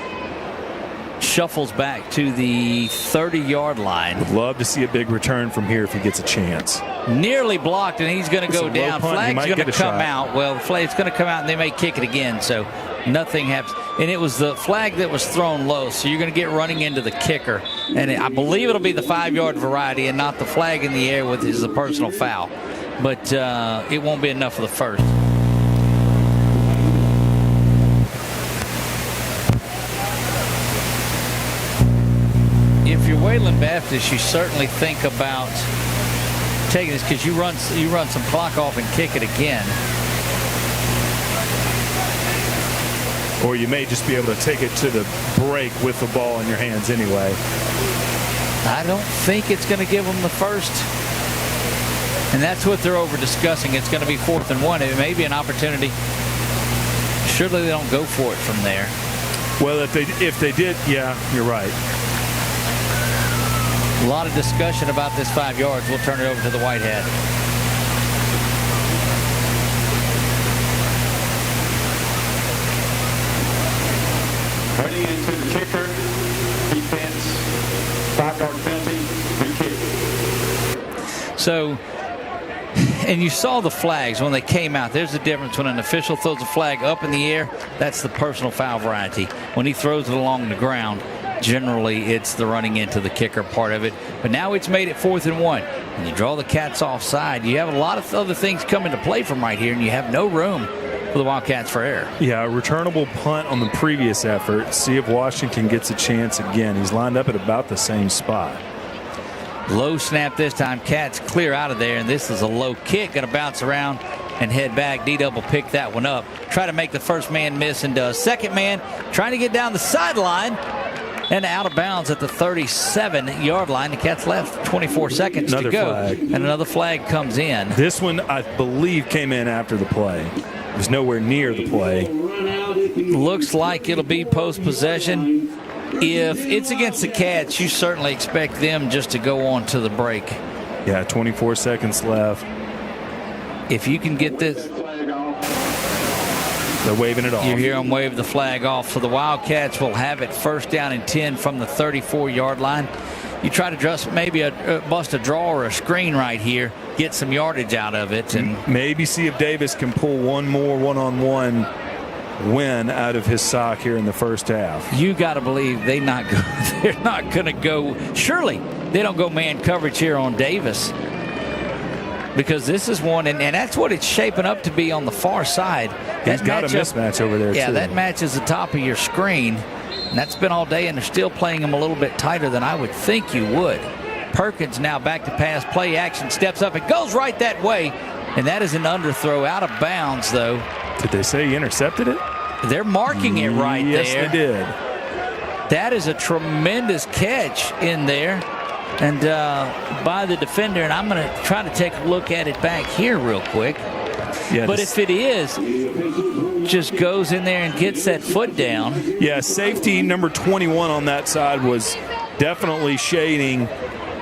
shuffles back to the 30-yard line. Would love to see a big return from here if he gets a chance. Nearly blocked, and he's going to go down. Flag's going to come out. Well, the flag's going to come out, and they may kick it again, so nothing happens. And it was the flag that was thrown low, so you're going to get running into the kicker. And I believe it'll be the 5-yard variety and not the flag in the air with is a personal foul. But it won't be enough for the first. If you're Wayland Baptist, you certainly think about taking this, because you run some clock off and kick it again. Or you may just be able to take it to the break with the ball in your hands anyway. I don't think it's going to give them the first. And that's what they're over discussing. It's going to be 4th and 1. It may be an opportunity. Surely they don't go for it from there. Well, if they did, yeah, you're right. A lot of discussion about this 5 yards. We'll turn it over to the White Hat. Running into the kicker, defense, 5-yard penalty, free kick. So, and you saw the flags when they came out. There's a difference when an official throws a flag up in the air. That's the personal foul variety. When he throws it along the ground, generally it's the running into the kicker part of it. But now it's made it 4th and 1. When you draw the Cats offside, you have a lot of other things come into play from right here, and you have no room for the Wildcats for error. Yeah, a returnable punt on the previous effort. See if Washington gets a chance again. He's lined up at about the same spot. Low snap this time. Cats clear out of there, and this is a low kick. Going to bounce around and head back. D-double pick that one up. Try to make the first man miss, and does. Second man trying to get down the sideline and out of bounds at the 37-yard line. The Cats left 24 seconds to go. Flag. And another flag comes in. This one, I believe, came in after the play. It was nowhere near the play. Looks like it'll be post-possession. If it's against the Cats, you certainly expect them just to go on to the break. Yeah, 24 seconds left. If you can get this. They're waving it off. You hear them wave the flag off. So the Wildcats will have it 1st down and 10 from the 34-yard line. You try to just maybe bust a draw or a screen right here, get some yardage out of it, and maybe see if Davis can pull one more one-on-one win out of his sock here in the first half. You got to believe they're not going to go. Surely they don't go man coverage here on Davis, because this is one, and that's what it's shaping up to be on the far side. He's got a mismatch over there, yeah, too. that matches the top of your screen, and that's been all day, and they're still playing him a little bit tighter than I would think you would. Perkins now back to pass, play action, steps up, and goes right that way, and that is an underthrow, out of bounds, though. Did they say he intercepted it? They're marking it right there. Yes, they did. That is a tremendous catch in there, and by the defender, and I'm going to try to take a look at it back here real quick. Yeah, but if it is, just goes in there and gets that foot down. Yeah, safety number 21 on that side was definitely shading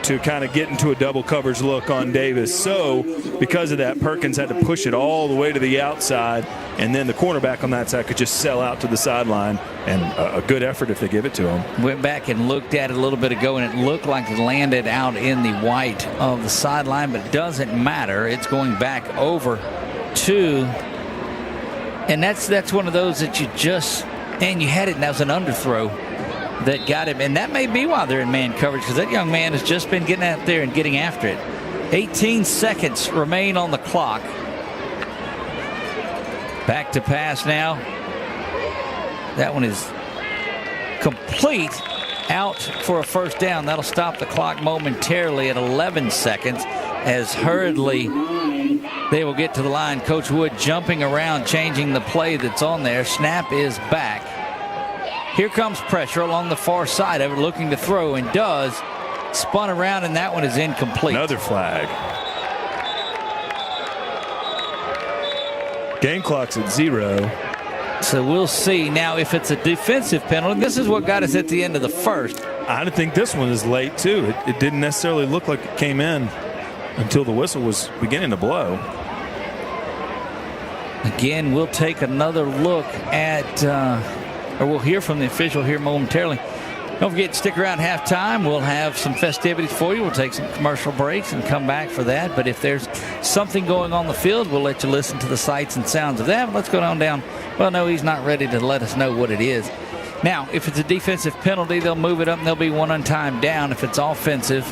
to kind of get into a double coverage look on Davis. So because of that, Perkins had to push it all the way to the outside, and then the cornerback on that side could just sell out to the sideline, and a good effort if they give it to him. Went back and looked at it a little bit ago, and it looked like it landed out in the white of the sideline, but it doesn't matter. It's going back over to, and that's one of those that you just, and you had it, and that was an underthrow that got him, and that may be why they're in man coverage, because that young man has just been getting out there and getting after it. 18 seconds remain on the clock. Back to pass now. That one is complete, out for a first down. That'll stop the clock momentarily at 11 seconds as hurriedly they will get to the line. Coach Wood jumping around, changing the play that's on there. Snap is back. Here comes pressure along the far side of it, looking to throw, and does. Spun around, and that one is incomplete. Another flag. Game clock's at 0. So we'll see now if it's a defensive penalty. This is what got us at the end of the first. I think this one is late, too. It didn't necessarily look like it came in until the whistle was beginning to blow. Again, we'll take another look at, or we'll hear from the official here momentarily. Don't forget to stick around halftime. We'll have some festivities for you. We'll take some commercial breaks and come back for that. But if there's something going on the field, we'll let you listen to the sights and sounds of that. But let's go on down. Well, no, he's not ready to let us know what it is. Now, if it's a defensive penalty, they'll move it up and there'll be one on time down. If it's offensive,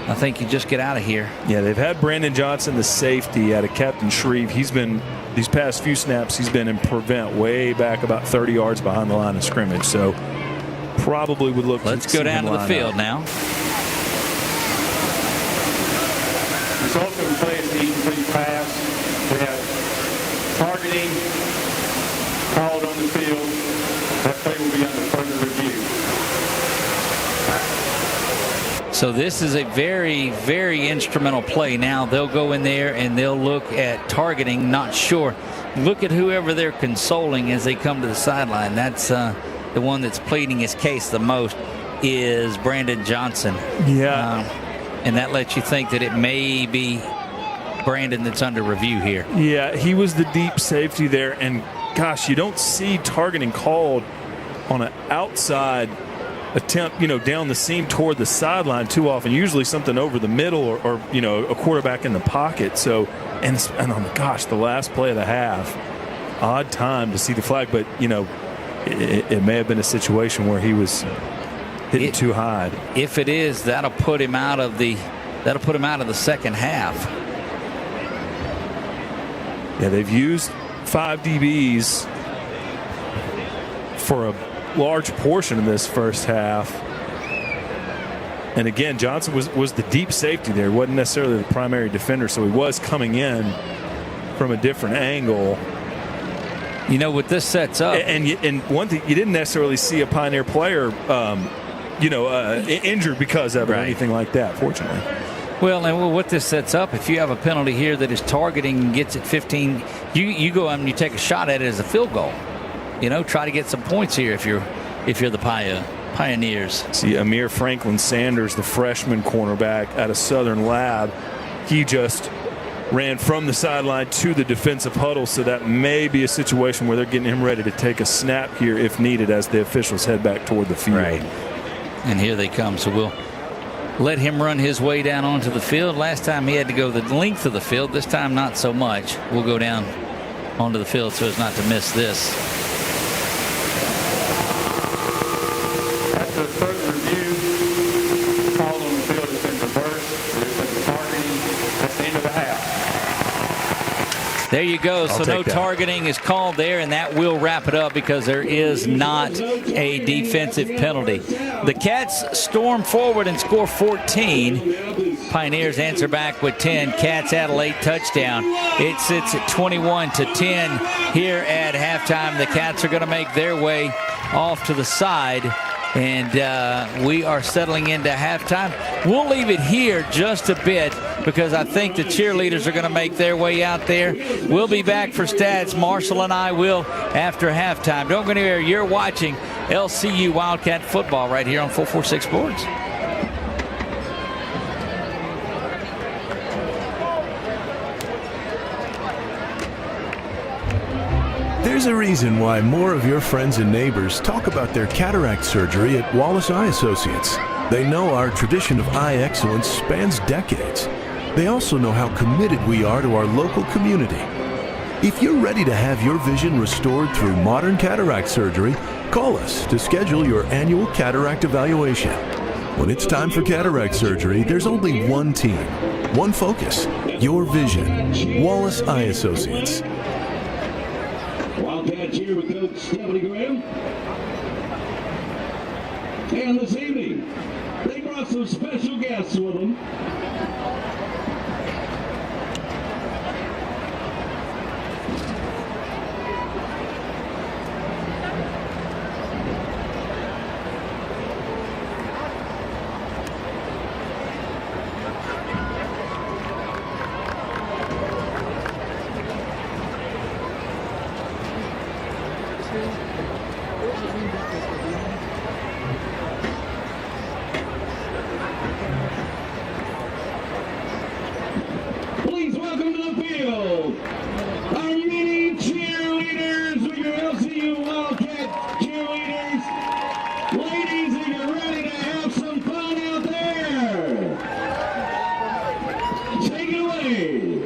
I think you just get out of here. Yeah, they've had Brandon Johnson, the safety, out of Captain Shreve. He's been, these past few snaps, he's been in prevent way back about 30 yards behind the line of scrimmage. So probably would look. Let's go down to the field now. Result of the play is the incomplete pass. We have targeting called on the field. That play will be under further review. So this is a very, very instrumental play. Now they'll go in there and they'll look at targeting. Not sure. Look at whoever they're consoling as they come to the sideline. That's the one that's pleading his case the most is Brandon Johnson. Yeah. And that lets you think that it may be Brandon that's under review here. Yeah, he was the deep safety there. And, gosh, you don't see targeting called on an outside attempt, down the seam toward the sideline too often. Usually something over the middle or a quarterback in the pocket. So, and oh, gosh, the last play of the half, odd time to see the flag. But, it may have been a situation where he was hitting too high. If it is, that'll put him out of the second half. Yeah, they've used 5 DBs for a large portion of this first half. And again, Johnson was the deep safety there. He wasn't necessarily the primary defender, so he was coming in from a different angle. What this sets up. And one thing, you didn't necessarily see a Pioneer player, injured because of it or anything like that, fortunately. Well, and what this sets up, if you have a penalty here that is targeting and gets it 15, you go and you take a shot at it as a field goal. Try to get some points here if you're the Pioneers. See, Amir Franklin Sanders, the freshman cornerback out of Southern Lab, he just ran from the sideline to the defensive huddle, so that may be a situation where they're getting him ready to take a snap here if needed as the officials head back toward the field. Right. And here they come. So we'll let him run his way down onto the field. Last time he had to go the length of the field. This time not so much. We'll go down onto the field so as not to miss this. After further review, call on the field has been reversed. There's been targeting. That's the end of the half. There you go. So no targeting is called there, and that will wrap it up because there is not a defensive penalty. The Cats storm forward and score 14. Pioneers answer back with 10. Cats add a late touchdown. It sits at 21-10 here at halftime. The Cats are going to make their way off to the side And we are settling into halftime. We'll leave it here just a bit because I think the cheerleaders are going to make their way out there. We'll be back for stats. Marshall and I will after halftime. Don't go anywhere. You're watching LCU Wildcat football right here on 446 Sports. There's a reason why more of your friends and neighbors talk about their cataract surgery at Wallace Eye Associates. They know our tradition of eye excellence spans decades. They also know how committed we are to our local community. If you're ready to have your vision restored through modern cataract surgery, call us to schedule your annual cataract evaluation. When it's time for cataract surgery, there's only one team, one focus, your vision. Wallace Eye Associates. Wildcats here with Coach Stephanie Graham. And this evening, they brought some special guests with them. Please welcome to the field our mini cheerleaders with your LCU Wildcat cheerleaders. Ladies, if you're ready to have some fun out there, take it away.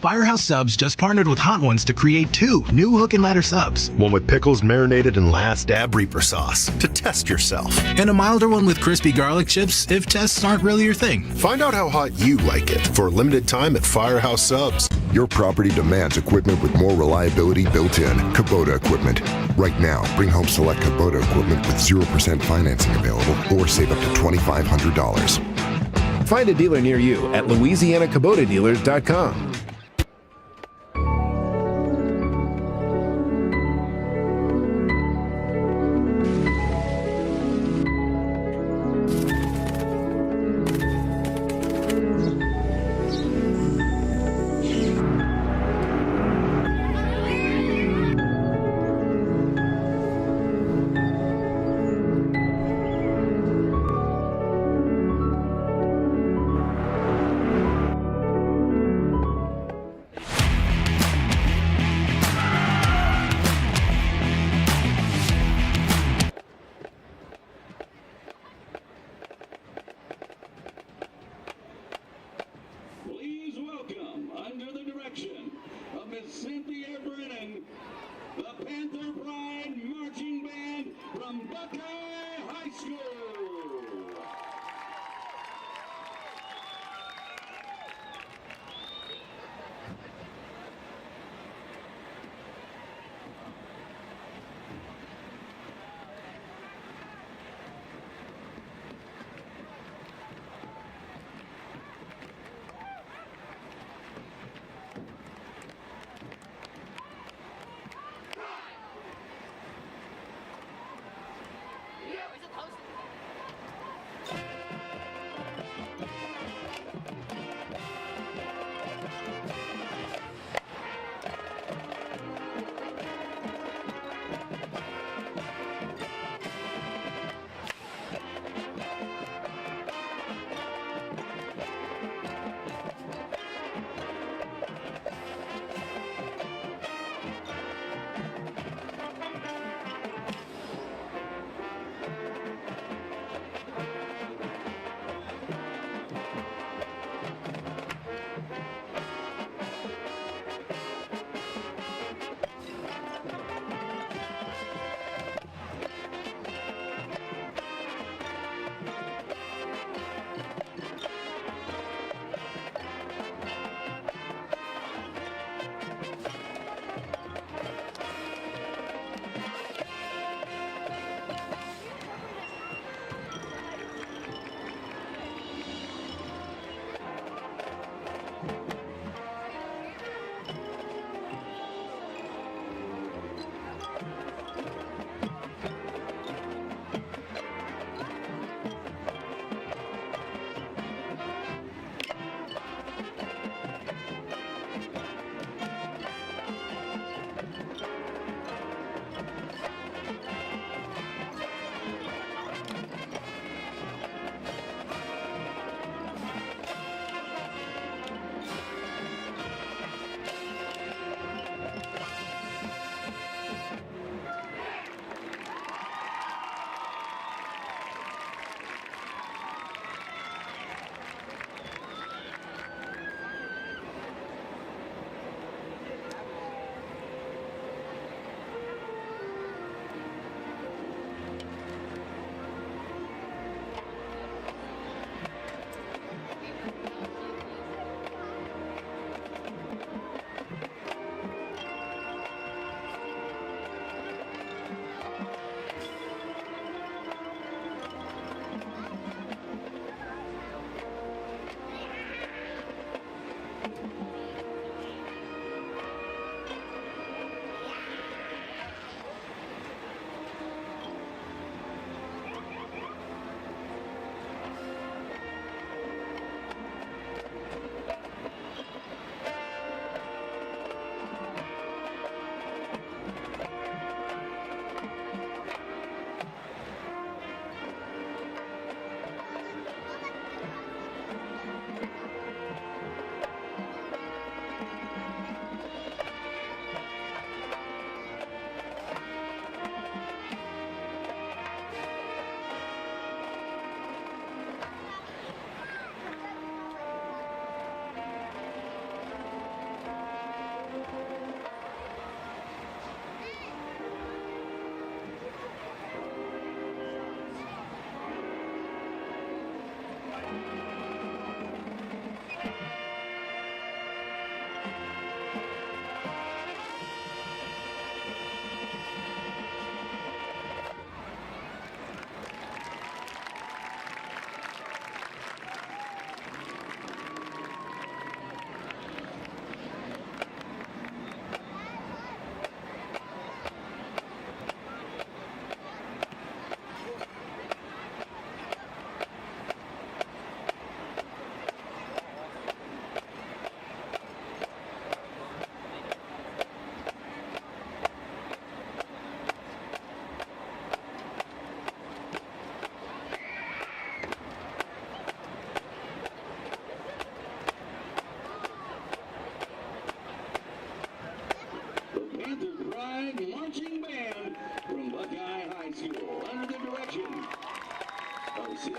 Firehouse Subs just partnered with Hot Ones to create 2 new hook and ladder subs. One with pickles marinated in Last Dab Reaper sauce to test yourself. And a milder one with crispy garlic chips if tests aren't really your thing. Find out how hot you like it for a limited time at Firehouse Subs. Your property demands equipment with more reliability built in. Kubota equipment. Right now, bring home select Kubota equipment with 0% financing available or save up to $2,500. Find a dealer near you at LouisianaKubotaDealers.com.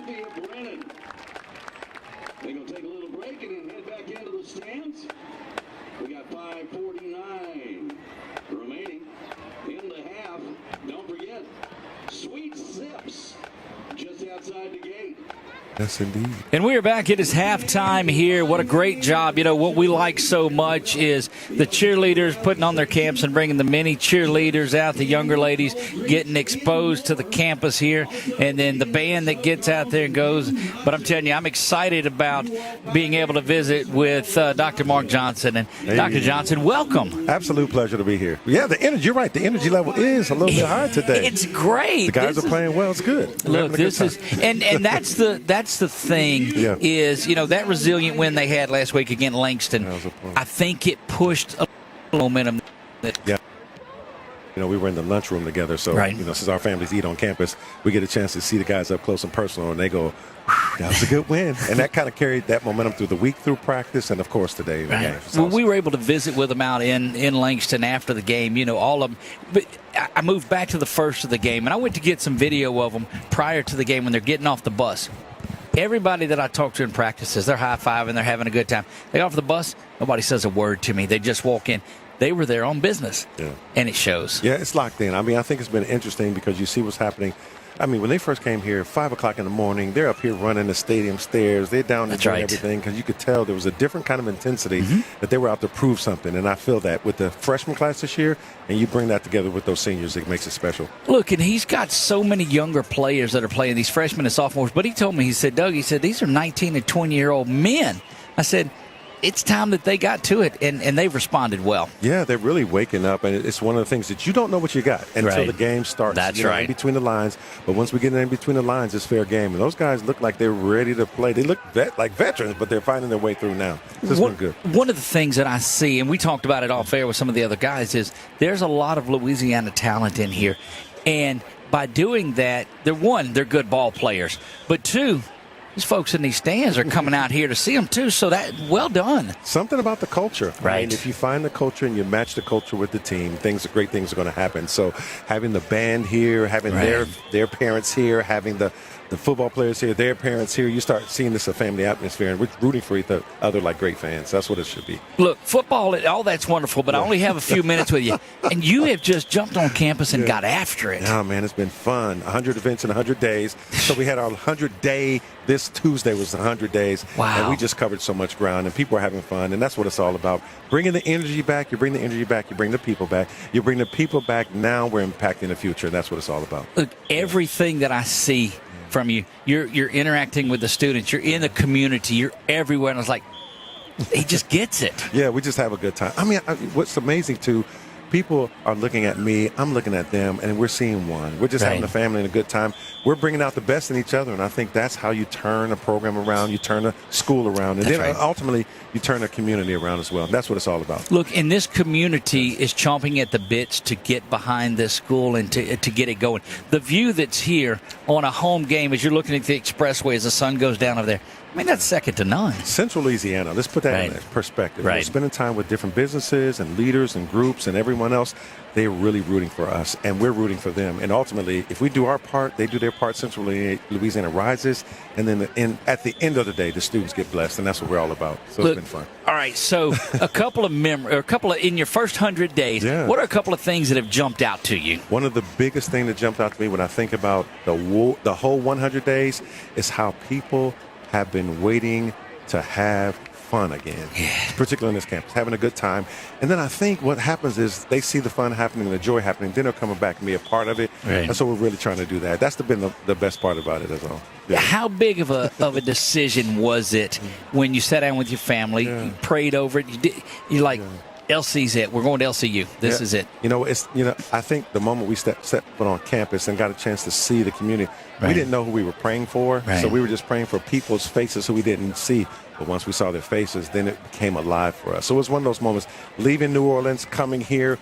Cynthia Brennan. They're going to take a little break and then head back into the stands. We got 5:49 remaining in the half. Don't forget, Sweet Sips just outside the gate. Yes, indeed. And we are back. It is halftime here. What a great job. You know, what we like so much is the cheerleaders putting on their camps and bringing the many cheerleaders out, the younger ladies getting exposed to the campus here, and then the band that gets out there and goes. But I'm telling you, I'm excited about being able to visit with Dr. Mark Johnson. And hey. Dr. Johnson, welcome. Absolute pleasure to be here. Yeah, the energy, you're right. The energy level is a little bit high today. It's great. The guys are playing well. It's good. Look, this is, and that's the thing is, you know, that resilient win they had last week against Langston, I think it pushed a little momentum. Yeah. You know, we were in the lunchroom together, so, you know, since our families eat on campus, we get a chance to see the guys up close and personal, and they go, that was a good win. And that kind of carried that momentum through the week, through practice, and, of course, today in the game. Well, we were able to visit with them out in Langston after the game, you know, all of them. But I moved back to the first of the game, and I went to get some video of them prior to the game when they're getting off the bus. Everybody that I talk to in practices, they're high-fiving, they're having a good time. They get off the bus, nobody says a word to me. They just walk in. They were there on business, and it shows. Yeah, it's locked in. I mean, I think it's been interesting because you see what's happening. I mean, when they first came here, 5 o'clock in the morning, they're up here running the stadium stairs. They're down there doing everything because you could tell there was a different kind of intensity that they were out to prove something. And I feel that with the freshman class this year, and you bring that together with those seniors, it makes it special. Look, and he's got so many younger players that are playing, these freshmen and sophomores. But he told me, he said, Doug, he said, these are 19 and 20-year-old men. I said, it's time that they got to it, and they've responded well. Yeah, they're really waking up, and it's one of the things that you don't know what you got until the game starts. That's right. In between the lines. But once we get in between the lines, it's fair game. And those guys look like they're ready to play. They look like veterans, but they're finding their way through now. This has been good. One of the things that I see, and we talked about it off air with some of the other guys, is there's a lot of Louisiana talent in here. And by doing that, they're good ball players. But two, these folks in these stands are coming out here to see them, too, so that, well done. Something about the culture. Right. I mean, if you find the culture and you match the culture with the team, great things are going to happen. So having the band here, having their parents here, having the football players here, their parents here, you start seeing this a family atmosphere, and we're rooting for each other like great fans. That's what it should be. Look, football, all that's wonderful, but I only have a few minutes with you. And you have just jumped on campus and got after it. Oh, man, it's been fun. 100 events in 100 days. So we had our 100-day, this Tuesday was 100 days. Wow. And we just covered so much ground, and people are having fun, and that's what it's all about. Bringing the energy back, you bring the energy back, you bring the people back. You bring the people back, now we're impacting the future, and that's what it's all about. Look, everything that I see from you, you're interacting with the students, you're in the community, you're everywhere, and I was like, he just gets it. Yeah, we just have a good time. I mean, what's amazing too, people are looking at me, I'm looking at them, and we're seeing one. We're just having a family and a good time. We're bringing out the best in each other, and I think that's how you turn a program around, you turn a school around, and then ultimately you turn a community around as well. That's what it's all about. Look, and this community is chomping at the bits to get behind this school and to get it going. The view that's here on a home game as you're looking at the expressway as the sun goes down over there, I mean, that's second to none. Central Louisiana, let's put that in perspective. We're spending time with different businesses and leaders and groups and everyone else. They're really rooting for us, and we're rooting for them. And ultimately, if we do our part, they do their part, Central Louisiana rises, and then at the end of the day, the students get blessed, and that's what we're all about. So it's been fun. All right, so a couple of in your first 100 days, what are a couple of things that have jumped out to you? One of the biggest things that jumped out to me when I think about the whole 100 days is how people have been waiting to have fun again, particularly on this campus, having a good time. And then I think what happens is they see the fun happening and the joy happening, then they're coming back and be a part of it. And so we're really trying to do that. That's been the best part about it as well. Yeah. How big of a decision was it when you sat down with your family, you prayed over it, you're like, LC's it. We're going to LCU. This is it. I think the moment we set foot on campus and got a chance to see the community, we didn't know who we were praying for. So we were just praying for people's faces who we didn't see. But once we saw their faces, then it became alive for us. So it was one of those moments, leaving New Orleans, coming here.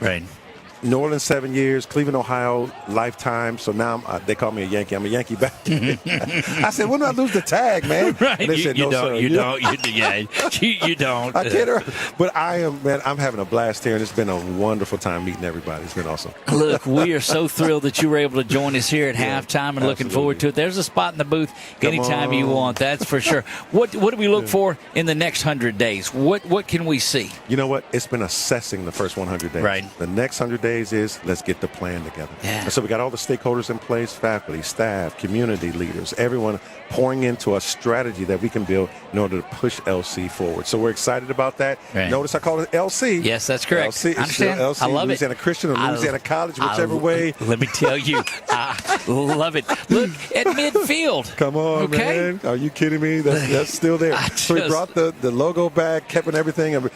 New Orleans 7 years, Cleveland, Ohio, lifetime. So now they call me a Yankee. I'm a Yankee back. I said, when do I lose the tag, man? Right. And they said, no, sir. You don't. You don't. I kid her. But I'm having a blast here, and it's been a wonderful time meeting everybody. It's been awesome. Look, we are so thrilled that you were able to join us here at halftime and looking forward to it. There's a spot in the booth anytime you want. That's for sure. What do we look for in the next 100 days? What can we see? You know what? It's been assessing the first 100 days. Right. The next 100 days is let's get the plan together. Yeah. And so we got all the stakeholders in place, faculty, staff, community leaders, everyone pouring into a strategy that we can build in order to push LC forward. So we're excited about that. Right. Notice I call it LC. Yes, that's correct. LC, I understand. LC, I love Louisiana Christian or Louisiana College, whichever way. Let me tell you, I love it. Look at midfield. Come on, man. Are you kidding me? That's still there. So we brought the logo back, kept everything.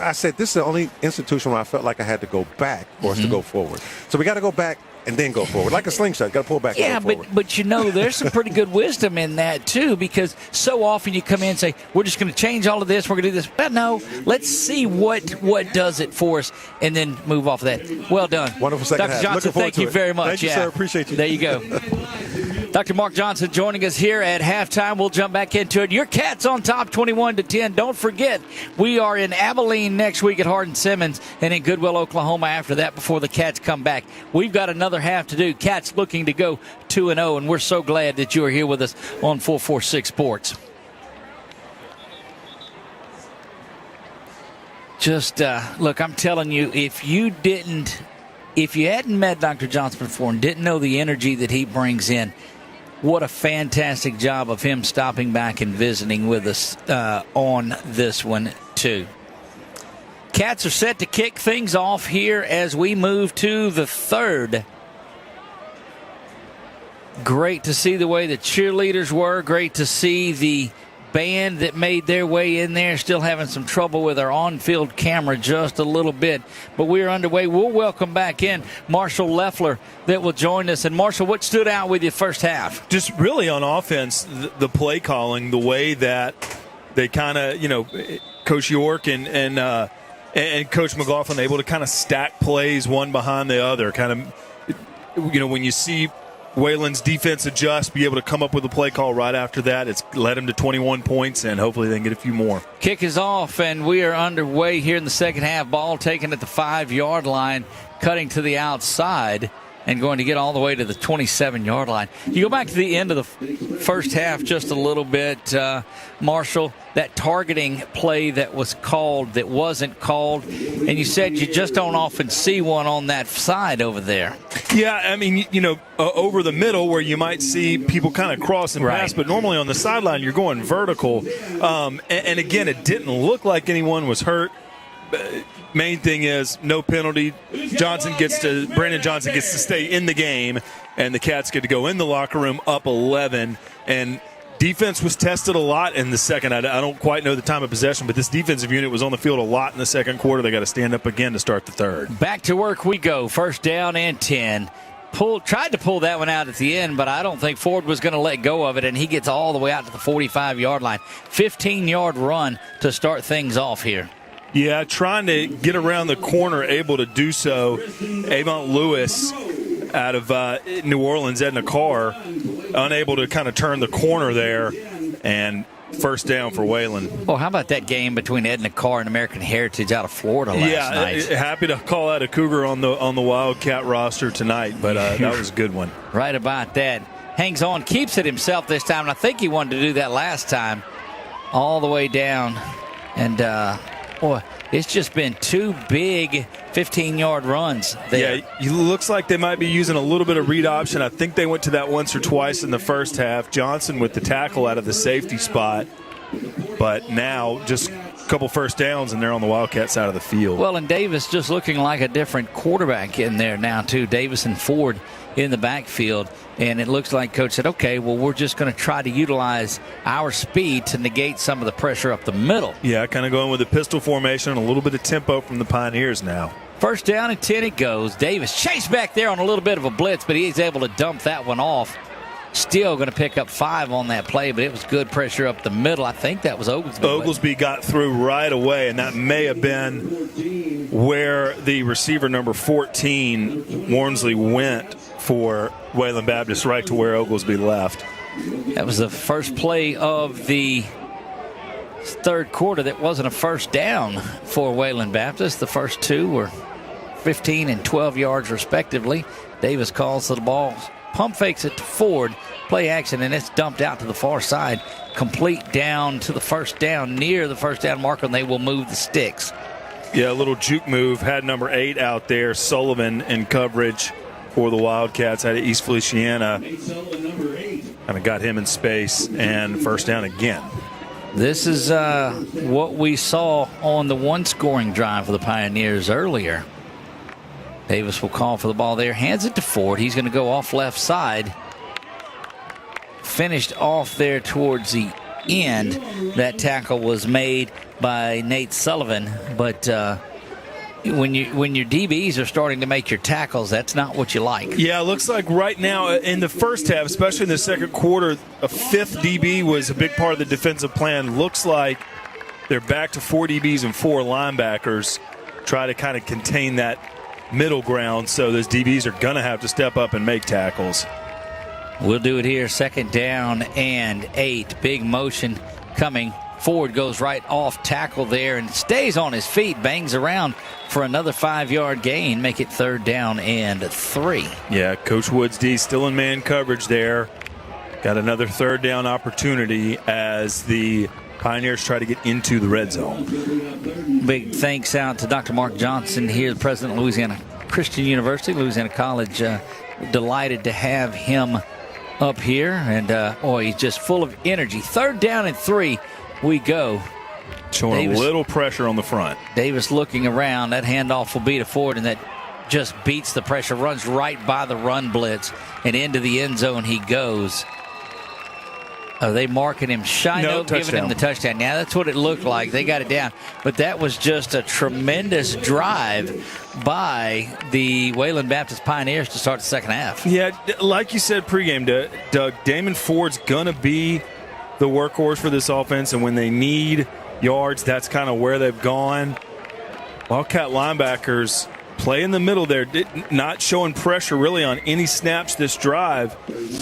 I said, this is the only institution where I felt like I had to go back for us to go forward. So we got to go back and then go forward. Like a slingshot, got to pull back and go forward. but there's some pretty good wisdom in that, too, because so often you come in and say, we're just going to change all of this, we're going to do this. But no, let's see what does it for us and then move off of that. Well done. Wonderful second Dr. half. Johnson, thank you very much. Thank you, sir. Appreciate you. There you go. Dr. Mark Johnson joining us here at halftime. We'll jump back into it. Your Cats on top 21-10. Don't forget, we are in Abilene next week at Hardin-Simmons and in Goodwill, Oklahoma after that before the Cats come back. We've got another half to do. Cats looking to go 2-0, and we're so glad that you are here with us on 446 Sports. Just, look, I'm telling you, if you hadn't met Dr. Johnson before and didn't know the energy that he brings in, what a fantastic job of him stopping back and visiting with us on this one, too. Cats are set to kick things off here as we move to the third. Great to see the way the cheerleaders were. Great to see the band that made their way in there. Still having some trouble with our on-field camera just a little bit. But we are underway. We'll welcome back in Marshall Leffler that will join us. And, Marshall, what stood out with you first half? Just really on offense, the play calling, the way that they kind of, Coach York and Coach McLaughlin able to kind of stack plays one behind the other. Kind of, when you see Wayland's defense adjust, be able to come up with a play call right after that. It's led them to 21 points, and hopefully they can get a few more. Kick is off, and we are underway here in the second half. Ball taken at the 5-yard line, cutting to the outside, and going to get all the way to the 27-yard line. You go back to the end of the first half just a little bit, Marshall, that targeting play that was called that wasn't called, and you said you just don't often see one on that side over there. Yeah, I mean, over the middle where you might see people kind of cross and pass, but normally on the sideline you're going vertical. And again, it didn't look like anyone was hurt. Main thing is no penalty. Brandon Johnson gets to stay in the game, and the Cats get to go in the locker room up 11. And defense was tested a lot in the second. I don't quite know the time of possession, but this defensive unit was on the field a lot in the second quarter. They got to stand up again to start the third. Back to work we go. First down and 10. Tried to pull that one out at the end, but I don't think Ford was going to let go of it, and he gets all the way out to the 45-yard line. 15-yard run to start things off here. Yeah, trying to get around the corner, able to do so. Avon Lewis out of New Orleans, Edna Carr, unable to kind of turn the corner there, and first down for Wayland. Oh, how about that game between Edna Carr and American Heritage out of Florida last night? Happy to call out a Cougar on the Wildcat roster tonight, but that was a good one. Right about that. Hangs on, keeps it himself this time, and I think he wanted to do that last time. All the way down, and boy, it's just been two big 15-yard runs there. Yeah, it looks like they might be using a little bit of read option. I think they went to that once or twice in the first half. Johnson with the tackle out of the safety spot. But now just a couple first downs, and they're on the Wildcat side of the field. Well, and Davis just looking like a different quarterback in there now, too. Davis and Ford in the backfield. And it looks like Coach said, okay, well, we're just going to try to utilize our speed to negate some of the pressure up the middle. Yeah, kind of going with a pistol formation and a little bit of tempo from the Pioneers now. First down and 10 it goes. Davis chased back there on a little bit of a blitz, but he's able to dump that one off. Still going to pick up 5 on that play, but it was good pressure up the middle. I think that was Oglesby. Oglesby got through right away, and that may have been where the receiver number 14, Warnsley, went for Wayland Baptist, right to where Oglesby left. That was the first play of the third quarter that wasn't a first down for Wayland Baptist. The first 2 were 15 and 12 yards respectively. Davis calls to the ball. Pump fakes it to Ford, play action, and it's dumped out to the far side. Complete down to the first down, near the first down marker, and they will move the sticks. Yeah, a little juke move. Had number 8 out there, Sullivan, in coverage for the Wildcats out of East Feliciana. Kind of got him in space, and first down again. This is what we saw on the one-scoring drive for the Pioneers earlier. Davis will call for the ball there. Hands it to Ford. He's going to go off left side. Finished off there towards the end. That tackle was made by Nate Sullivan. But when your DBs are starting to make your tackles, that's not what you like. Yeah, it looks like right now in the first half, especially in the second quarter, a 5th DB was a big part of the defensive plan. Looks like they're back to 4 DBs and 4 linebackers. Try to kind of contain that middle ground, so those DBs are going to have to step up and make tackles. We'll do it here. 2nd down and 8. Big motion coming. Ford goes right off tackle there and stays on his feet, bangs around for another 5-yard gain, make it 3rd down and 3. Yeah, Coach Woods D still in man coverage there. Got another 3rd down opportunity as the Pioneers try to get into the red zone. Big thanks out to Dr. Mark Johnson here, the president of Louisiana Christian University, Louisiana College. Delighted to have him up here, and he's just full of energy. 3rd down and 3 we go. Showing Davis, a little pressure on the front. Davis looking around. That handoff will be to Ford, and that just beats the pressure, runs right by the run blitz, and into the end zone he goes. Are they marking him shy? No, giving him the touchdown. Yeah, that's what it looked like. They got it down. But that was just a tremendous drive by the Wayland Baptist Pioneers to start the second half. Yeah, like you said pregame, Doug, Damon Ford's going to be the workhorse for this offense, and when they need yards, that's kind of where they've gone. Wildcat linebackers play in the middle there, not showing pressure really on any snaps this drive,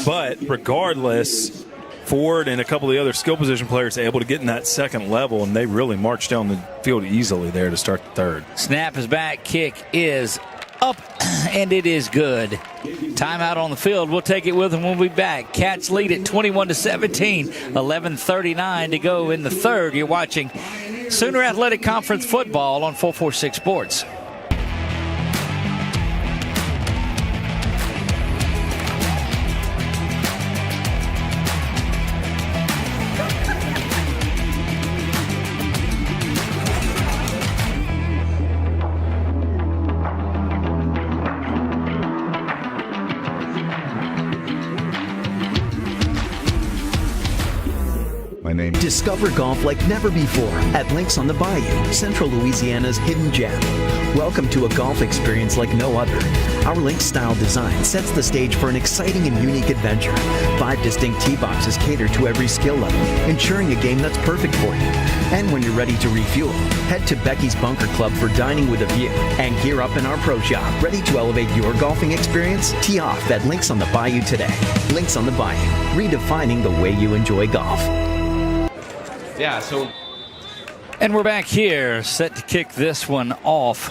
but regardless, Ford and a couple of the other skill position players able to get in that second level, and they really marched down the field easily there to start the 3rd. Snap is back. Kick is up, and it is good. Timeout on the field. We'll take it with them when we'll be back. Cats lead at 21-17. 11:39 to go in the 3rd. You're watching Sooner Athletic Conference football on 446 Sports. Discover golf like never before at Links on the Bayou, Central Louisiana's hidden gem. Welcome to a golf experience like no other. Our Links-style design sets the stage for an exciting and unique adventure. 5 distinct tee boxes cater to every skill level, ensuring a game that's perfect for you. And when you're ready to refuel, head to Becky's Bunker Club for dining with a view and gear up in our pro shop. Ready to elevate your golfing experience? Tee off at Links on the Bayou today. Links on the Bayou, redefining the way you enjoy golf. Yeah, and we're back here, set to kick this one off.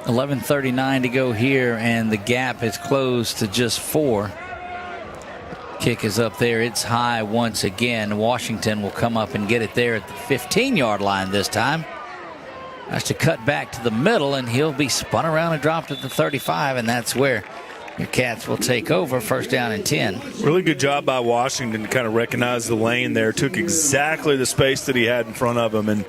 11:39 to go here, and the gap is closed to just 4. Kick is up there. It's high once again. Washington will come up and get it there at the 15-yard line this time. Has to cut back to the middle, and he'll be spun around and dropped at the 35, and that's where your Cats will take over. 1st down and 10. Really good job by Washington to kind of recognize the lane there. Took exactly the space that he had in front of him. And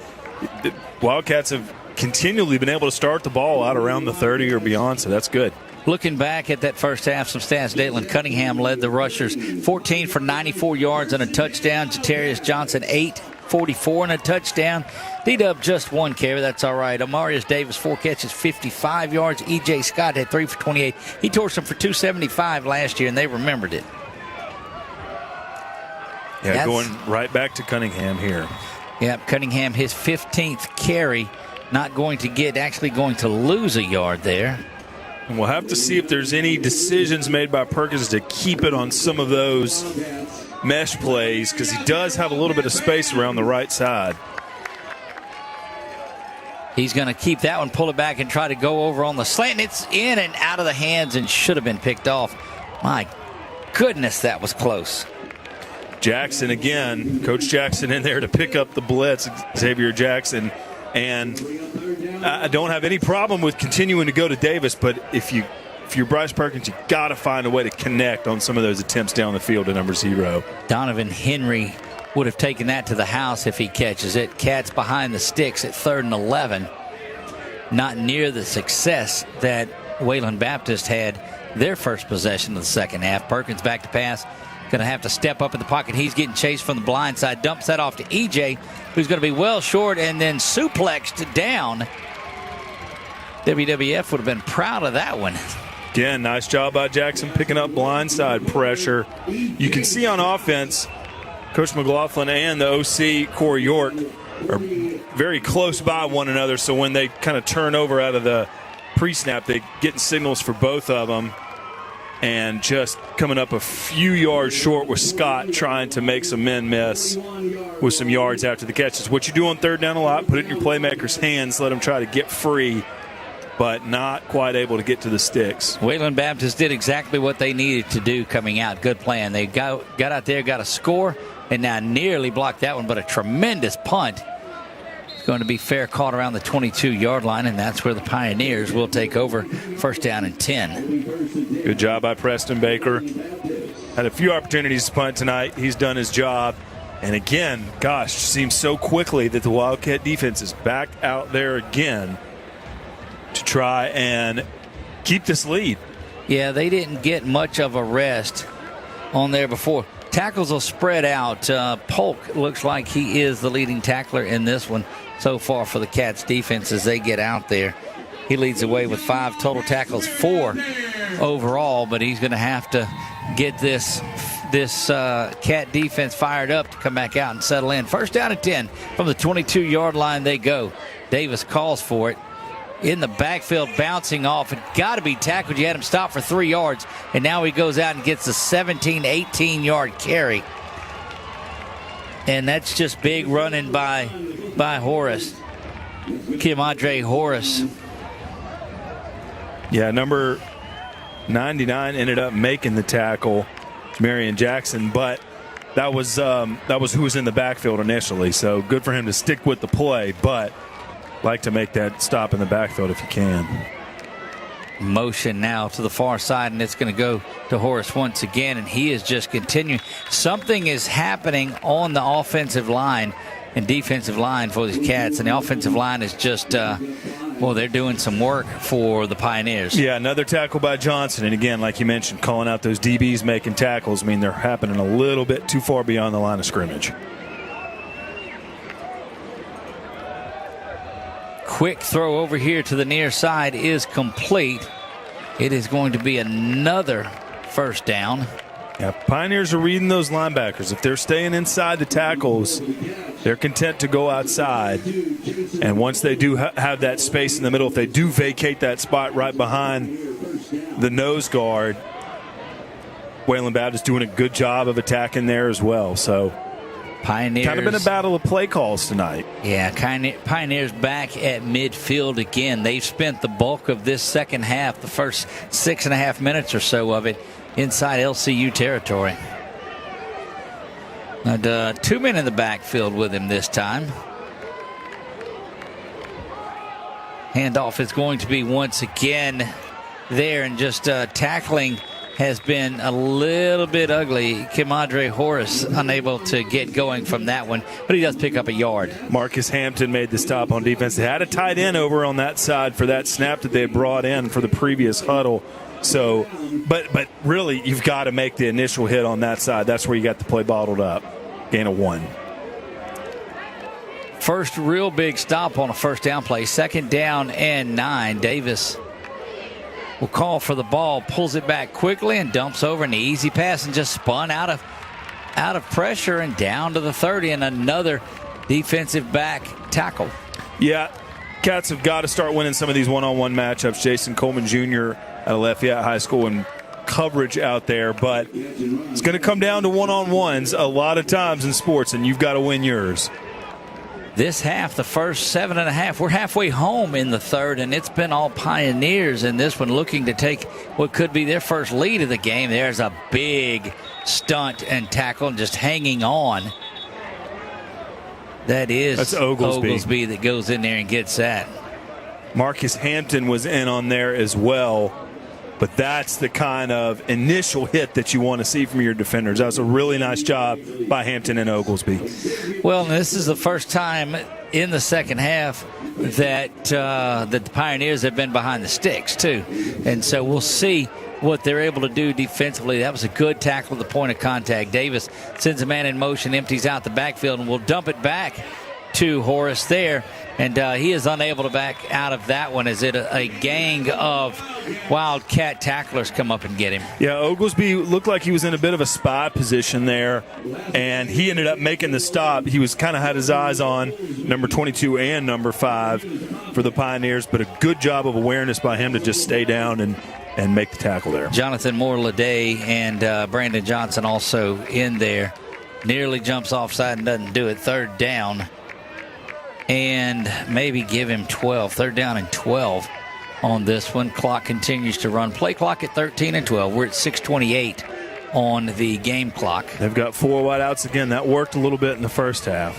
the Wildcats have continually been able to start the ball out around the 30 or beyond, so that's good. Looking back at that first half, some stats. Dalen Cunningham led the rushers. 14 for 94 yards and a touchdown. Jatarius Johnson, 8-44 and a touchdown. D-Dub just 1 carry. That's all right. Amarius Davis, 4 catches, 55 yards. E.J. Scott had 3 for 28. He tore some for 275 last year, and they remembered it. Yeah, going right back to Cunningham here. Yep, Cunningham, his 15th carry, not going to get, actually going to lose a yard there. And we'll have to see if there's any decisions made by Perkins to keep it on some of those mesh plays, because he does have a little bit of space around the right side. He's going to keep that one, pull it back, and try to go over on the slant. It's in and out of the hands and should have been picked off. My goodness, that was close. Jackson again, Coach Jackson in there to pick up the blitz, Xavier Jackson. And I don't have any problem with continuing to go to Davis, but if you're Bryce Perkins, you got to find a way to connect on some of those attempts down the field to number 0. Donovan Henry would have taken that to the house if he catches it. Cats behind the sticks at 3rd and 11. Not near the success that Wayland Baptist had their first possession of the second half. Perkins back to pass. Going to have to step up in the pocket. He's getting chased from the blind side. Dumps that off to EJ, who's going to be well short and then suplexed down. WWF would have been proud of that one. Again, nice job by Jackson picking up blindside pressure. You can see on offense, Coach McLaughlin and the OC, Corey York, are very close by one another. So when they kind of turn over out of the pre-snap, they're getting signals for both of them. And just coming up a few yards short with Scott trying to make some men miss with some yards after the catch. It's what you do on 3rd down a lot. Put it in your playmaker's hands. Let them try to get free, but not quite able to get to the sticks. Wayland Baptist did exactly what they needed to do coming out. Good plan. They got out there, got a score, and now nearly blocked that one, but a tremendous punt. It's going to be fair, caught around the 22-yard line, and that's where the Pioneers will take over. 1st down and 10. Good job by Preston Baker. Had a few opportunities to punt tonight. He's done his job. And again, gosh, seems so quickly that the Wildcat defense is back out there again to try and keep this lead. Yeah, they didn't get much of a rest on there before. Tackles will spread out. Polk looks like he is the leading tackler in this one so far for the Cats defense as they get out there. He leads the way with 5 total tackles, 4 overall, but he's going to have to get this Cat defense fired up to come back out and settle in. 1st down and 10 from the 22-yard line they go. Davis calls for it. In the backfield, bouncing off. It got to be tackled. You had him stop for 3 yards, and now he goes out and gets a 17, 18-yard carry. And that's just big running by Horace. Kimadre Horace. Yeah, number 99 ended up making the tackle, Marion Jackson, but that was who was in the backfield initially. So good for him to stick with the play, but like to make that stop in the backfield if you can. Motion now to the far side, and it's going to go to Horace once again, and he is just continuing. Something is happening on the offensive line and defensive line for these Cats, and the offensive line is just, they're doing some work for the Pioneers. Yeah, another tackle by Johnson, and again, like you mentioned, calling out those DBs making tackles. I mean, they're happening a little bit too far beyond the line of scrimmage. Quick throw over here to the near side is complete. It is going to be another 1st down. Yeah, Pioneers are reading those linebackers. If they're staying inside the tackles, they're content to go outside. And once they do have that space in the middle, if they do vacate that spot right behind the nose guard, Wayland Baptist doing a good job of attacking there as well. So Pioneers. Kind of been a battle of play calls tonight. Yeah, Pioneers back at midfield again. They've spent the bulk of this second half, the first 6.5 minutes or so of it, inside LCU territory. And 2 men in the backfield with him this time. Handoff is going to be once again there, and just tackling has been a little bit ugly. Kimadre Horace unable to get going from that one, but he does pick up a yard. Marcus Hampton made the stop on defense. They had a tight end over on that side for that snap that they had brought in for the previous huddle. So, but really, you've got to make the initial hit on that side. That's where you got the play bottled up. Gain of 1. First real big stop on a 1st down play. 2nd down and 9. Davis will call for the ball, pulls it back quickly and dumps over an easy pass and just spun out of out of pressure and down to the 30, and another defensive back tackle. Yeah, Cats have got to start winning some of these one-on-one matchups. Jason Coleman Jr. out of Lafayette High School and coverage out there, but it's going to come down to one-on-ones a lot of times in sports, and you've got to win yours. This half, the first 7.5, we're halfway home in the third, and it's been all Pioneers in this one looking to take what could be their first lead of the game. There's a big stunt and tackle and just hanging on. That's Oglesby that goes in there and gets that. Marcus Hampton was in on there as well, but that's the kind of initial hit that you want to see from your defenders. That was a really nice job by Hampton and Oglesby. Well, this is the first time in the second half that the Pioneers have been behind the sticks, too. And so we'll see what they're able to do defensively. That was a good tackle at the point of contact. Davis sends a man in motion, empties out the backfield, and will dump it back to Horace there. And he is unable to back out of that one as a gang of Wildcat tacklers come up and get him. Yeah, Oglesby looked like he was in a bit of a spy position there, and he ended up making the stop. He was kind of had his eyes on number 22 and number 5 for the Pioneers, but a good job of awareness by him to just stay down and make the tackle there. Jonathan Moore-Leday and Brandon Johnson also in there. Nearly jumps offside and doesn't do it. Third down. And maybe give him 12. Third down and 12 on this one. Clock continues to run. Play clock at 13 and 12. We're at 6:28 on the game clock. They've got 4 wideouts again. That worked a little bit in the first half.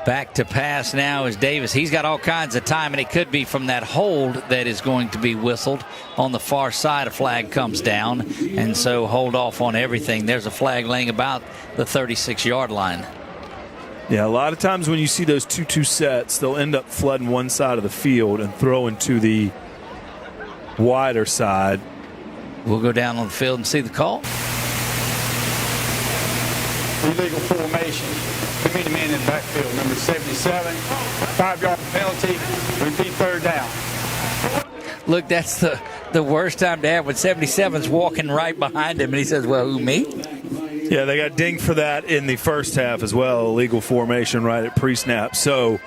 Back to pass now is Davis. He's got all kinds of time, and it could be from that hold that is going to be whistled. On the far side, a flag comes down, and so hold off on everything. There's a flag laying about the 36-yard line. Yeah, a lot of times when you see those 2-2 sets, they'll end up flooding one side of the field and throwing to the wider side. We'll go down on the field and see the call. Illegal formation. We meet a man in the backfield, number 77. 5-yard penalty. Repeat third down. Look, that's the worst time to have when 77's walking right behind him, and he says, well, who, me? Yeah, they got dinged for that in the first half as well, illegal formation right at pre-snap. So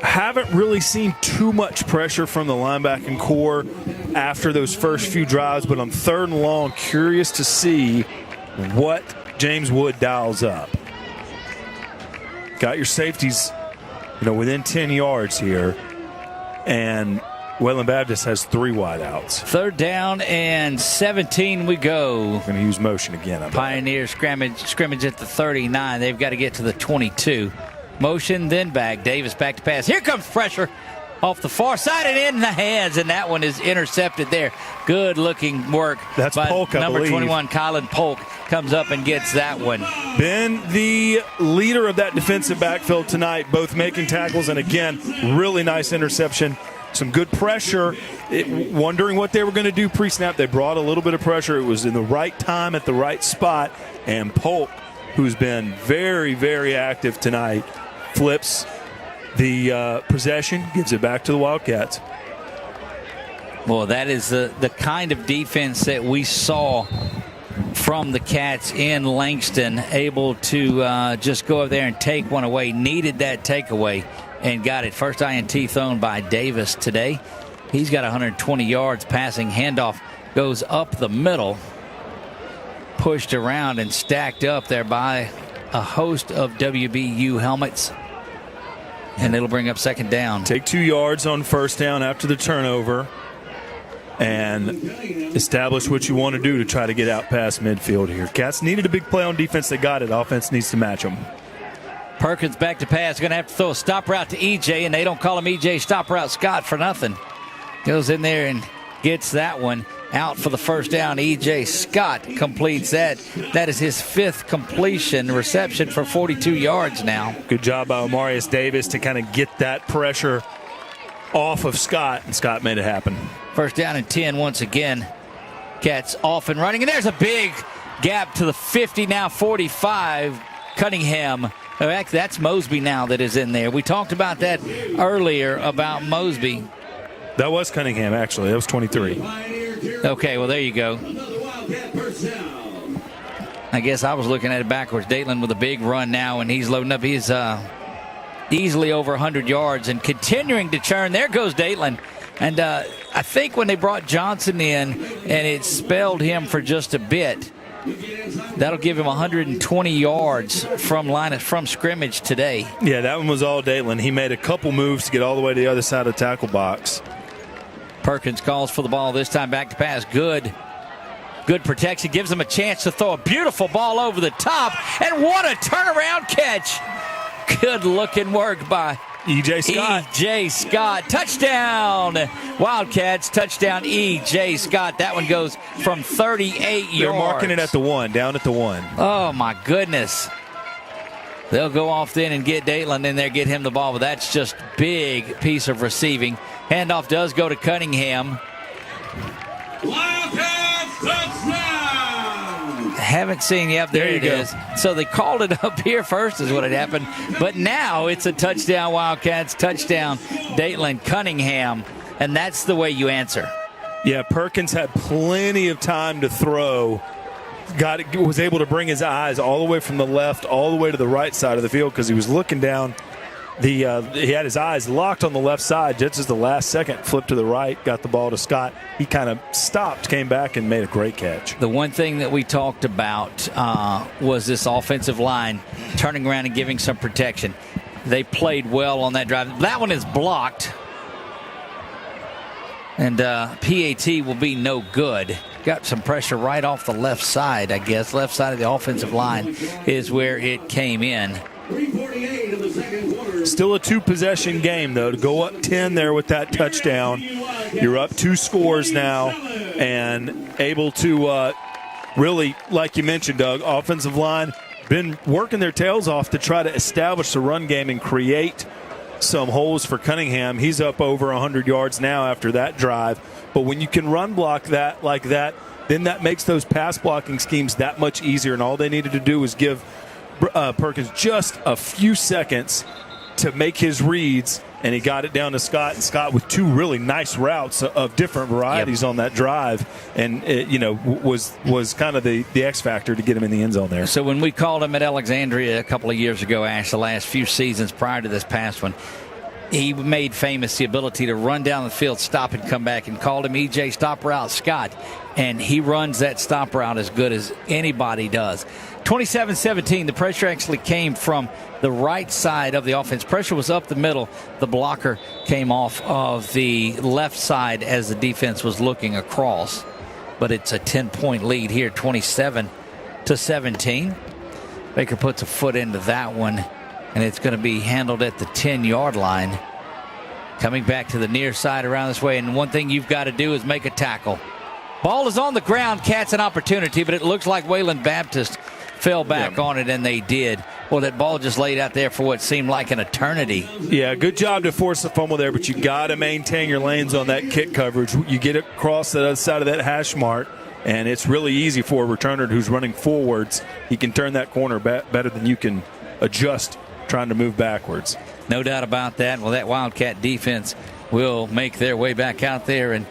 haven't really seen too much pressure from the linebacking core after those first few drives, but on third and long, curious to see what James Wood dials up. Got your safeties, within 10 yards here, and Wayland Baptist has 3 wideouts. Third down and 17 we go. Going to use motion again. Pioneers scrimmage at the 39. They've got to get to the 22. Motion, then back. Davis back to pass. Here comes pressure off the far side and in the hands, and that one is intercepted there. Good looking work. That's by Polk, I number believe. 21, Colin Polk, comes up and gets that one. Been the leader of that defensive backfield tonight, both making tackles and, again, really nice interception. Some good pressure. Wondering what they were going to do pre-snap. They brought a little bit of pressure. It was in the right time at the right spot. And Polk, who's been very, very active tonight, flips the possession, gives it back to the Wildcats. Well, that is the kind of defense that we saw from the Cats in Langston, able to just go over there and take one away. Needed that takeaway and got it. First INT thrown by Davis today. He's got 120 yards passing. Handoff goes up the middle, pushed around and stacked up there by a host of WBU helmets. And it'll bring up second down. Take 2 yards on first down after the turnover and establish what you want to do to try to get out past midfield here. Cats needed a big play on defense. They got it. Offense needs to match them. Perkins back to pass. Going to have to throw a stop route to EJ, and they don't call him EJ Stop Route Scott for nothing. Goes in there and gets that one out for the first down. EJ Scott completes that. That is his 5th completion reception for 42 yards now. Good job by Omarius Davis to kind of get that pressure off of Scott, and Scott made it happen. First down and 10 once again. Cats off and running, and there's a big gap to the 50, now 45. Cunningham. That's Mosby now that is in there. We talked about that earlier about Mosby. That was Cunningham, actually. That was 23. Okay, well, there you go. I guess I was looking at it backwards. Dayton with a big run now, and he's loading up. He's easily over 100 yards and continuing to churn. There goes Dayton. And I think when they brought Johnson in and it spelled him for just a bit, that'll give him 120 yards from scrimmage today. Yeah, that one was all Dayton. He made a couple moves to get all the way to the other side of the tackle box. Perkins calls for the ball this time, back to pass. Good protection, gives him a chance to throw a beautiful ball over the top, and what a turnaround catch. Good looking work by E.J. Scott. E.J. Scott. Touchdown. Wildcats. Touchdown E.J. Scott. That one goes from 38 yards. They're marking it at the 1, down at the 1. Oh, my goodness. They'll go off then and get Dayton in there, get him the ball, but that's just big piece of receiving. Handoff does go to Cunningham. Wildcats touchdown! Haven't seen yet. There it is. So they called it up here first is what had happened. But now it's a touchdown Wildcats, touchdown Dayton Cunningham. And that's the way you answer. Yeah, Perkins had plenty of time to throw. Was able to bring his eyes all the way from the left all the way to the right side of the field because he was looking down. He had his eyes locked on the left side just as the last second flipped to the right, got the ball to Scott. He kind of stopped, came back, and made a great catch. The one thing that we talked about was this offensive line turning around and giving some protection. They played well on that drive. That one is blocked. And PAT will be no good. Got some pressure right off the left side, I guess. Left side of the offensive line is where it came in. 3:48 of the second quarter. Still a two-possession game, though. To go up 10 there with that touchdown, you're up 2 scores now and able to really, like you mentioned, Doug, offensive line been working their tails off to try to establish the run game and create some holes for Cunningham. He's up over 100 yards now after that drive. But when you can run block that like that, then that makes those pass blocking schemes that much easier. And all they needed to do was give Perkins just a few seconds to make his reads, and he got it down to Scott. And Scott with 2 really nice routes of different varieties on that drive, and it, was kind of the X factor to get him in the end zone there. So when we called him at Alexandria a couple of years ago, Ash, the last few seasons prior to this past one, he made famous the ability to run down the field, stop and come back, and called him EJ Stop Route Scott. And he runs that stop route as good as anybody does. 27-17, the pressure actually came from the right side of the offense. Pressure was up the middle. The blocker came off of the left side as the defense was looking across. But it's a 10-point lead here, 27-17. Baker puts a foot into that one, and it's going to be handled at the 10-yard line. Coming back to the near side around this way, and one thing you've got to do is make a tackle. Ball is on the ground. Cats an opportunity, but it looks like Wayland Baptist fell back on it, and they did. Well, that ball just laid out there for what seemed like an eternity. Yeah, good job to force the fumble there, but you got to maintain your lanes on that kick coverage. You get across the other side of that hash mark, and it's really easy for a returner who's running forwards. He can turn that corner better than you can adjust trying to move backwards. No doubt about that. Well, that Wildcat defense will make their way back out there. And,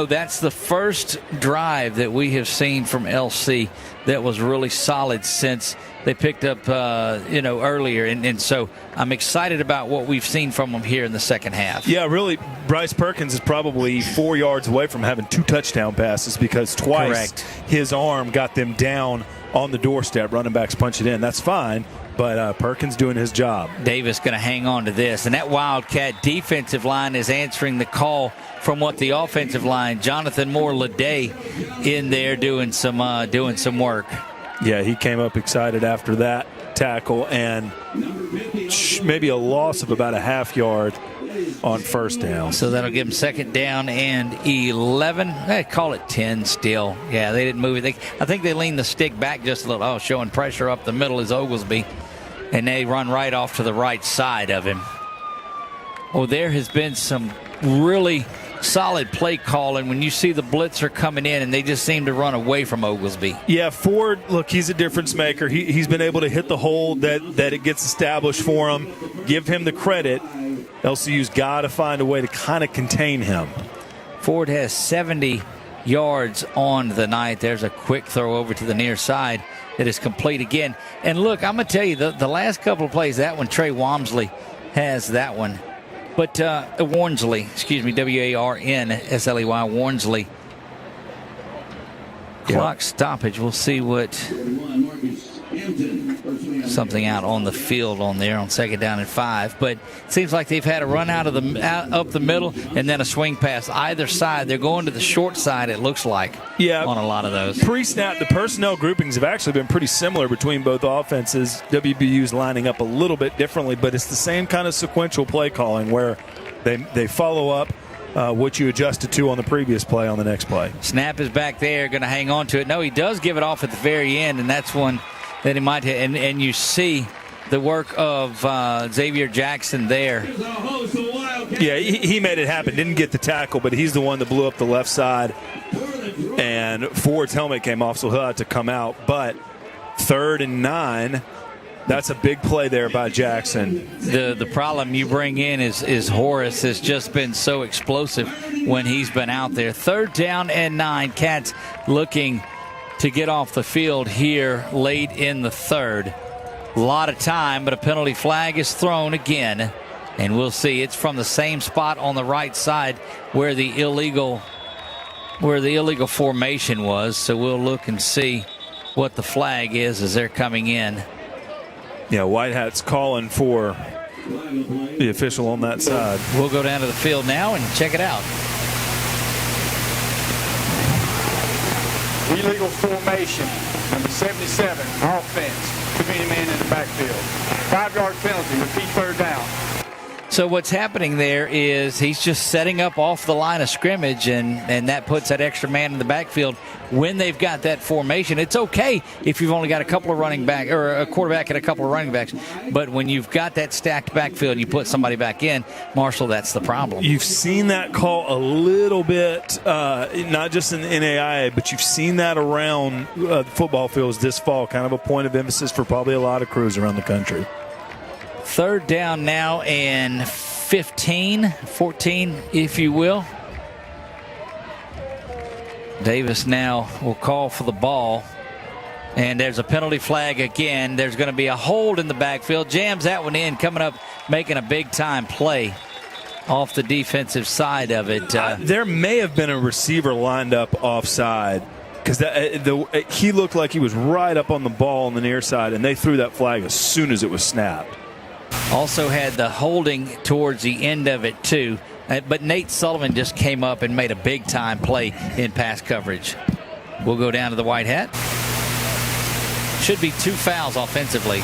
that's the first drive that we have seen from LC that was really solid since they picked up, earlier. And so I'm excited about what we've seen from them here in the second half. Yeah, really, Bryce Perkins is probably 4 yards away from having 2 touchdown passes because twice his arm got them down on the doorstep. Running backs punch it in. That's fine. But Perkins doing his job. Davis going to hang on to this. And that Wildcat defensive line is answering the call from what the offensive line, Jonathan Moore-Leday, in there doing some work. Yeah, he came up excited after that tackle, and maybe a loss of about a half yard on first down. So that'll give him second down and 11. They call it 10 still. Yeah, they didn't move it. I think they leaned the stick back just a little. Oh, showing pressure up the middle is Oglesby. And they run right off to the right side of him. Oh, there has been some really solid play calling when you see the blitzer coming in, and they just seem to run away from Oglesby. Yeah, Ford, look, he's a difference maker. He's been able to hit the hole that it gets established for him. Give him the credit. LCU's got to find a way to kind of contain him. Ford has 70 yards on the night. There's a quick throw over to the near side that is complete again. And look, I'm going to tell you, the last couple of plays, that one, Trey Walmsley has that one. But Warnsley, W-A-R-N-S-L-E-Y, Warnsley. Clock stoppage. We'll see what something out on the field on there on 2nd down and 5. But it seems like they've had a run up the middle and then a swing pass either side. They're going to the short side, it looks like, on a lot of those. Pre-snap, the personnel groupings have actually been pretty similar between both offenses. WBU's lining up a little bit differently, but it's the same kind of sequential play calling where they follow up what you adjusted to on the previous play on the next play. Snap is back there, going to hang on to it. No, he does give it off at the very end, and that's one that he might hit. And you see the work of Xavier Jackson there. Yeah, he made it happen. Didn't get the tackle, but he's the one that blew up the left side. And Ford's helmet came off, so he'll have to come out. But 3rd and 9. That's a big play there by Jackson. The problem you bring in is Horace has just been so explosive when he's been out there. 3rd down and 9. Cats looking to get off the field here late in the 3rd. A lot of time, but a penalty flag is thrown again. And we'll see. It's from the same spot on the right side where the illegal formation was. So we'll look and see what the flag is as they're coming in. Yeah, White Hat's calling for the official on that side. We'll go down to the field now and check it out. Illegal formation, number 77, offense, committing man in the backfield. 5-yard penalty, repeat 3rd down. So what's happening there is he's just setting up off the line of scrimmage, and that puts that extra man in the backfield. When they've got that formation, it's okay if you've only got a couple of running back or a quarterback and a couple of running backs. But when you've got that stacked backfield and you put somebody back in, Marshall, that's the problem. You've seen that call a little bit, not just in the NAIA, but you've seen that around football fields this fall. Kind of a point of emphasis for probably a lot of crews around the country. 3rd down now and 14, if you will. Davis now will call for the ball. And there's a penalty flag again. There's going to be a hold in the backfield. Jams that one in, coming up, making a big-time play off the defensive side of it. There may have been a receiver lined up offside because he looked like he was right up on the ball on the near side, and they threw that flag as soon as it was snapped. Also had the holding towards the end of it, too. But Nate Sullivan just came up and made a big-time play in pass coverage. We'll go down to the White Hat. Should be 2 fouls offensively.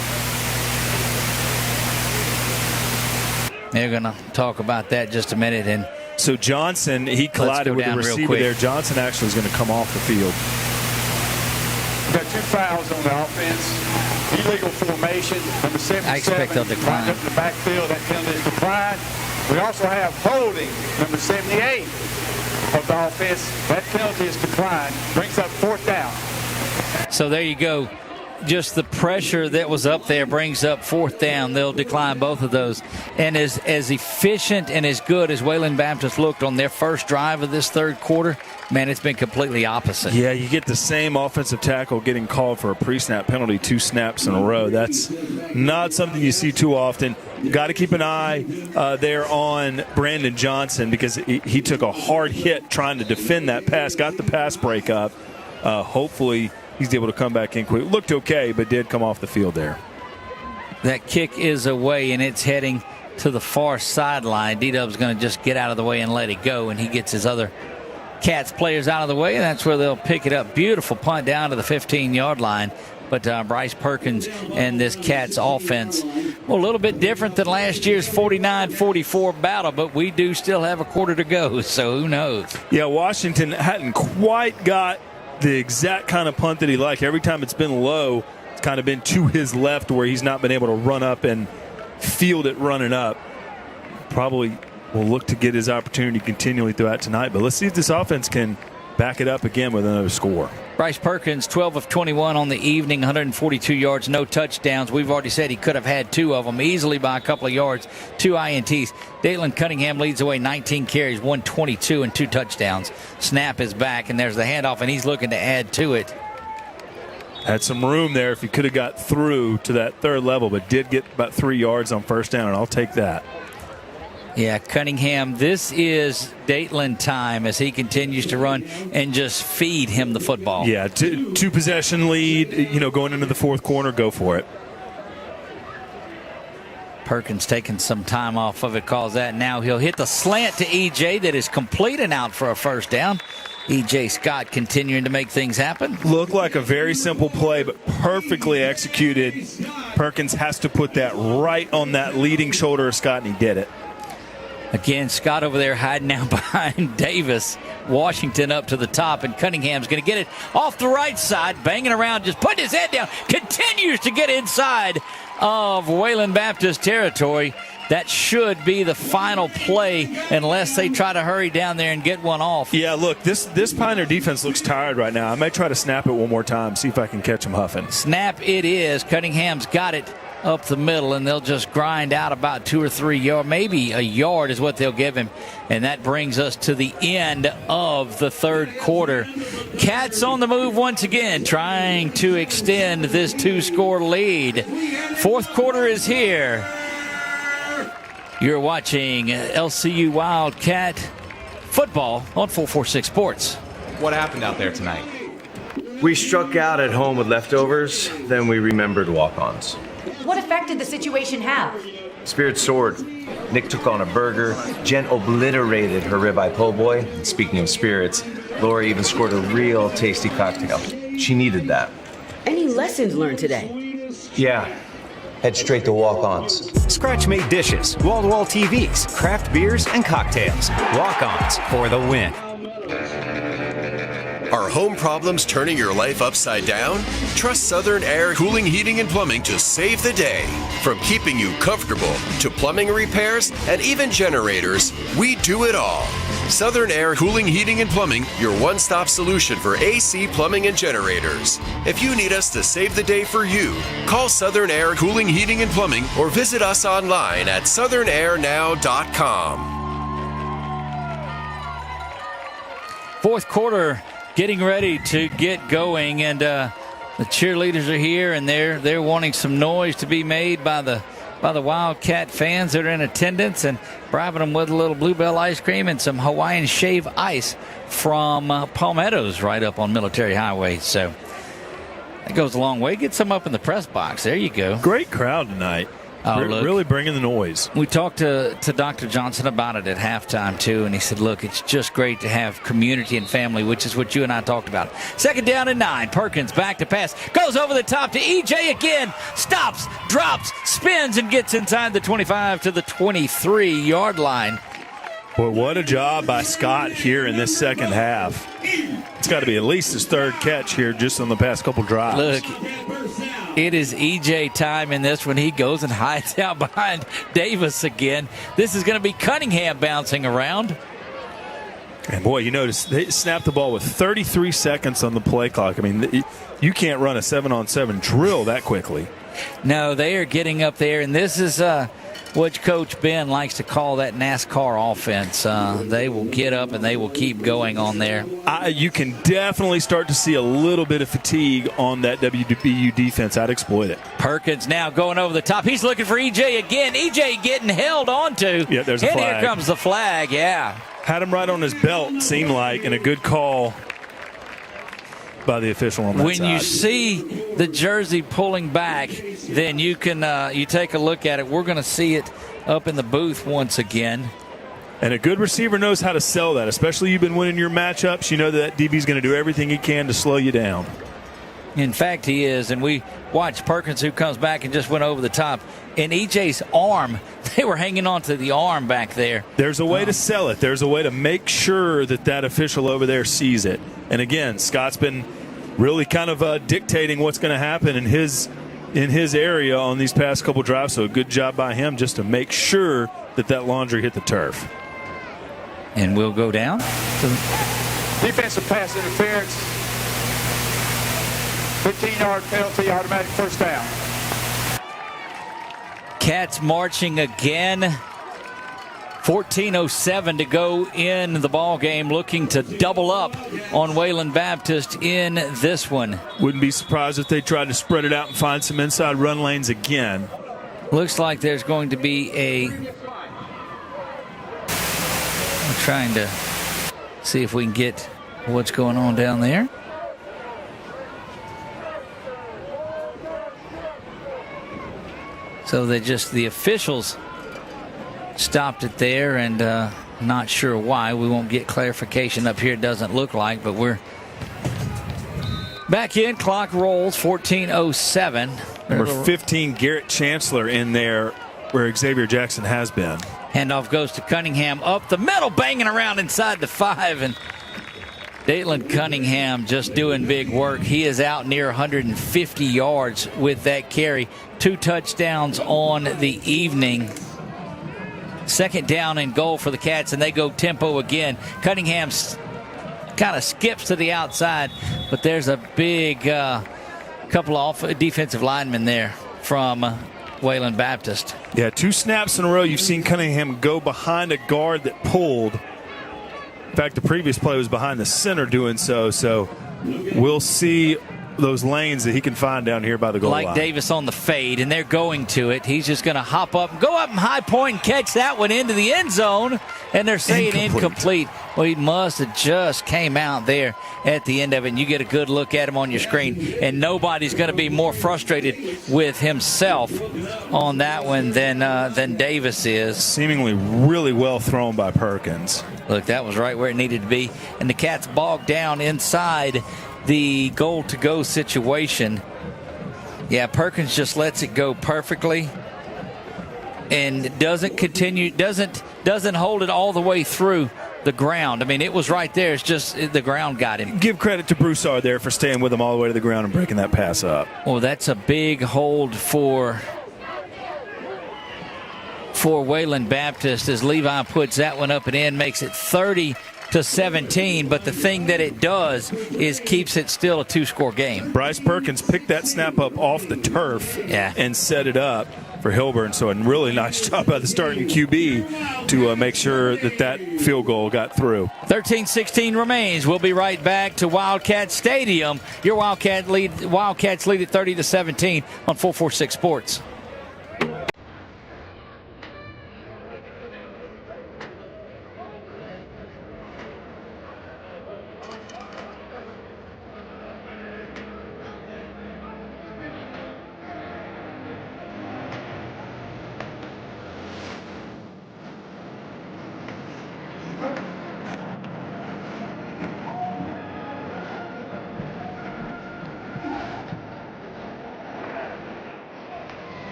They're going to talk about that just a minute. And so Johnson, he collided with the receiver there. Johnson actually is going to come off the field. We've got 2 fouls on the offense. Illegal formation, number 77. I expect they'll decline. Up the backfield, that penalty is declined. We also have holding, number 78 of the offense. That penalty is declined. Brings up 4th down. So there you go. Just the pressure that was up there brings up 4th down. They'll decline both of those. And as efficient and as good as Wayland Baptist looked on their first drive of this 3rd quarter, man, it's been completely opposite. Yeah, you get the same offensive tackle getting called for a pre-snap penalty 2 snaps in a row. That's not something you see too often. Got to keep an eye there on Brandon Johnson because he took a hard hit trying to defend that pass, got the pass break up. Hopefully he's able to come back in quick. Looked okay, but did come off the field there. That kick is away, and it's heading to the far sideline. D-Dub's going to just get out of the way and let it go, and he gets his other Cats players out of the way, and that's where they'll pick it up. Beautiful punt down to the 15-yard line. But Bryce Perkins and this Cats offense, well, a little bit different than last year's 49-44 battle, but we do still have a quarter to go, so who knows? Yeah, Washington hadn't quite got the exact kind of punt that he liked. Every time it's been low, it's kind of been to his left where he's not been able to run up and field it running up. Probably will look to get his opportunity continually throughout tonight, but let's see if this offense can back it up again with another score. Bryce Perkins, 12 of 21 on the evening, 142 yards, no touchdowns. We've already said he could have had 2 of them easily by a couple of yards, 2 INTs. Dalen Cunningham leads the way, 19 carries, 122 and 2 touchdowns. Snap is back, and there's the handoff, and he's looking to add to it. Had some room there if he could have got through to that third level, but did get about 3 yards on first down, and I'll take that. Yeah, Cunningham, this is Dateland time as he continues to run and just feed him the football. Yeah, two possession lead, going into the fourth quarter, go for it. Perkins taking some time off of it, calls that. Now he'll hit the slant to EJ that is complete and out for a first down. EJ Scott continuing to make things happen. Looked like a very simple play, but perfectly executed. Perkins has to put that right on that leading shoulder of Scott, and he did it. Again, Scott over there hiding now behind Davis. Washington up to the top, and Cunningham's going to get it off the right side, banging around, just putting his head down, continues to get inside of Wayland Baptist territory. That should be the final play unless they try to hurry down there and get one off. Yeah, look, this Pioneer defense looks tired right now. I may try to snap it one more time, see if I can catch them huffing. Snap it is. Cunningham's got it up the middle, and they'll just grind out about 2 or 3 yards, maybe a yard is what they'll give him. And that brings us to the end of the third quarter. Cats on the move once again, trying to extend this 2-score lead. Fourth quarter is here. You're watching LCU Wildcat football on 446 Sports. What happened out there tonight? We struck out at home with leftovers, then we remembered walk-ons. What effect did the situation have? Spirit soared. Nick took on a burger. Jen obliterated her ribeye po' boy. And speaking of spirits, Laura even scored a real tasty cocktail. She needed that. Any lessons learned today? Yeah. Head straight to walk-ons. Scratch-made dishes, wall-to-wall TVs, craft beers, and cocktails. Walk-ons for the win. Are home problems turning your life upside down? Trust Southern Air Cooling, Heating, and Plumbing to save the day. From keeping you comfortable to plumbing repairs and even generators, we do it all. Southern Air Cooling, Heating, and Plumbing, your one-stop solution for AC, plumbing, and generators. If you need us to save the day for you, call Southern Air Cooling, Heating, and Plumbing or visit us online at southernairnow.com. Fourth quarter getting ready to get going, and the cheerleaders are here, and they're wanting some noise to be made by the Wildcat fans that are in attendance, and bribing them with a little Bluebell ice cream and some Hawaiian shave ice from Palmetto's right up on Military Highway. So that goes a long way. Get some up in the press box. There you go. Great crowd tonight. Really bringing the noise. We talked to Dr. Johnson about it at halftime, too, and he said, look, it's just great to have community and family, which is what you and I talked about. Second down and 9. Perkins back to pass. Goes over the top to EJ again. Stops, drops, spins, and gets inside the 25 to the 23-yard line. Boy, what a job by Scott here in this second half. It's got to be at least his third catch here just on the past couple drives. Look, it is EJ time in this when he goes and hides out behind Davis again. This is going to be Cunningham bouncing around. And boy, you notice they snapped the ball with 33 seconds on the play clock. I mean, you can't run a 7-on-7 drill that quickly. No, they are getting up there, and this is what Coach Ben likes to call that NASCAR offense. They will get up and they will keep going on there. You can definitely start to see a little bit of fatigue on that WBU defense. I'd exploit it. Perkins now going over the top. He's looking for EJ again. EJ getting held onto. Yeah, there's a flag. And here comes the flag, yeah. Had him right on his belt, seemed like, and a good call by the official on that when side. You see the jersey pulling back, then you can you take a look at it. We're going to see it up in the booth once again. And a good receiver knows how to sell that, especially you've been winning your matchups. You know that DB's going to do everything he can to slow you down. In fact, he is. And we watched Perkins, who comes back and just went over the top. In EJ's arm, they were hanging on to the arm back there. There's a way to sell it. There's a way to make sure that official over there sees it. And again, Scott's been really kind of dictating what's going to happen in his area on these past couple drives. So a good job by him just to make sure that laundry hit the turf. And we'll go down. Defensive pass interference. 15-yard penalty, automatic first down. Cats marching again. 14:07 to go in the ball game, looking to double up on Wayland Baptist in this one. Wouldn't be surprised if they tried to spread it out and find some inside run lanes again. Looks like there's going to be I'm trying to see if we can get what's going on down there. So the officials stopped it there, and not sure why. We won't get clarification up here. It doesn't look like, but we're back in. Clock rolls. 14:07. Number 15, Garrett Chancellor in there where Xavier Jackson has been. Handoff goes to Cunningham up the middle, banging around inside the 5, and Dayton Cunningham just doing big work. He is out near 150 yards with that carry. 2 touchdowns on the evening. Second down and goal for the Cats, and they go tempo again. Cunningham kind of skips to the outside, but there's a big couple of defensive linemen there from Wayland Baptist. Yeah, 2 snaps in a row. You've seen Cunningham go behind a guard that pulled. In fact, the previous play was behind the center doing so. So we'll see those lanes that he can find down here by the goal line. Like Davis on the fade, and they're going to it. He's just going to hop up, go up and high point and catch that one into the end zone, and they're saying incomplete. Well, he must have just came out there at the end of it, and you get a good look at him on your screen, and nobody's going to be more frustrated with himself on that one than Davis is. Seemingly really well thrown by Perkins. Look, that was right where it needed to be, and the Cats bogged down inside the goal to go situation. Yeah, Perkins just lets it go perfectly and doesn't hold it all the way through the ground. I mean, it was right there. It's just the ground got him. Give credit to Broussard there for staying with him all the way to the ground and breaking that pass up. Well, that's a big hold for Wayland Baptist as Levi puts that one up and in, makes it 30-17, but the thing that it does is keeps it still a 2-score game. Bryce Perkins picked that snap up off the turf and set it up for Hilburn. So a really nice job by the starting QB to make sure that field goal got through. 13-16 remains. We'll be right back to Wildcat Stadium. Your Wildcats lead at 30-17 on 446 Sports.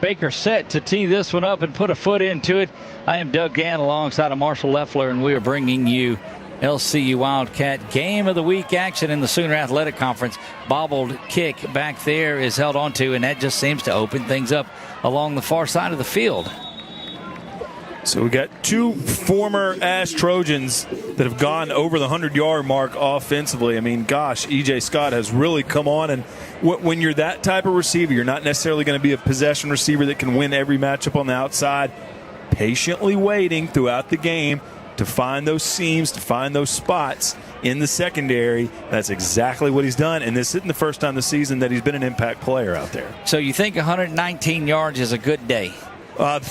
Baker set to tee this one up and put a foot into it. I am Doug Gann alongside of Marshall Leffler, and we are bringing you LCU Wildcat Game of the Week action in the Sooner Athletic Conference. Bobbled kick back there is held onto, and that just seems to open things up along the far side of the field. So we got 2 former Ash Trojans that have gone over the 100-yard mark offensively. I mean, gosh, E.J. Scott has really come on. And when you're that type of receiver, you're not necessarily going to be a possession receiver that can win every matchup on the outside. Patiently waiting throughout the game to find those seams, to find those spots in the secondary. That's exactly what he's done. And this isn't the first time this season that he's been an impact player out there. So you think 119 yards is a good day?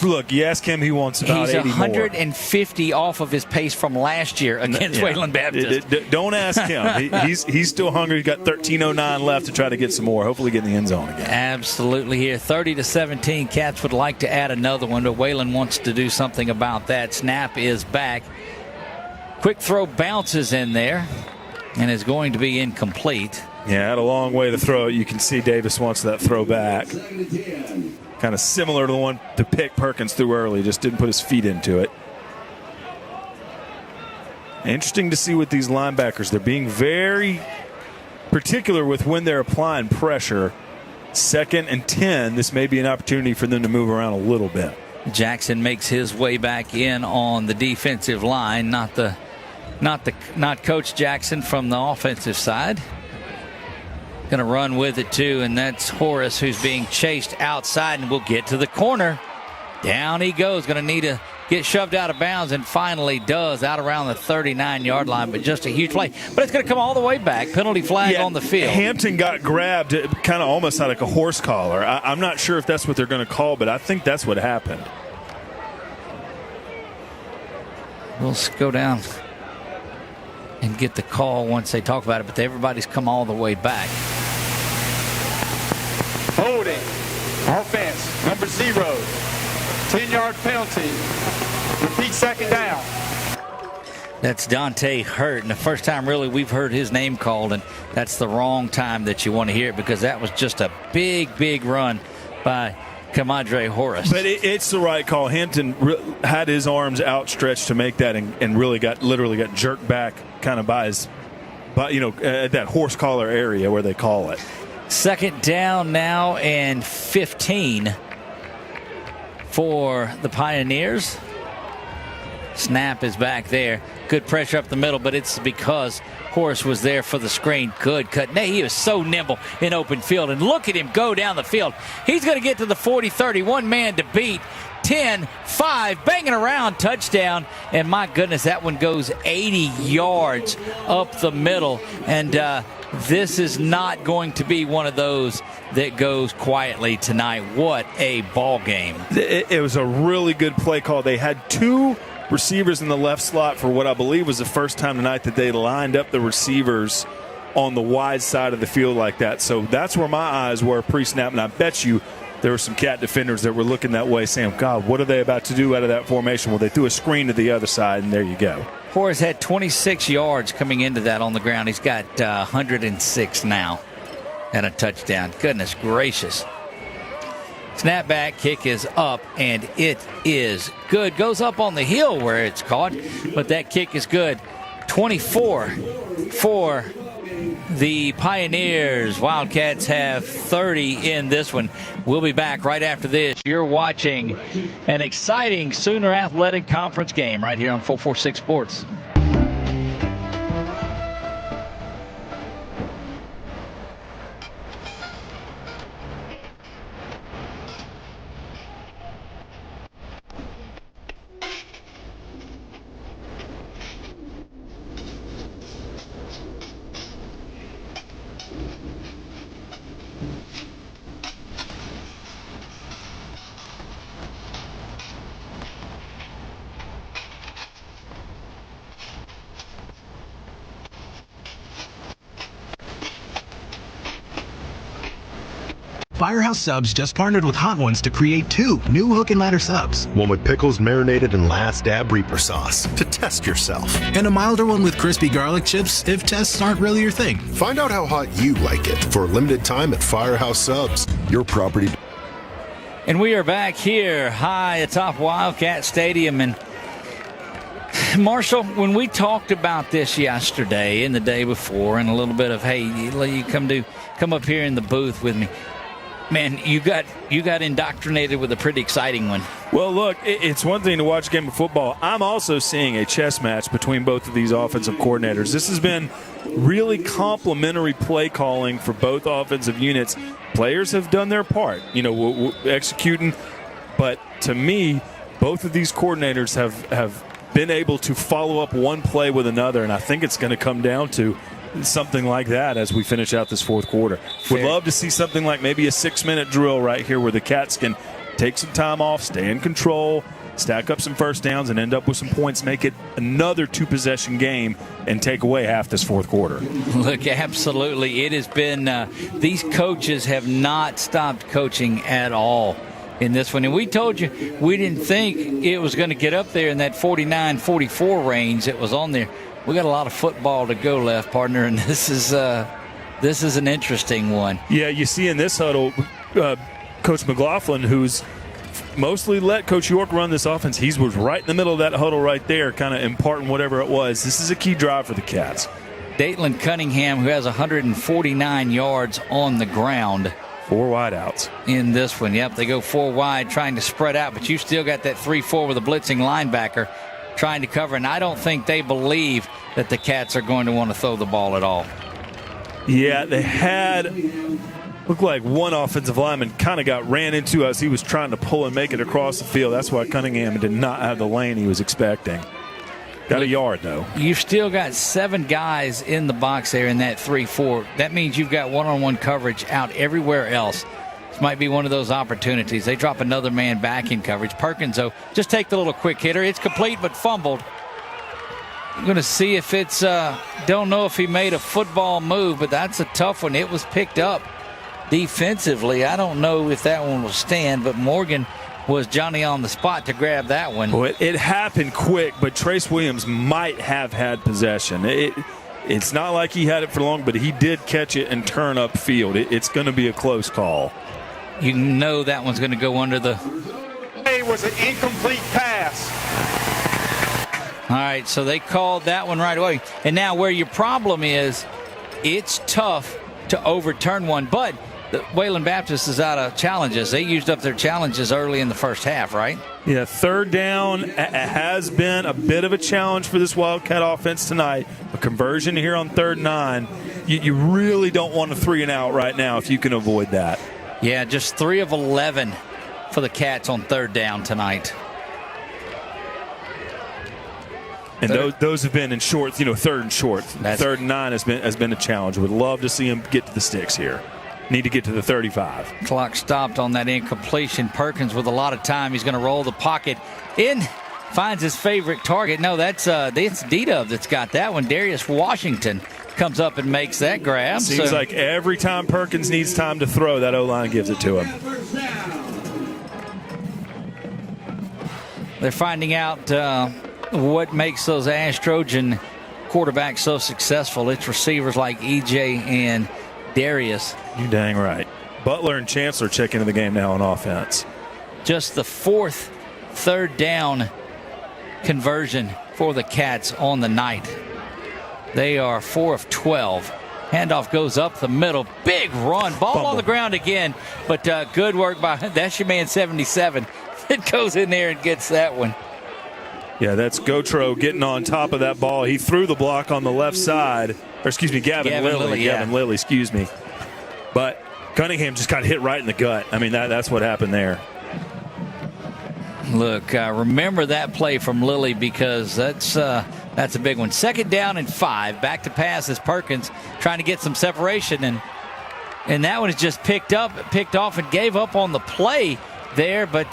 Look, you ask him, he wants about 80 more. He's 150 off of his pace from last year against Wayland Baptist. Don't ask him. He's still hungry. He's got 13:09 left to try to get some more. Hopefully get in the end zone again. Absolutely here. 30-17. Cats would like to add another one, but Wayland wants to do something about that. Snap is back. Quick throw bounces in there and is going to be incomplete. Yeah, had a long way to throw it. You can see Davis wants that throw back. Kind of similar to the one to pick Perkins threw early, just didn't put his feet into it. Interesting to see with these linebackers. They're being very particular with when they're applying pressure. 2nd and 10, this may be an opportunity for them to move around a little bit. Jackson makes his way back in on the defensive line, not Coach Jackson from the offensive side. Going to run with it too, and that's Horace who's being chased outside, and will get to the corner. Down he goes. Going to need to get shoved out of bounds, and finally does, out around the 39-yard line, but just a huge play. But it's going to come all the way back. Penalty flag on the field. Hampton got grabbed kind of almost like a horse collar. I'm not sure if that's what they're going to call, but I think that's what happened. We'll go down and get the call once they talk about it, but everybody's come all the way back. Holding. Offense, number 0. 10-yard penalty. Repeat 2nd down. That's Dante Hurt, and the first time really we've heard his name called, and that's the wrong time that you want to hear it, because that was just a big run by Kamadre Horace. But it's the right call. Hampton had his arms outstretched to make that, and literally got jerked back kind of by that horse collar area where they call it. 2nd down now and 15 for the Pioneers. Snap is back there. Good pressure up the middle, but it's because Horace was there for the screen. Good cut. He was so nimble in open field, and look at him go down the field. He's going to get to the 40-30. One man to beat. 10-5, banging around, touchdown. And my goodness, that one goes 80 yards up the middle. And this is not going to be one of those that goes quietly tonight. What a ball game. It was a really good play call. They had 2 receivers in the left slot for what I believe was the first time tonight that they lined up the receivers on the wide side of the field like that. So that's where my eyes were pre-snap, and I bet you there were some Cat defenders that were looking that way saying, God, what are they about to do out of that formation? Well, they threw a screen to the other side, and there you go. Horace had 26 yards coming into that on the ground. He's got 106 now and a touchdown. Goodness gracious. Snapback kick is up, and it is good. Goes up on the hill where it's caught, but that kick is good. 24 for the Pioneers. Wildcats have 30 in this one. We'll be back right after this. You're watching an exciting Sooner Athletic Conference game right here on 446 Sports. Firehouse Subs just partnered with Hot Ones to create 2 new hook and ladder subs. One with pickles marinated in Last Dab Reaper sauce to test yourself. And a milder one with crispy garlic chips if tests aren't really your thing. Find out how hot you like it for a limited time at Firehouse Subs. Your property. And we are back here high atop Wildcat Stadium. And Marshall, when we talked about this yesterday and the day before, and a little bit of, hey, you come up here in the booth with me. Man, you got indoctrinated with a pretty exciting one. Well, look, it's one thing to watch a game of football. I'm also seeing a chess match between both of these offensive coordinators. This has been really complimentary play calling for both offensive units. Players have done their part, executing. But to me, both of these coordinators have been able to follow up one play with another, and I think it's going to come down to something like that as we finish out this fourth quarter. Would love to see something like maybe a 6-minute drill right here where the Cats can take some time off, stay in control, stack up some first downs, and end up with some points, make it another 2-possession game, and take away half this fourth quarter. Look, absolutely. It has been these coaches have not stopped coaching at all in this one. And we told you we didn't think it was going to get up there in that 49-44 range that was on there. We got a lot of football to go left, partner, and this is This is an interesting one. Yeah, you see in this huddle, Coach McLaughlin, who's mostly let Coach York run this offense, he was right in the middle of that huddle right there, kind of imparting whatever it was. This is a key drive for the Cats. Datelin Cunningham, who has 149 yards on the ground. 4 wideouts in this one. Yep, they go 4 wide trying to spread out, but you still got that 3-4 with a blitzing linebacker trying to cover, and I don't think they believe that the Cats are going to want to throw the ball at all. Yeah, they looked like one offensive lineman kind of ran into us. He was trying to pull and make it across the field. That's why Cunningham did not have the lane he was expecting. Got a yard, though. You've still got 7 guys in the box there in that 3-4. That means you've got one-on-one coverage out everywhere else. This might be one of those opportunities. They drop another man back in coverage. Perkins, though, just take the little quick hitter. It's complete but fumbled. I'm going to see if it's don't know if he made a football move, but that's a tough one. It was picked up defensively. I don't know if that one will stand, but Morgan was Johnny on the spot to grab that one. Well, it happened quick, but Trace Williams might have had possession. It's not like he had it for long, but he did catch it and turn upfield. It's going to be a close call. You know that one's going to go under the... It was an incomplete pass. All right, so they called that one right away. And now where your problem is, it's tough to overturn one, but Wayland Baptist is out of challenges. They used up their challenges early in the first half, right? Yeah, third down has been a bit of a challenge for this Wildcat offense tonight. A conversion here on 3rd and 9. You really don't want a 3-and-out right now if you can avoid that. Yeah, just 3 of 11 for the Cats on 3rd down tonight. And those have been in short, 3rd and short. 3rd and 9 has been a challenge. Would love to see him get to the sticks here. Need to get to the 35. Clock stopped on that incompletion. Perkins with a lot of time. He's going to roll the pocket in. Finds his favorite target. No, it's D-Dub that's got that one. Darius Washington comes up and makes that grab. Seems like every time Perkins needs time to throw, that O-line gives it to him. They're finding out what makes those Ash Trojan quarterbacks so successful. It's receivers like EJ and Darius. You dang right. Butler and Chancellor check into the game now on offense. Just the 4th 3rd down conversion for the Cats on the night. They are 4 of 12. Handoff goes up the middle. Big run. Ball on the ground again. But good work by, that's your man 77. It goes in there and gets that one. Yeah, that's Gotro getting on top of that ball. He threw the block on the left side. Or excuse me, Gavin Lilly, excuse me. But Cunningham just got hit right in the gut. I mean, that's what happened there. Look, remember that play from Lilly because that's a big one. 2nd down and 5. Back to pass is Perkins trying to get some separation. And that one is just picked off and gave up on the play there. But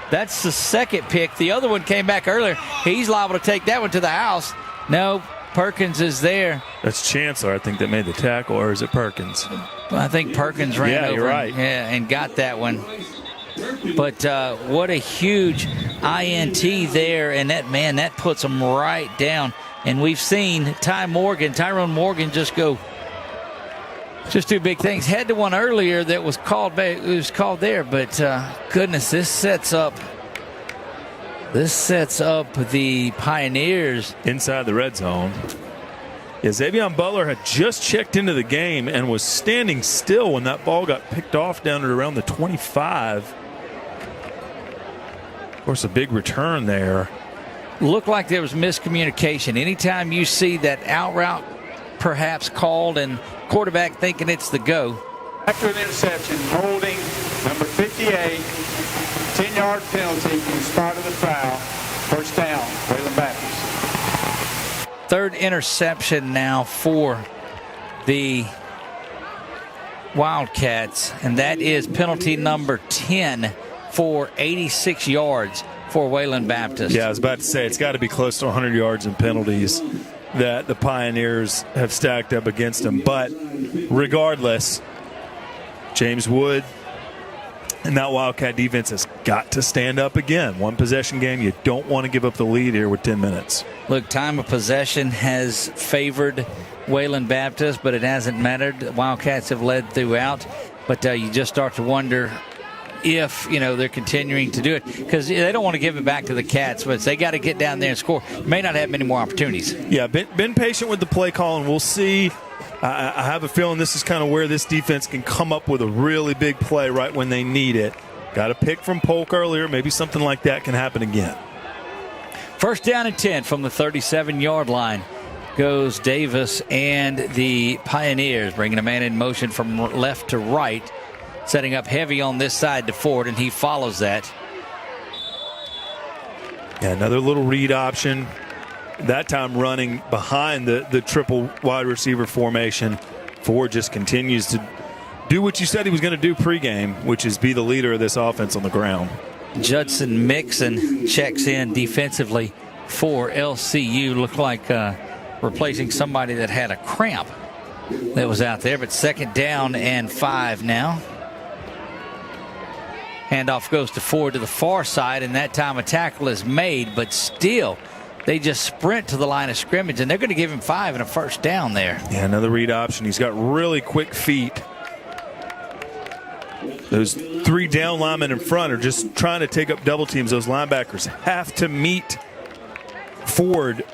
that's the 2nd pick. The other one came back earlier. He's liable to take that one to the house. No, Perkins is there. That's Chancellor, I think, that made the tackle, or is it Perkins? I think Perkins ran over. You're right. And got that one. But what a huge INT there, and that puts them right down. And we've seen Tyrone Morgan just do big things. Had to one earlier that was called back. It was called there, but goodness, this sets up the Pioneers inside the red zone. Yeah, Xavier Butler had just checked into the game and was standing still when that ball got picked off down at around the 25. Of course, a big return there. Looked like there was miscommunication. Anytime you see that out route perhaps called and quarterback thinking it's the go. After an interception, holding number 58, 10-yard penalty in spite of the foul. 1st down, Wayland Baptist. 3rd interception now for the Wildcats, and that is penalty number 10 for 86 yards for Wayland Baptist. Yeah, I was about to say it's got to be close to 100 yards in penalties that the Pioneers have stacked up against them. But regardless, James Wood And that Wildcat defense has got to stand up again. One possession game. You don't want to give up the lead here with 10 minutes. Look, time of possession has favored Wayland Baptist, but it hasn't mattered. The Wildcats have led throughout, but you just start to wonder if, they're continuing to do it, because they don't want to give it back to the Cats, but they got to get down there and score. May not have many more opportunities. Yeah, been patient with the play call, and we'll see. I have a feeling this is kind of where this defense can come up with a really big play right when they need it. Got a pick from Polk earlier. Maybe something like that can happen again. First down and 10 from the 37-yard line goes Davis and the Pioneers, bringing a man in motion from left to right, setting up heavy on this side to Ford, and he follows that. Yeah, another little read option. That time running behind the triple wide receiver formation. Ford just continues to do what you said he was going to do pregame, which is be the leader of this offense on the ground. Judson Mixon checks in defensively for LCU. Looked like replacing somebody that had a cramp that was out there, but second down and 5 now. Handoff goes to Ford to the far side, and that time a tackle is made, but still they just sprint to the line of scrimmage, and they're going to give him 5 and a first down there. Yeah, another read option. He's got really quick feet. Those 3 down linemen in front are just trying to take up double teams. Those linebackers have to meet Ford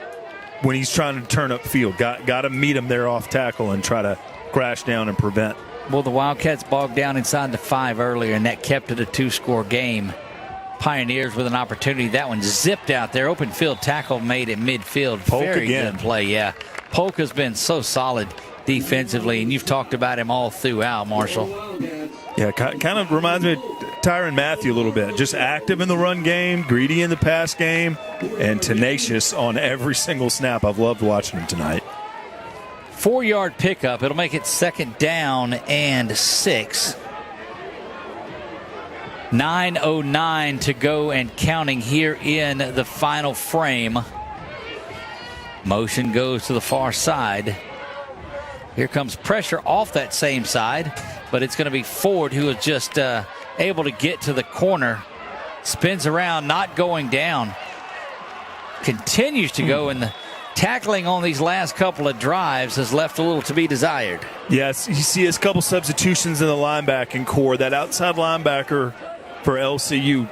when he's trying to turn upfield. Got to meet him there off tackle and try to crash down and prevent. Well, the Wildcats bogged down inside the 5 earlier, and that kept it a 2-score game. Pioneers with an opportunity. That one zipped out there. Open field tackle made at midfield. Polk Very again. good play, yeah. Polk has been so solid defensively, and you've talked about him all throughout, Marshall. Yeah, kind of reminds me of Tyrann Matthew a little bit. Just active in the run game, greedy in the pass game, and tenacious on every single snap. I've loved watching him tonight. 4-yard pickup. It'll make it second down and 6. 9:09 to go and counting here in the final frame. Motion goes to the far side. Here comes pressure off that same side, but it's going to be Ford who is just able to get to the corner. Spins around, not going down. Continues to go, and the tackling on these last couple of drives has left a little to be desired. Yes, you see his couple substitutions in the linebacking core. That outside linebacker for LCU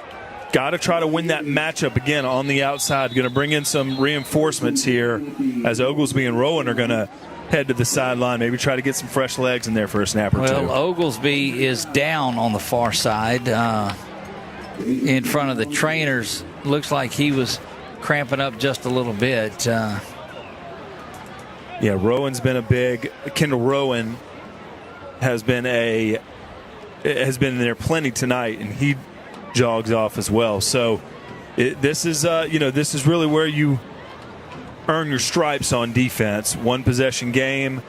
got to try to win that matchup again on the outside. Going to bring in some reinforcements here as Oglesby and Rowan are going to head to the sideline, maybe try to get some fresh legs in there for a snap or two. Well, Oglesby is down on the far side in front of the trainers. Looks like he was cramping up just a little bit. Yeah, Rowan's been a big. Kendall Rowan has been there plenty tonight, and he jogs off as well. So this is really where you earn your stripes on defense. One possession game,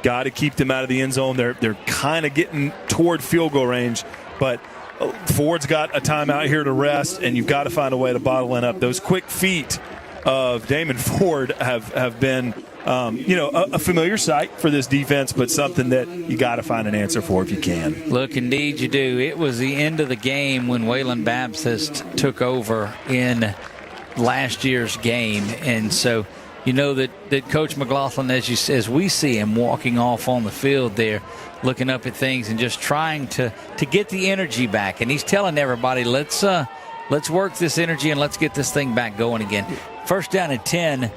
got to keep them out of the end zone. They're kind of getting toward field goal range, but Ford's got a timeout here to rest, and you've got to find a way to bottle it up. Those quick feet of Damon Ford have been a familiar sight for this defense, but something that you got to find an answer for if you can. Look, indeed you do. It was the end of the game when Wayland Baptist took over in last year's game, and so you know that Coach McLaughlin, as we see him walking off on the field there, looking up at things and just trying to get the energy back, and he's telling everybody, let's work this energy and let's get this thing back going again. First down and 10.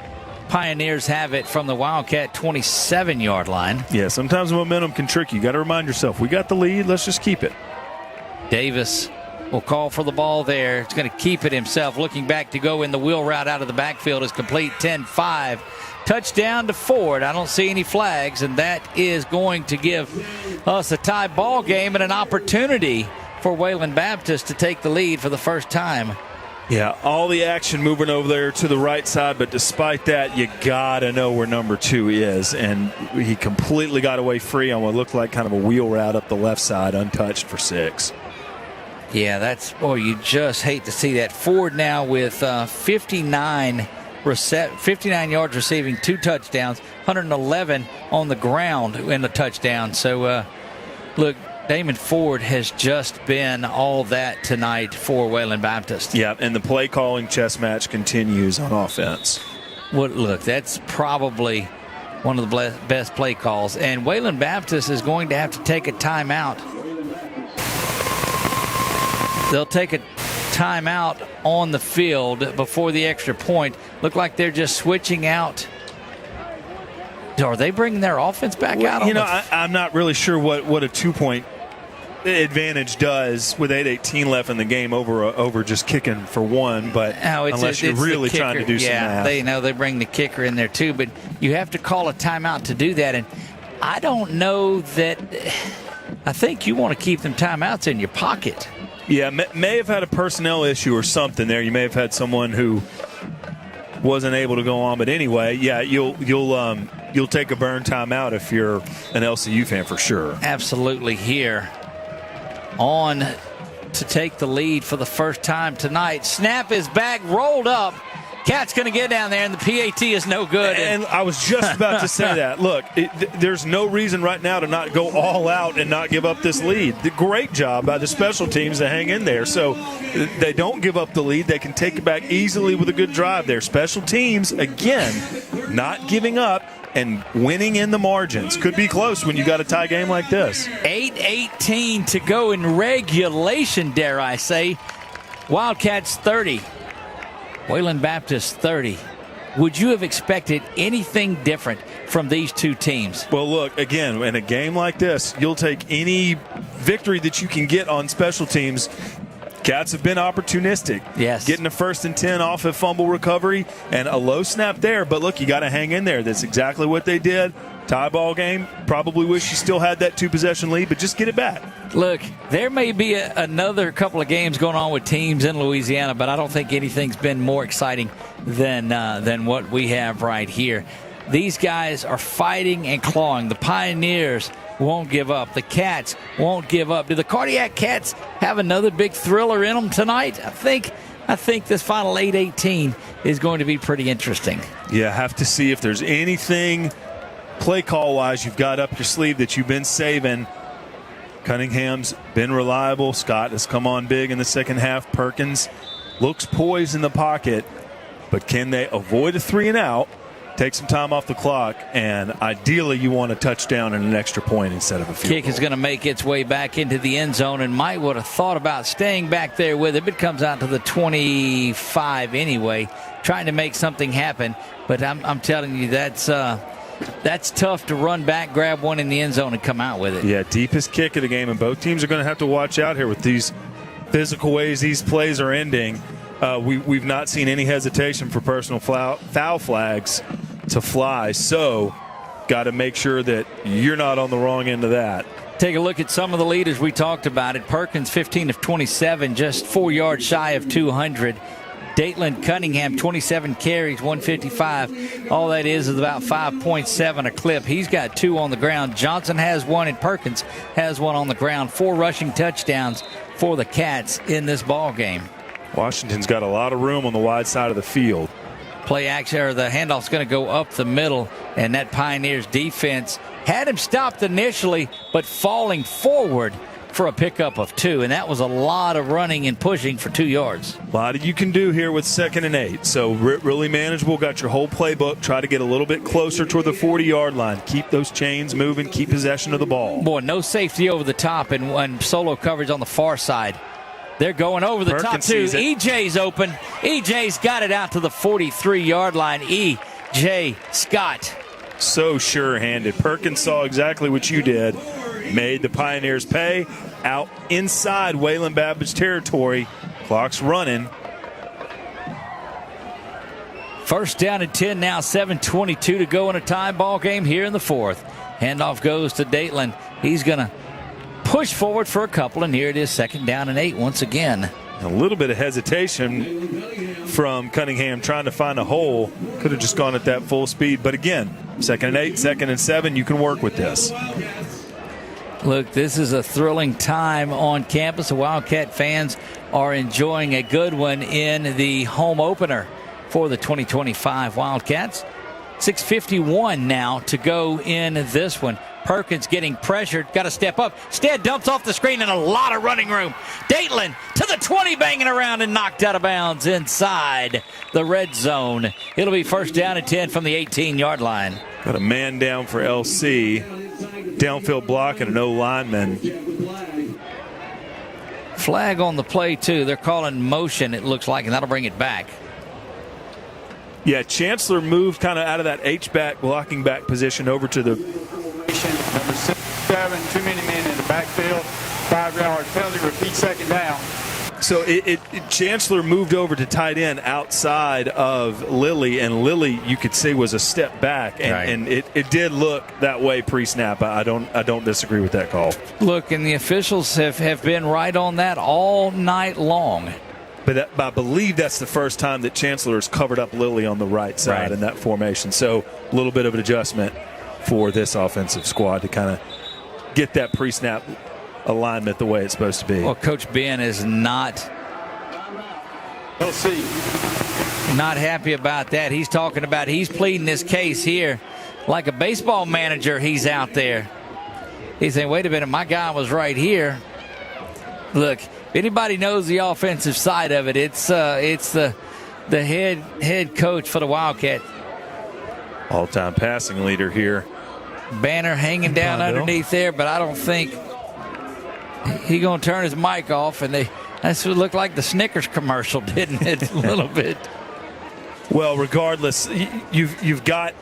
Pioneers have it from the Wildcat 27-yard line. Yeah, sometimes momentum can trick you. You got to remind yourself, we got the lead, let's just keep it. Davis will call for the ball there. It's going to keep it himself. Looking back to go in the wheel route out of the backfield is complete. 10-5. Touchdown to Ford. I don't see any flags, and that is going to give us a tie ball game and an opportunity for Wayland Baptist to take the lead for the first time. Yeah, all the action moving over there to the right side, but despite that, you got to know where number 2 is, and he completely got away free on what looked like kind of a wheel route up the left side, untouched for 6. Yeah, you just hate to see that. Ford now with 59 yards receiving, 2 touchdowns, 111 on the ground in the touchdown. So, look, Damon Ford has just been all that tonight for Wayland Baptist. Yeah, and the play calling chess match continues on offense. Well, look, that's probably one of the best play calls. And Wayland Baptist is going to have to take a timeout. They'll take a timeout on the field before the extra point. Look like they're just switching out. Are they bringing their offense back out? I'm not really sure what a 2-point advantage does with 8:18 left in the game over just kicking for one. But unless you're really trying to do some math. They know they bring the kicker in there too. But you have to call a timeout to do that. And I don't know that. I think you want to keep them timeouts in your pocket. Yeah, may have had a personnel issue or something there. You may have had someone who wasn't able to go on. But anyway, yeah, you'll take a burn timeout if you're an LCU fan for sure. Absolutely. Here on to take the lead for the first time tonight. Snap is back, rolled up. Cat's going to get down there, and the PAT is no good. And I was just about to say that. Look, there's no reason right now to not go all out and not give up this lead. The great job by the special teams to hang in there. So they don't give up the lead. They can take it back easily with a good drive there. Special teams, again, not giving up and winning in the margins. Could be close when you got a tie game like this. 8:18 to go in regulation, dare I say. Wildcats 30. Wayland Baptist 30. Would you have expected anything different from these two teams? Well, look, again, in a game like this, you'll take any victory that you can get on special teams. Cats have been opportunistic. Yes. Getting a 1st and 10 off a fumble recovery and a low snap there. But look, you got to hang in there. That's exactly what they did. Tie ball game. Probably wish you still had that 2-possession lead, but just get it back. Look, there may be another couple of games going on with teams in Louisiana, but I don't think anything's been more exciting than what we have right here. These guys are fighting and clawing. The Pioneers won't give up. The Cats won't give up. Do the Cardiac Cats have another big thriller in them tonight? I think this final 8:18 is going to be pretty interesting. Yeah, have to see if there's anything play call-wise you've got up your sleeve that you've been saving. Cunningham's been reliable. Scott has come on big in the second half. Perkins looks poised in the pocket, but can they avoid a 3-and-out? Take some time off the clock, and ideally you want a touchdown and an extra point instead of a field Kick goal. is going to make its way back into the end zone, and might would have thought about staying back there with it. It comes out to the 25 anyway, trying to make something happen. But I'm telling you, that's tough to run back, grab one in the end zone, and come out with it. Yeah, deepest kick of the game, and both teams are going to have to watch out here with these physical ways these plays are ending. We've not seen any hesitation for personal foul flags to fly, so got to make sure that you're not on the wrong end of that. Take a look at some of the leaders we talked about. Perkins, 15 of 27, just 4 yards shy of 200. Dateland Cunningham, 27 carries, 155. All that is about 5.7 a clip. He's got 2 on the ground. Johnson has 1, and Perkins has 1 on the ground. 4 rushing touchdowns for the Cats in this ball game. Washington's got a lot of room on the wide side of the field. Play action, or the handoff's going to go up the middle, and that Pioneers defense had him stopped initially, but falling forward for a pickup of 2, and that was a lot of running and pushing for 2 yards. A lot of you can do here with 2nd and 8, so really manageable. Got your whole playbook. Try to get a little bit closer toward the 40-yard line. Keep those chains moving. Keep possession of the ball. Boy, no safety over the top and solo coverage on the far side. They're going over the top, too. EJ's open. EJ's got it out to the 43-yard line. EJ Scott. So sure-handed. Perkins saw exactly what you did. Made the Pioneers pay. Out inside Wayland Baptist territory. Clock's running. First down and 10 now. 7:22 to go in a tie ball game here in the 4th. Handoff goes to Dateland. He's going to push forward for a couple, and here it is, 2nd down and 8 once again. A little bit of hesitation from Cunningham trying to find a hole. Could have just gone at that full speed. But again, 2nd and 8, 2nd and 7, you can work with this. Look, this is a thrilling time on campus. The Wildcat fans are enjoying a good one in the home opener for the 2025 Wildcats. 6:51 now to go in this one. Perkins getting pressured, got to step up. Stead dumps off the screen and a lot of running room. Datelin to the 20, banging around and knocked out of bounds inside the red zone. It'll be first down and 10 from the 18-yard line. Got a man down for LC. Downfield block and an O-lineman. Flag on the play, too. They're calling motion, it looks like, and that'll bring it back. Yeah, Chancellor moved kind of out of that H-back, blocking back position over to the... Number 7, too many men in the backfield. 5-yard penalty, repeat second down. So Chancellor moved over to tight end outside of Lilly, and Lilly, you could say, was a step back, and it did look that way pre-snap. I don't disagree with that call. Look, and the officials have been right on that all night long. But I believe that's the first time that Chancellor has covered up Lilly on the right side in that formation. So a little bit of an adjustment for this offensive squad to kind of get that pre-snap alignment the way it's supposed to be. Well, Coach Ben is not happy about that. He's talking about he's pleading this case here like a baseball manager. He's out there. He's saying, wait a minute, my guy was right here. Look, if anybody knows the offensive side of it, it's the head coach for the Wildcat. All-time passing leader here. Banner hanging down underneath there, but I don't think he's going to turn his mic off, and that's what looked like the Snickers commercial, didn't it? A little bit. Well, regardless, you've got,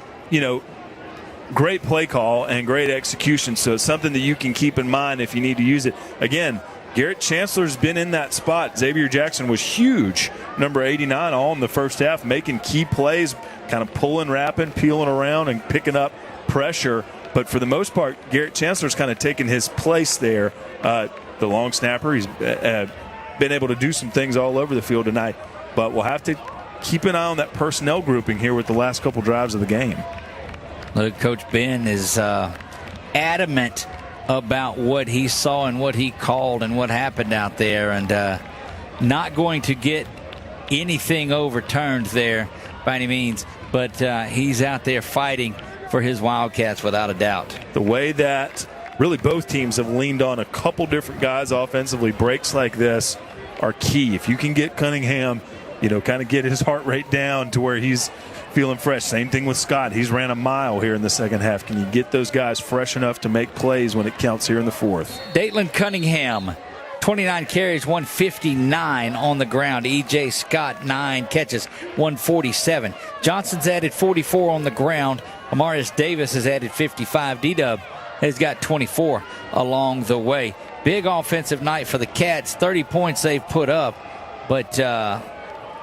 great play call and great execution, so it's something that you can keep in mind if you need to use it. Again, Garrett Chancellor's been in that spot. Xavier Jackson was huge, number 89, all in the first half, making key plays, kind of pulling, wrapping, peeling around, and picking up pressure. But for the most part, Garrett Chancellor's kind of taken his place there. The long snapper, he's been able to do some things all over the field tonight. But we'll have to keep an eye on that personnel grouping here with the last couple drives of the game. Look, Coach Ben is adamant about what he saw and what he called and what happened out there, and not going to get anything overturned there by any means. But he's out there fighting for his Wildcats without a doubt. The way that really both teams have leaned on a couple different guys offensively, breaks like this are key. If you can get Cunningham, kind of get his heart rate down to where he's feeling fresh. Same thing with Scott. He's ran a mile here in the second half. Can you get those guys fresh enough to make plays when it counts here in the fourth? Datelin Cunningham, 29 carries, 159 on the ground. E.J. Scott, 9 catches, 147. Johnson's added 44 on the ground. Amarius Davis has added 55. D-Dub has got 24 along the way. Big offensive night for the Cats. 30 points they've put up, but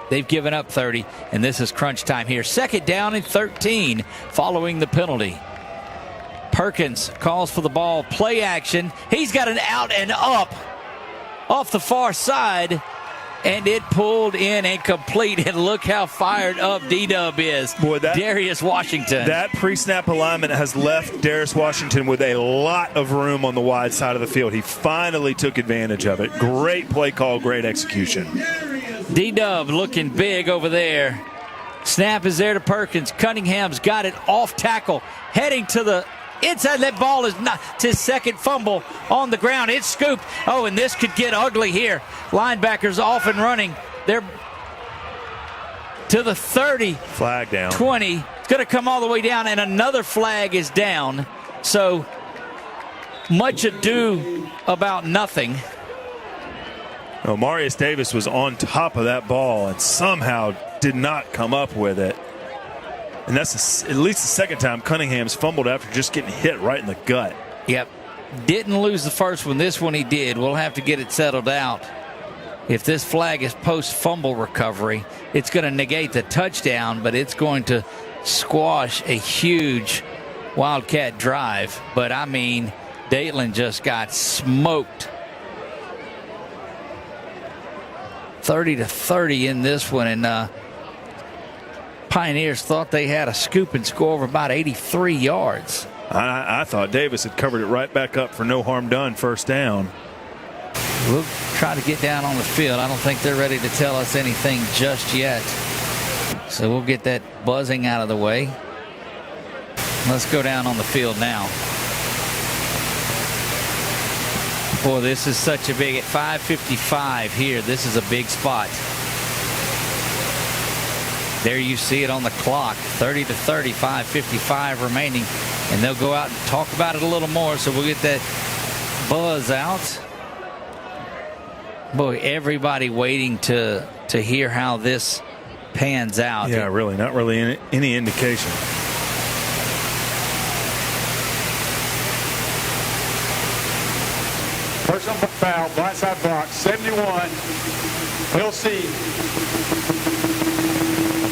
they've given up 30, and this is crunch time here. Second down and 13 following the penalty. Perkins calls for the ball. Play action. He's got an out and up off the far side, and it pulled in and complete. And look how fired up D-Dub is. Boy, Darius Washington. That pre-snap alignment has left Darius Washington with a lot of room on the wide side of the field. He finally took advantage of it. Great play call, great execution. D-Dub looking big over there. Snap is there to Perkins. Cunningham's got it off tackle, heading to the inside. That ball is not to his second fumble on the ground. It's scooped. Oh, and this could get ugly here. Linebackers off and running. They're to the 30. Flag down. 20. It's going to come all the way down, and another flag is down. So much ado about nothing. Marius Davis was on top of that ball and somehow did not come up with it. And that's at least the second time Cunningham's fumbled after just getting hit right in the gut. Yep. Didn't lose the first one. This one he did. We'll have to get it settled out. If this flag is post-fumble recovery, it's going to negate the touchdown, but it's going to squash a huge Wildcat drive. But, I mean, Datelin just got smoked. 30-30 in this one, and Pioneers thought they had a scoop and score over about 83 yards. I thought Davis had covered it right back up for no harm done, first down. We'll try to get down on the field. I don't think they're ready to tell us anything just yet. So we'll get that buzzing out of the way. Let's go down on the field now. Boy, this is such a big, at 5:55 here, this is a big spot. There you see it on the clock, 30-30, 5:55 remaining. And they'll go out and talk about it a little more, so we'll get that buzz out. Boy, everybody waiting to hear how this pans out. Yeah, really, not really any indication. Personal foul, blindside block, 71. LC.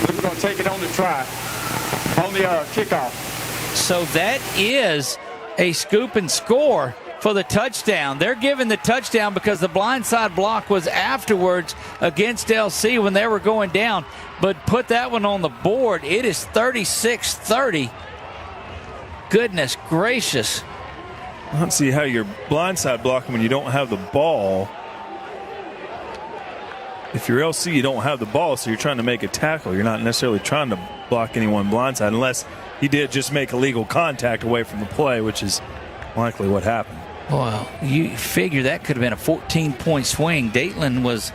We're going to take it on the try, on the kickoff. So that is a scoop and score for the touchdown. They're giving the touchdown because the blindside block was afterwards against LC when they were going down. But put that one on the board. It is 36-30. Goodness gracious. I don't see how you're blindside blocking when you don't have the ball. If you're LC, you don't have the ball, so you're trying to make a tackle. You're not necessarily trying to block anyone blindside unless he did just make illegal contact away from the play, which is likely what happened. Well, you figure that could have been a 14-point swing. Dayton was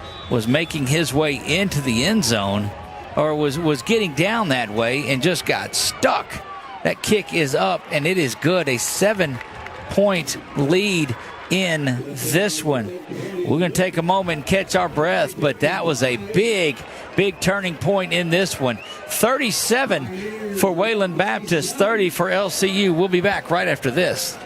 making his way into the end zone, or was getting down that way and just got stuck. That kick is up, and it is good. A 7-point lead in this one. We're going to take a moment and catch our breath, but that was a big turning point in this one. 37 for Wayland Baptist, 30 for LCU. We'll be back right after this.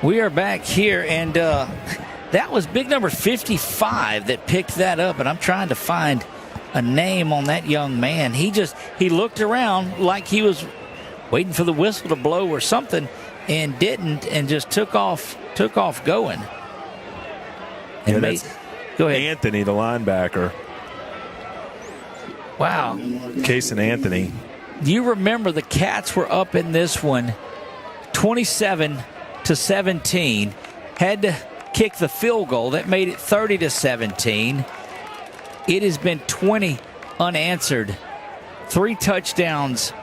We are back here, and that was big number 55 that picked that up, and I'm trying to find a name on that young man. He looked around like he was waiting for the whistle to blow or something, and didn't, and just took off going. And go ahead. Anthony, the linebacker. Wow. Case and Anthony. You remember the Cats were up in this one 27-17, had to kick the field goal. That made it 30-17. It has been 20 unanswered. 3 touchdowns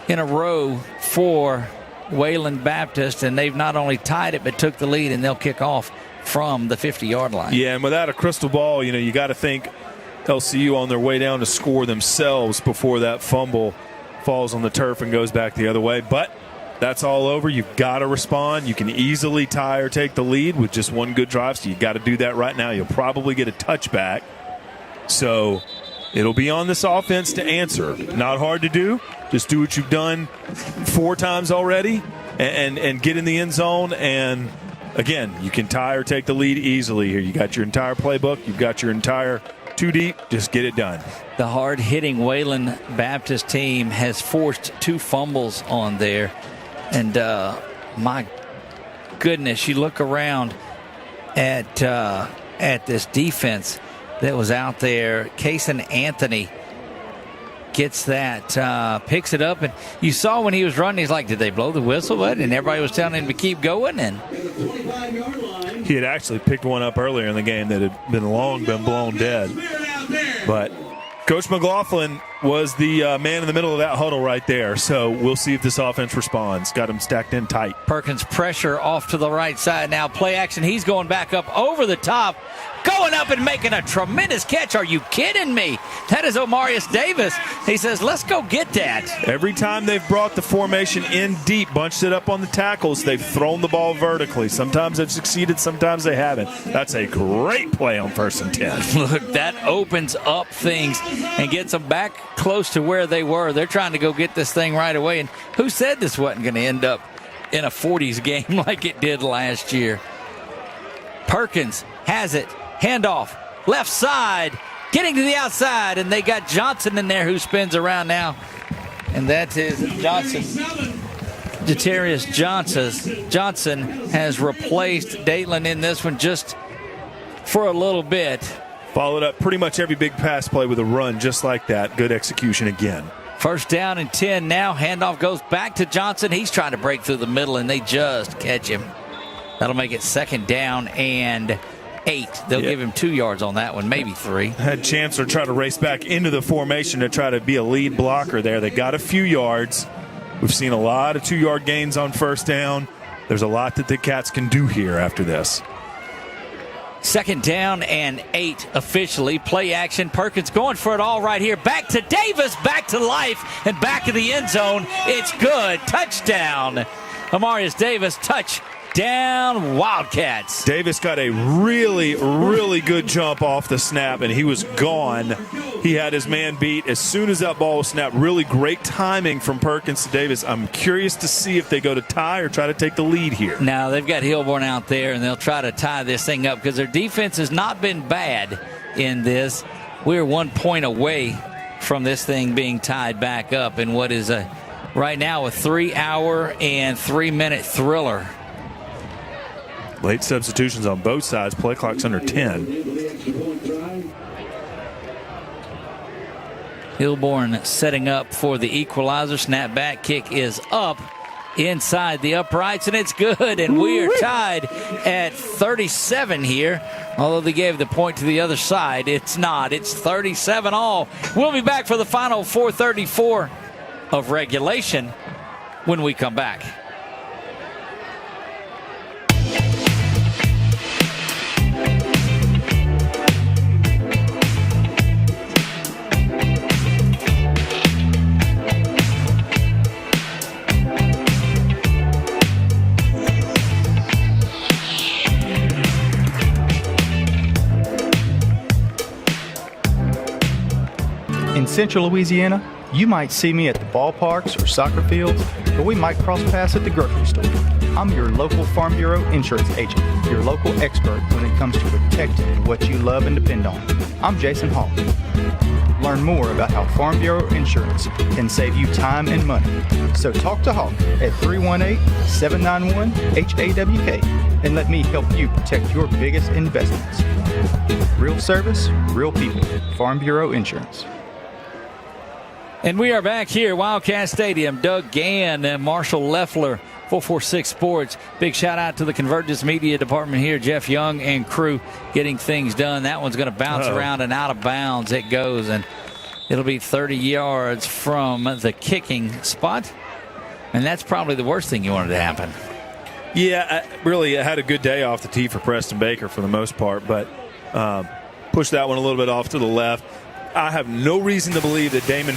in a row for Wayland Baptist, and they've not only tied it but took the lead, and they'll kick off from the 50-yard line. Yeah, and without a crystal ball, you got to think LCU on their way down to score themselves before that fumble falls on the turf and goes back the other way. But that's all over. You've got to respond. You can easily tie or take the lead with just one good drive, so you've got to do that right now. You'll probably get a touchback. So it'll be on this offense to answer. Not hard to do. Just do what you've done 4 times already and get in the end zone. And, again, you can tie or take the lead easily here. You got your entire playbook. You've got your entire 2 deep. Just get it done. The hard-hitting Wayland Baptist team has forced 2 fumbles on there. And my goodness, you look around at this defense that was out there. Case and Anthony gets that, picks it up, and you saw when he was running, he's like, did they blow the whistle? And everybody was telling him to keep going. And he had actually picked one up earlier in the game that had been blown dead. But Coach McLaughlin was the man in the middle of that huddle right there. So we'll see if this offense responds. Got him stacked in tight. Perkins pressure off to the right side. Now play action. He's going back up over the top. Going up and making a tremendous catch. Are you kidding me? That is Omarius Davis. He says, let's go get that. Every time they've brought the formation in deep, bunched it up on the tackles, they've thrown the ball vertically. Sometimes they've succeeded, sometimes they haven't. That's a great play on 1st and 10. Look, that opens up things and gets them back close to where they were. They're trying to go get this thing right away. And who said this wasn't going to end up in a 40s game like it did last year? Perkins has it. Handoff, left side, getting to the outside, and they got Johnson in there who spins around now. And that is Johnson. Jatarius Johnson has replaced Dayton in this one just for a little bit. Followed up pretty much every big pass play with a run just like that. Good execution again. First down and 10 now. Handoff goes back to Johnson. He's trying to break through the middle, and they just catch him. That'll make it 2nd down and 8. They'll give him 2 yards on that one, maybe 3. Had Chancellor try to race back into the formation to try to be a lead blocker there. They got a few yards. We've seen a lot of 2-yard gains on first down. There's a lot that the Cats can do here after this. 2nd down and 8 officially. Play action. Perkins going for it all right here. Back to Davis. Back to life. And back in the end zone. It's good. Touchdown. Amarius Davis. Touchdown Wildcats. Davis got a really, really good jump off the snap, and he was gone. He had his man beat as soon as that ball was snapped. Really great timing from Perkins to Davis. I'm curious to see if they go to tie or try to take the lead here. Now, they've got Hilborn out there, and they'll try to tie this thing up because their defense has not been bad in this. We're 1 point away from this thing being tied back up in what is right now a 3-hour and 3-minute thriller. Late substitutions on both sides. Play clock's under 10. Hilborn setting up for the equalizer. Snap back kick is up inside the uprights, and it's good. And we are tied at 37 here. Although they gave the point to the other side, it's not. It's 37 all. We'll be back for the final 4:34 of regulation when we come back. In Central Louisiana, you might see me at the ballparks or soccer fields, or we might cross paths at the grocery store. I'm your local Farm Bureau insurance agent, your local expert when it comes to protecting what you love and depend on. I'm Jason Hall. Learn more about how Farm Bureau insurance can save you time and money. So talk to Hawk at 318-791-HAWK and let me help you protect your biggest investments. Real service, real people. Farm Bureau Insurance. And we are back here, Wildcat Stadium. Doug Gann and Marshall Leffler, 446 Sports. Big shout out to the Convergence Media Department here, Jeff Young and crew getting things done. That one's going to bounce around and out of bounds. It goes, and it'll be 30 yards from the kicking spot. And that's probably the worst thing you wanted to happen. Yeah, I had a good day off the tee for Preston Baker for the most part, but pushed that one a little bit off to the left. I have no reason to believe that Damon.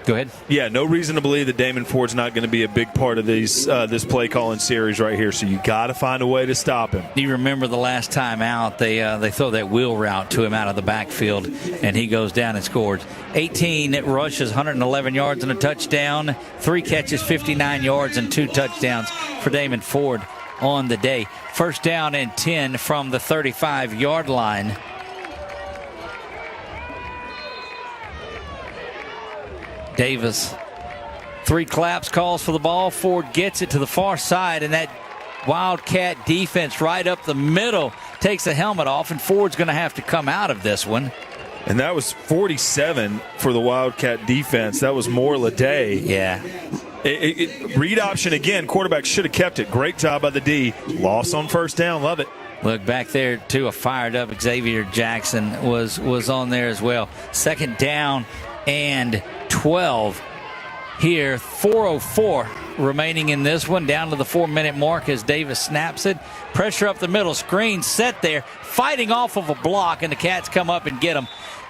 Go ahead. Yeah, no reason to believe that Damon Ford's not going to be a big part of this play calling series right here. So you got to find a way to stop him. You remember the last time out, they throw that wheel route to him out of the backfield, and he goes down and scores. 18 rushes, 111 yards and a touchdown. 3 catches, 59 yards and 2 touchdowns for Damon Ford on the day. First down and 10 from the 35-yard line. Davis, 3 claps, calls for the ball. Ford gets it to the far side, and that Wildcat defense right up the middle takes the helmet off, and Ford's going to have to come out of this one. And that was 47 for the Wildcat defense. That was more Leday. Yeah. Read option again. Quarterback should have kept it. Great job by the D. Loss on first down. Love it. Look, back there, too, a fired-up Xavier Jackson was on there as well. 2nd down and 12 here. 4:04 remaining in this one, down to the 4-minute mark as Davis snaps it. Pressure up the middle, screen set there, fighting off of a block, and the Cats come up and get him.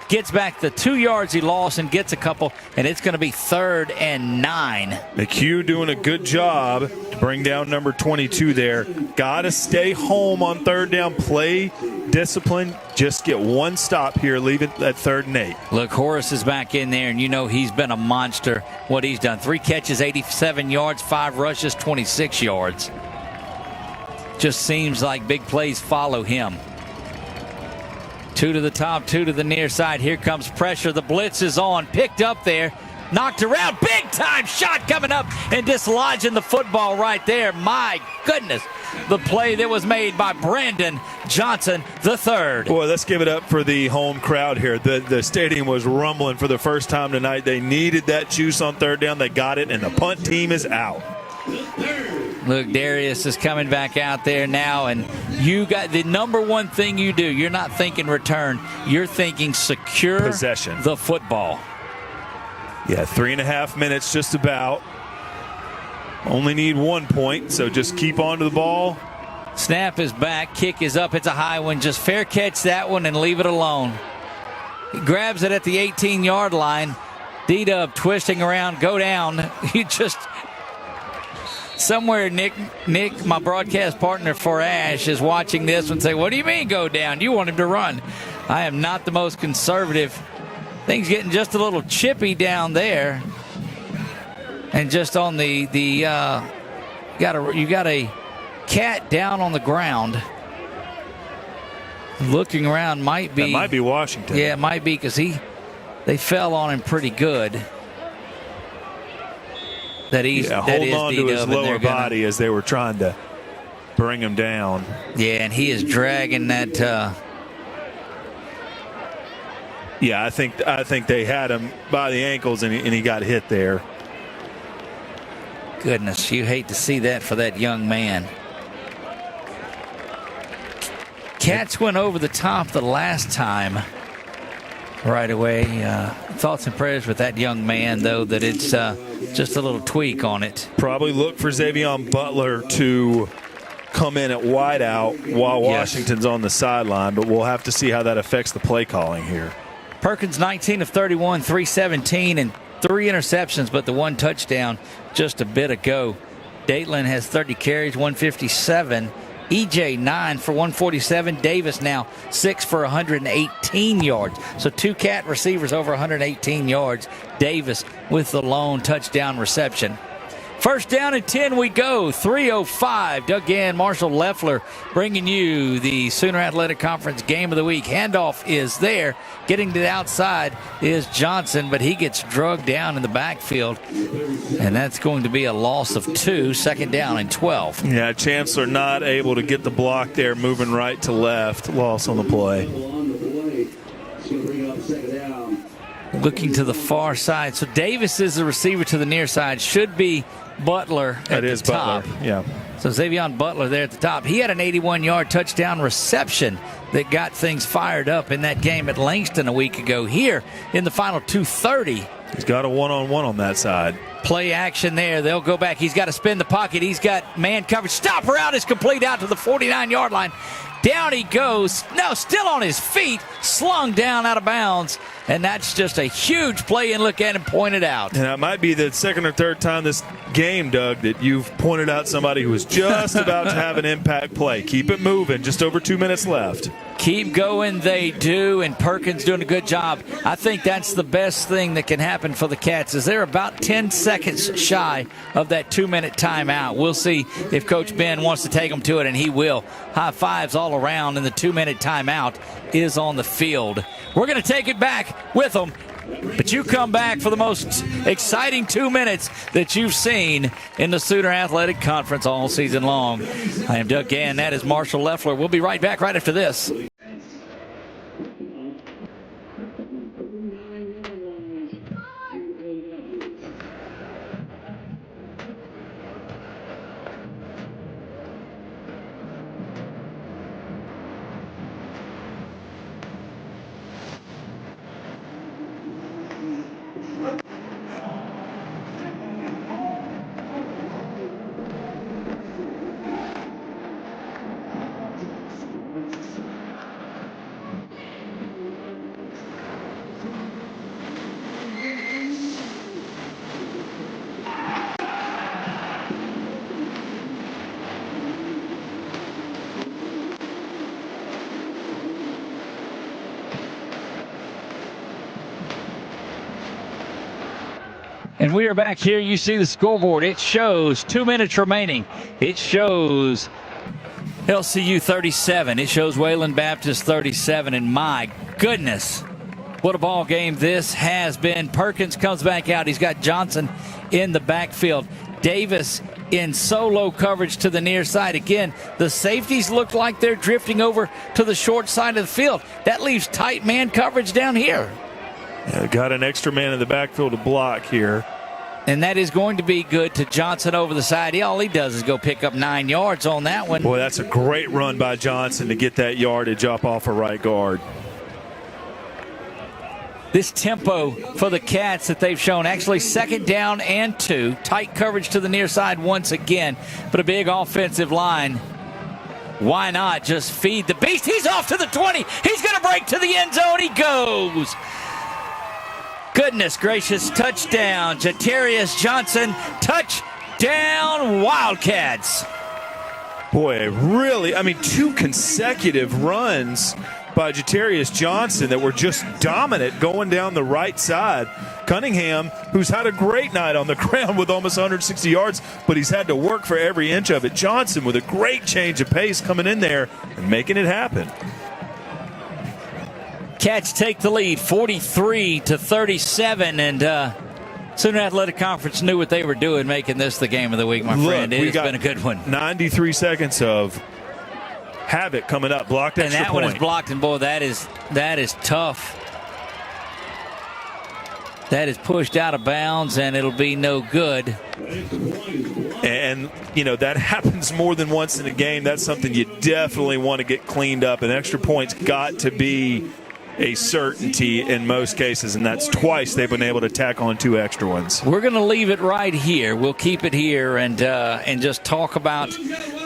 Gets back the 2 yards he lost and gets a couple, and it's going to be 3rd and 9. McHugh doing a good job to bring down number 22 there. Got to stay home on 3rd down. Play discipline. Just get one stop here. Leave it at 3rd and 8. Look, Horace is back in there, and you know he's been a monster. What he's done. 3 catches, 87 yards, 5 rushes, 26 yards. Just seems like big plays follow him. 2 to the top, 2 to the near side. Here comes pressure. The blitz is on. Picked up there. Knocked around. Big time shot coming up and dislodging the football right there. My goodness. The play that was made by Brandon Johnson III. Boy, let's give it up for the home crowd here. The stadium was rumbling for the first time tonight. They needed that juice on third down. They got it, and the punt team is out. Look, Darius is coming back out there now, and you got the number one thing you do. You're not thinking return. You're thinking secure possession, the football. Yeah, 3.5 minutes just about. Only need 1 point, so just keep on to the ball. Snap is back. Kick is up. It's a high one. Just fair catch that one and leave it alone. He grabs it at the 18-yard line. D-Dub twisting around. Go down. You just... Somewhere, Nick, my broadcast partner for Ash, is watching this and say, what do you mean go down? You want him to run. I am not the most conservative. Things getting just a little chippy down there. And just on you got a cat down on the ground. Looking around, might be. That might be Washington. Yeah, it might be because they fell on him pretty good. Holding on to his lower body as they were trying to bring him down. Yeah, and he is dragging that. Yeah, I think they had him by the ankles, and he got hit there. Goodness, you hate to see that for that young man. Cats went over the top the last time. Right away. Thoughts and prayers with that young man, though, that it's just a little tweak on it. Probably look for Xavion Butler to come in at wideout while Washington's on the sideline, but we'll have to see how that affects the play calling here. Perkins 19 of 31, 317, and 3 interceptions, but the 1 touchdown just a bit ago. Datelin has 30 carries, 157. EJ 9 for 147. Davis now 6 for 118 yards. So 2 cat receivers over 118 yards. Davis with the lone touchdown reception. First down and 10 we go. 3:05. Doug Gann, Marshall Leffler bringing you the Sooner Athletic Conference Game of the Week. Handoff is there. Getting to the outside is Johnson, but he gets drugged down in the backfield. And that's going to be a loss of 2. Second down and 12. Yeah, Chancellor not able to get the block there, moving right to left. Loss on the play. Looking to the far side. So Davis is the receiver to the near side. Should be Butler at the top. Butler, yeah. So Xavion Butler there at the top. He had an 81-yard touchdown reception that got things fired up in that game at Langston a week ago. Here in the final 2:30. He's got a one-on-one on that side. Play action there. They'll go back. He's got to spin the pocket. He's got man coverage. Stop route is complete out to the 49-yard line. Down he goes. No, still on his feet. Slung down out of bounds. And that's just a huge play, and look at him pointed out. And that might be the second or third time this game, Doug, that you've pointed out somebody who was just about to have an impact play. Keep it moving. Just over 2 minutes left. Keep going, they do, and Perkins doing a good job. I think that's the best thing that can happen for the Cats is they're about 10 seconds shy of that 2-minute timeout. We'll see if Coach Ben wants to take them to it, and he will. High fives all around, and the 2-minute timeout is on the field. We're going to take it back with them, but you come back for the most exciting 2 minutes that you've seen in the Sooner Athletic Conference all season long. I am Doug Gann. That is Marshall Leffler. We'll be right back right after this. And we are back here. You see the scoreboard. It shows 2 minutes remaining. It shows LCU 37. It shows Wayland Baptist 37, and my goodness, what a ball game this has been. Perkins comes back out. He's got Johnson in the backfield. Davis in solo coverage to the near side. Again, the safeties look like they're drifting over to the short side of the field. That leaves tight man coverage down here. Yeah, got an extra man in the backfield to block here. And that is going to be good to Johnson over the side. All he does is go pick up 9 yards on that one. Boy, that's a great run by Johnson to get that yardage up off a right guard. This tempo for the Cats that they've shown, actually 2nd down and 2. Tight coverage to the near side once again, but a big offensive line. Why not just feed the beast? He's off to the 20. He's going to break to the end zone. He goes. Goodness gracious, touchdown. Jatarius Johnson, touchdown Wildcats. Boy, really, 2 consecutive runs by Jatarius Johnson that were just dominant going down the right side. Cunningham, who's had a great night on the ground with almost 160 yards, but he's had to work for every inch of it. Johnson with a great change of pace coming in there and making it happen. Cats take the lead 43-37, and Sooner Athletic Conference knew what they were doing making this the game of the week, my friend. It's been a good one. 93 seconds of havoc coming up. Blocked extra point. And that one is blocked, and boy, that is tough. That is pushed out of bounds, and it'll be no good. And, that happens more than once in a game. That's something you definitely want to get cleaned up. And extra points got to be a certainty in most cases, and that's twice they've been able to tack on 2 extra ones. We're going to leave it right here. We'll keep it here and just talk about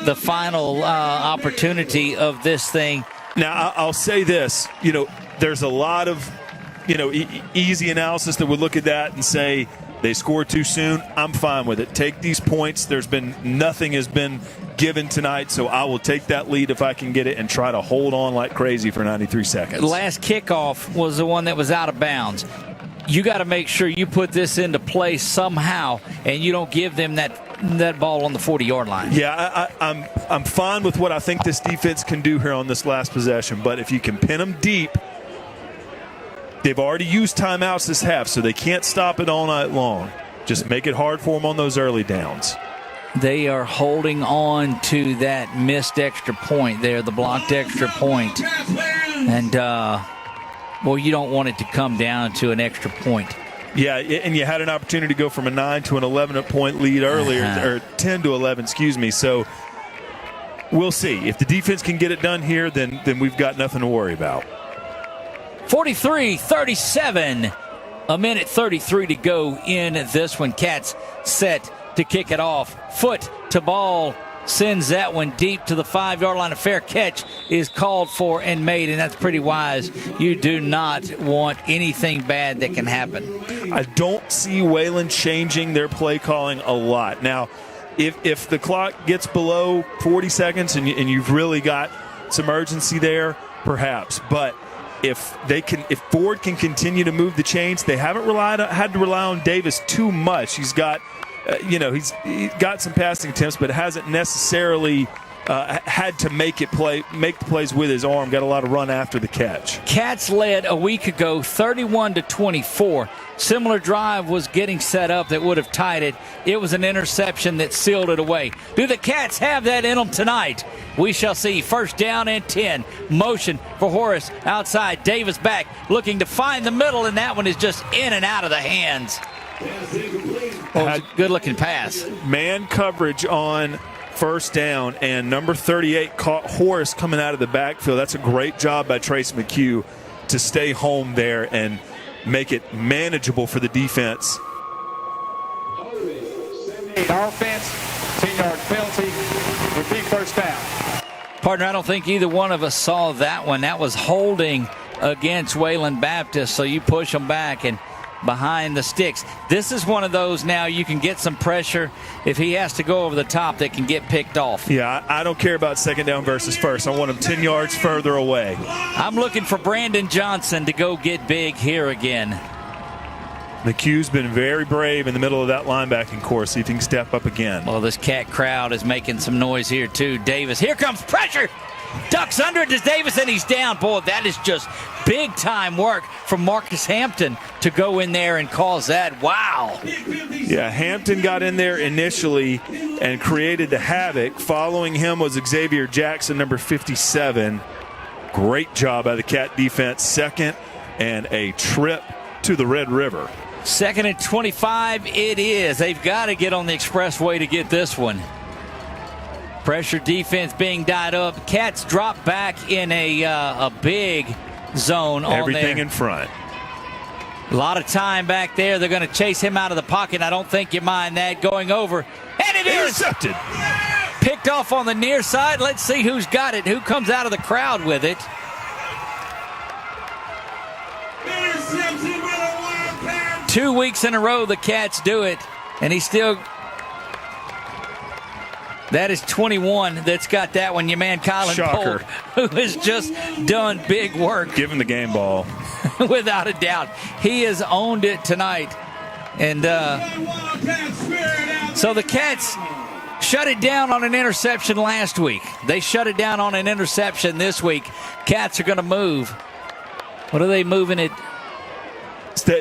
the final opportunity of this thing. Now, I'll say this. There's a lot of, easy analysis that would look at that and say they scored too soon. I'm fine with it. Take these points. Nothing has been given tonight, so I will take that lead if I can get it and try to hold on like crazy for 93 seconds. The last kickoff was the one that was out of bounds. You got to make sure you put this into play somehow, and you don't give them that ball on the 40-yard line. Yeah, I'm fine with what I think this defense can do here on this last possession, but if you can pin them deep, they've already used timeouts this half, so they can't stop it all night long. Just make it hard for them on those early downs. They are holding on to that missed extra point there, the blocked extra point. And, you don't want it to come down to an extra point. Yeah, and you had an opportunity to go from a 9 to an 11-point lead earlier, or 10 to 11, excuse me. So we'll see. If the defense can get it done here, then we've got nothing to worry about. 43-37, a minute 33 to go in this one. Cats set to kick it off. Foot to ball, sends that one deep to the 5-yard line. A fair catch is called for and made, and that's pretty wise. You do not want anything bad that can happen. I don't see Wayland changing their play calling a lot. Now, if the clock gets below 40 seconds and you've really got some urgency there, perhaps. But if Ford can continue to move the chains, they haven't had to rely on Davis too much. He's got he's got some passing attempts, but hasn't necessarily had to make the plays with his arm. Got a lot of run after the catch. Cats led a week ago 31-24. Similar drive was getting set up that would have tied it. It was an interception that sealed it away. Do the Cats have that in them tonight? We shall see. 1st down and 10. Motion for Horace outside. Davis back looking to find the middle, and that one is just in and out of the hands. Good-looking pass. Man coverage on 1st down, and number 38 caught Horace coming out of the backfield. That's a great job by Trace McHugh to stay home there and make it manageable for the defense. Offense, 10-yard penalty, repeat 1st down. Partner, I don't think either one of us saw that one. That was holding against Wayland Baptist, so you push them back and behind the sticks. This is one of those now you can get some pressure. If he has to go over the top, that can get picked off. Yeah, I don't care about 2nd down versus 1st. I want him 10 yards further away. I'm looking for Brandon Johnson to go get big here again. McHugh's been very brave in the middle of that linebacking course. See if he can step up again. Well, this Cat crowd is making some noise here, too. Davis, here comes pressure. Ducks under it to Davis, and he's down. Boy, that is just big-time work from Marcus Hampton to go in there and cause that. Wow. Yeah, Hampton got in there initially and created the havoc. Following him was Xavier Jackson, number 57. Great job by the Cat defense. Second and a trip to the Red River. 2nd and 25 it is. They've got to get on the expressway to get this one. Pressure defense being died up. Cats drop back in a big zone on everything there. In front. A lot of time back there. They're going to chase him out of the pocket. I don't think you mind that. Going over. And it is intercepted. Picked off on the near side. Let's see who's got it. Who comes out of the crowd with it. 2 weeks in a row the Cats do it, and he's still. That is 21 that's got that one. Your man Colin Polk, who has just done big work. Give him the game ball. Without a doubt. He has owned it tonight. And so the Cats shut it down on an interception last week. They shut it down on an interception this week. Cats are going to move. What are they moving it?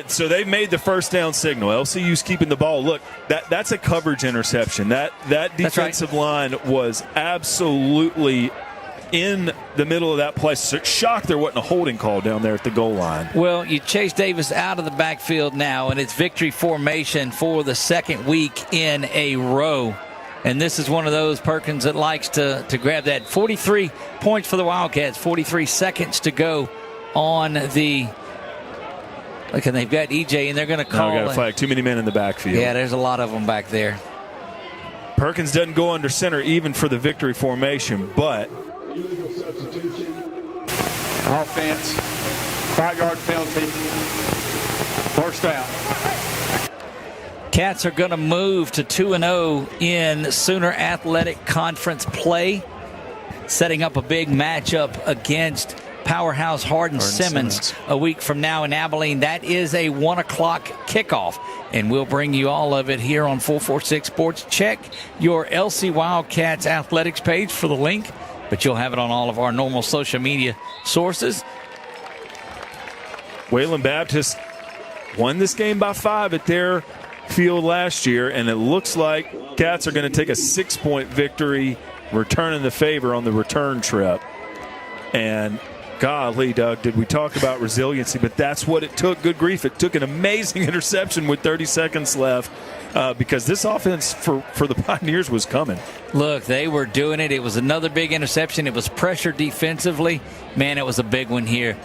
So they made the first down signal. LCU's keeping the ball. Look, that's a coverage interception. That defensive line was absolutely in the middle of that play. So shocked there wasn't a holding call down there at the goal line. Well, you chase Davis out of the backfield now, and it's victory formation for the second week in a row. And this is one of those, Perkins, that likes to grab that. 43 points for the Wildcats, 43 seconds to go on the. Look, and they've got EJ, and they're going to call. Got a flag. Too many men in the backfield. Yeah, there's a lot of them back there. Perkins doesn't go under center even for the victory formation, but. Offense, 5-yard penalty, first down. Cats are going to move to 2-0 in Sooner Athletic Conference play, setting up a big matchup against powerhouse Hardin-Simmons a week from now in Abilene. That is a 1 o'clock kickoff, and we'll bring you all of it here on 446 Sports. Check your LC Wildcats athletics page for the link, but you'll have it on all of our normal social media sources. Wayland Baptist won this game by 5 at their field last year, and it looks like Cats are going to take a 6-point victory, returning the favor on the return trip. And golly, Doug, did we talk about resiliency? But that's what it took. Good grief. It took an amazing interception with 30 seconds left because this offense for the Pioneers was coming. Look, they were doing it. It was another big interception. It was pressure defensively. Man, it was a big one here.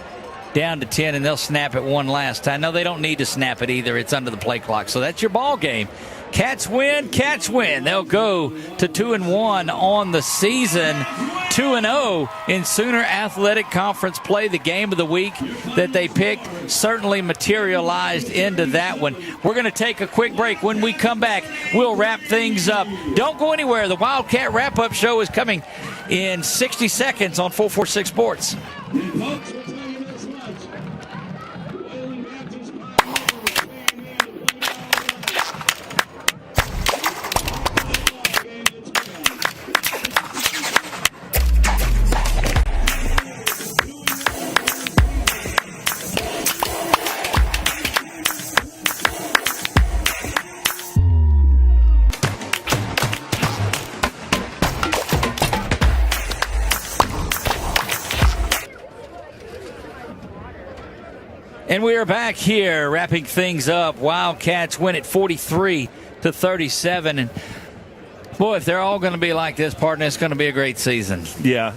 Down to 10, and they'll snap it one last time. No, they don't need to snap it either. It's under the play clock. So that's your ball game. Cats win. Cats win. They'll go to 2-1 on the season. 2-0 in Sooner Athletic Conference play. The game of the week that they picked certainly materialized into that one. We're going to take a quick break. When we come back, we'll wrap things up. Don't go anywhere. The Wildcat Wrap-Up Show is coming in 60 seconds on 446 Sports. And we are back here wrapping things up. Wildcats win it 43-37. And boy, if they're all going to be like this, partner, it's going to be a great season. Yeah.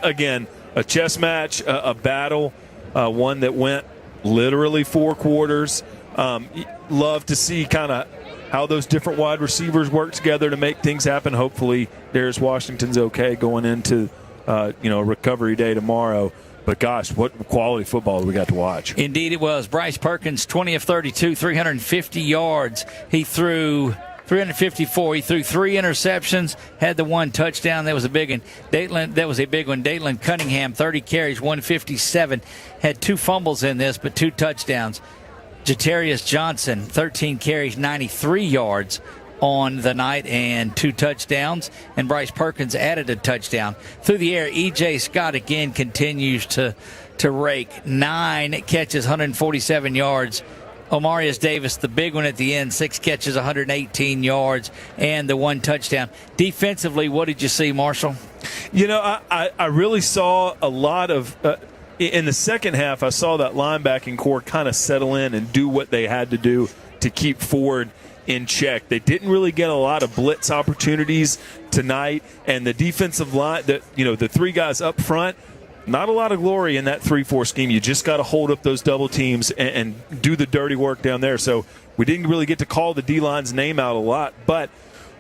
Again, a chess match, a battle, one that went literally 4 quarters. Love to see kind of how those different wide receivers work together to make things happen. Hopefully, Darius Washington's okay going into recovery day tomorrow. But, gosh, what quality football we got to watch. Indeed it was. Bryce Perkins, 20 of 32, 350 yards. He threw 354. He threw 3 interceptions, had the 1 touchdown. That was a big one. Datelin Cunningham, 30 carries, 157. Had 2 fumbles in this, but 2 touchdowns. Jatarius Johnson, 13 carries, 93 yards on the night and 2 touchdowns. And Bryce Perkins added a touchdown. Through the air, E.J. Scott again continues to rake. 9 catches, 147 yards. Omarius Davis, the big one at the end, 6 catches, 118 yards, and the 1 touchdown. Defensively, what did you see, Marshall? You know, I really saw a lot of in the second half, I saw that linebacking core kind of settle in and do what they had to do to keep Ford in check. They didn't really get a lot of blitz opportunities tonight, and the defensive line, the 3 guys up front, not a lot of glory in that 3-4 scheme. You just got to hold up those double teams and do the dirty work down there. So we didn't really get to call the D-line's name out a lot. But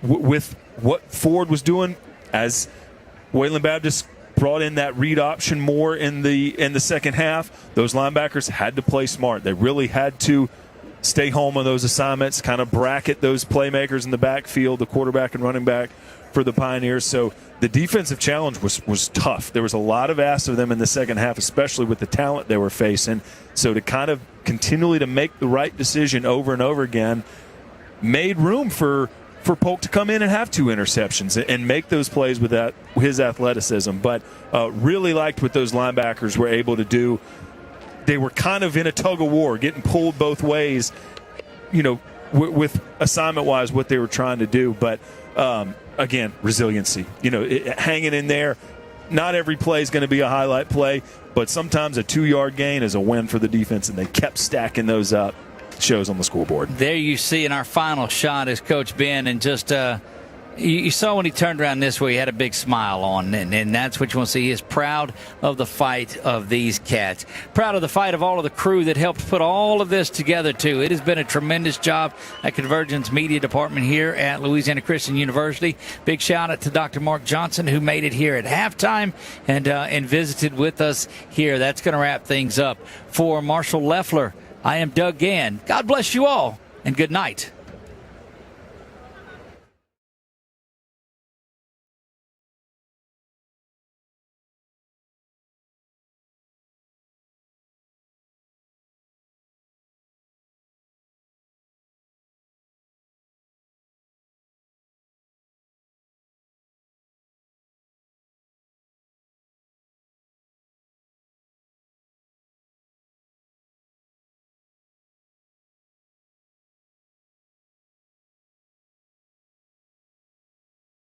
with what Ford was doing, as Wayland Baptist brought in that read option more in the second half, those linebackers had to play smart. They really had to stay home on those assignments, kind of bracket those playmakers in the backfield, the quarterback and running back for the Pioneers. So the defensive challenge was tough. There was a lot of asked of them in the second half, especially with the talent they were facing. So to kind of continually to make the right decision over and over again made room for Polk to come in and have 2 interceptions and make those plays with his athleticism. But really liked what those linebackers were able to do. They were kind of in a tug of war, getting pulled both ways, with assignment-wise what they were trying to do. But again, resiliency. Hanging in there. Not every play is going to be a highlight play, but sometimes a 2-yard gain is a win for the defense, and they kept stacking those up. Shows on the scoreboard. There you see in our final shot is Coach Ben, and just you saw when he turned around this way, he had a big smile on, and that's what you want to see. He is proud of the fight of these cats. Proud of the fight of all of the crew that helped put all of this together, too. It has been a tremendous job at Convergence Media Department here at Louisiana Christian University. Big shout out to Dr. Mark Johnson, who made it here at halftime and visited with us here. That's going to wrap things up. For Marshall Leffler, I am Doug Gann. God bless you all, and good night.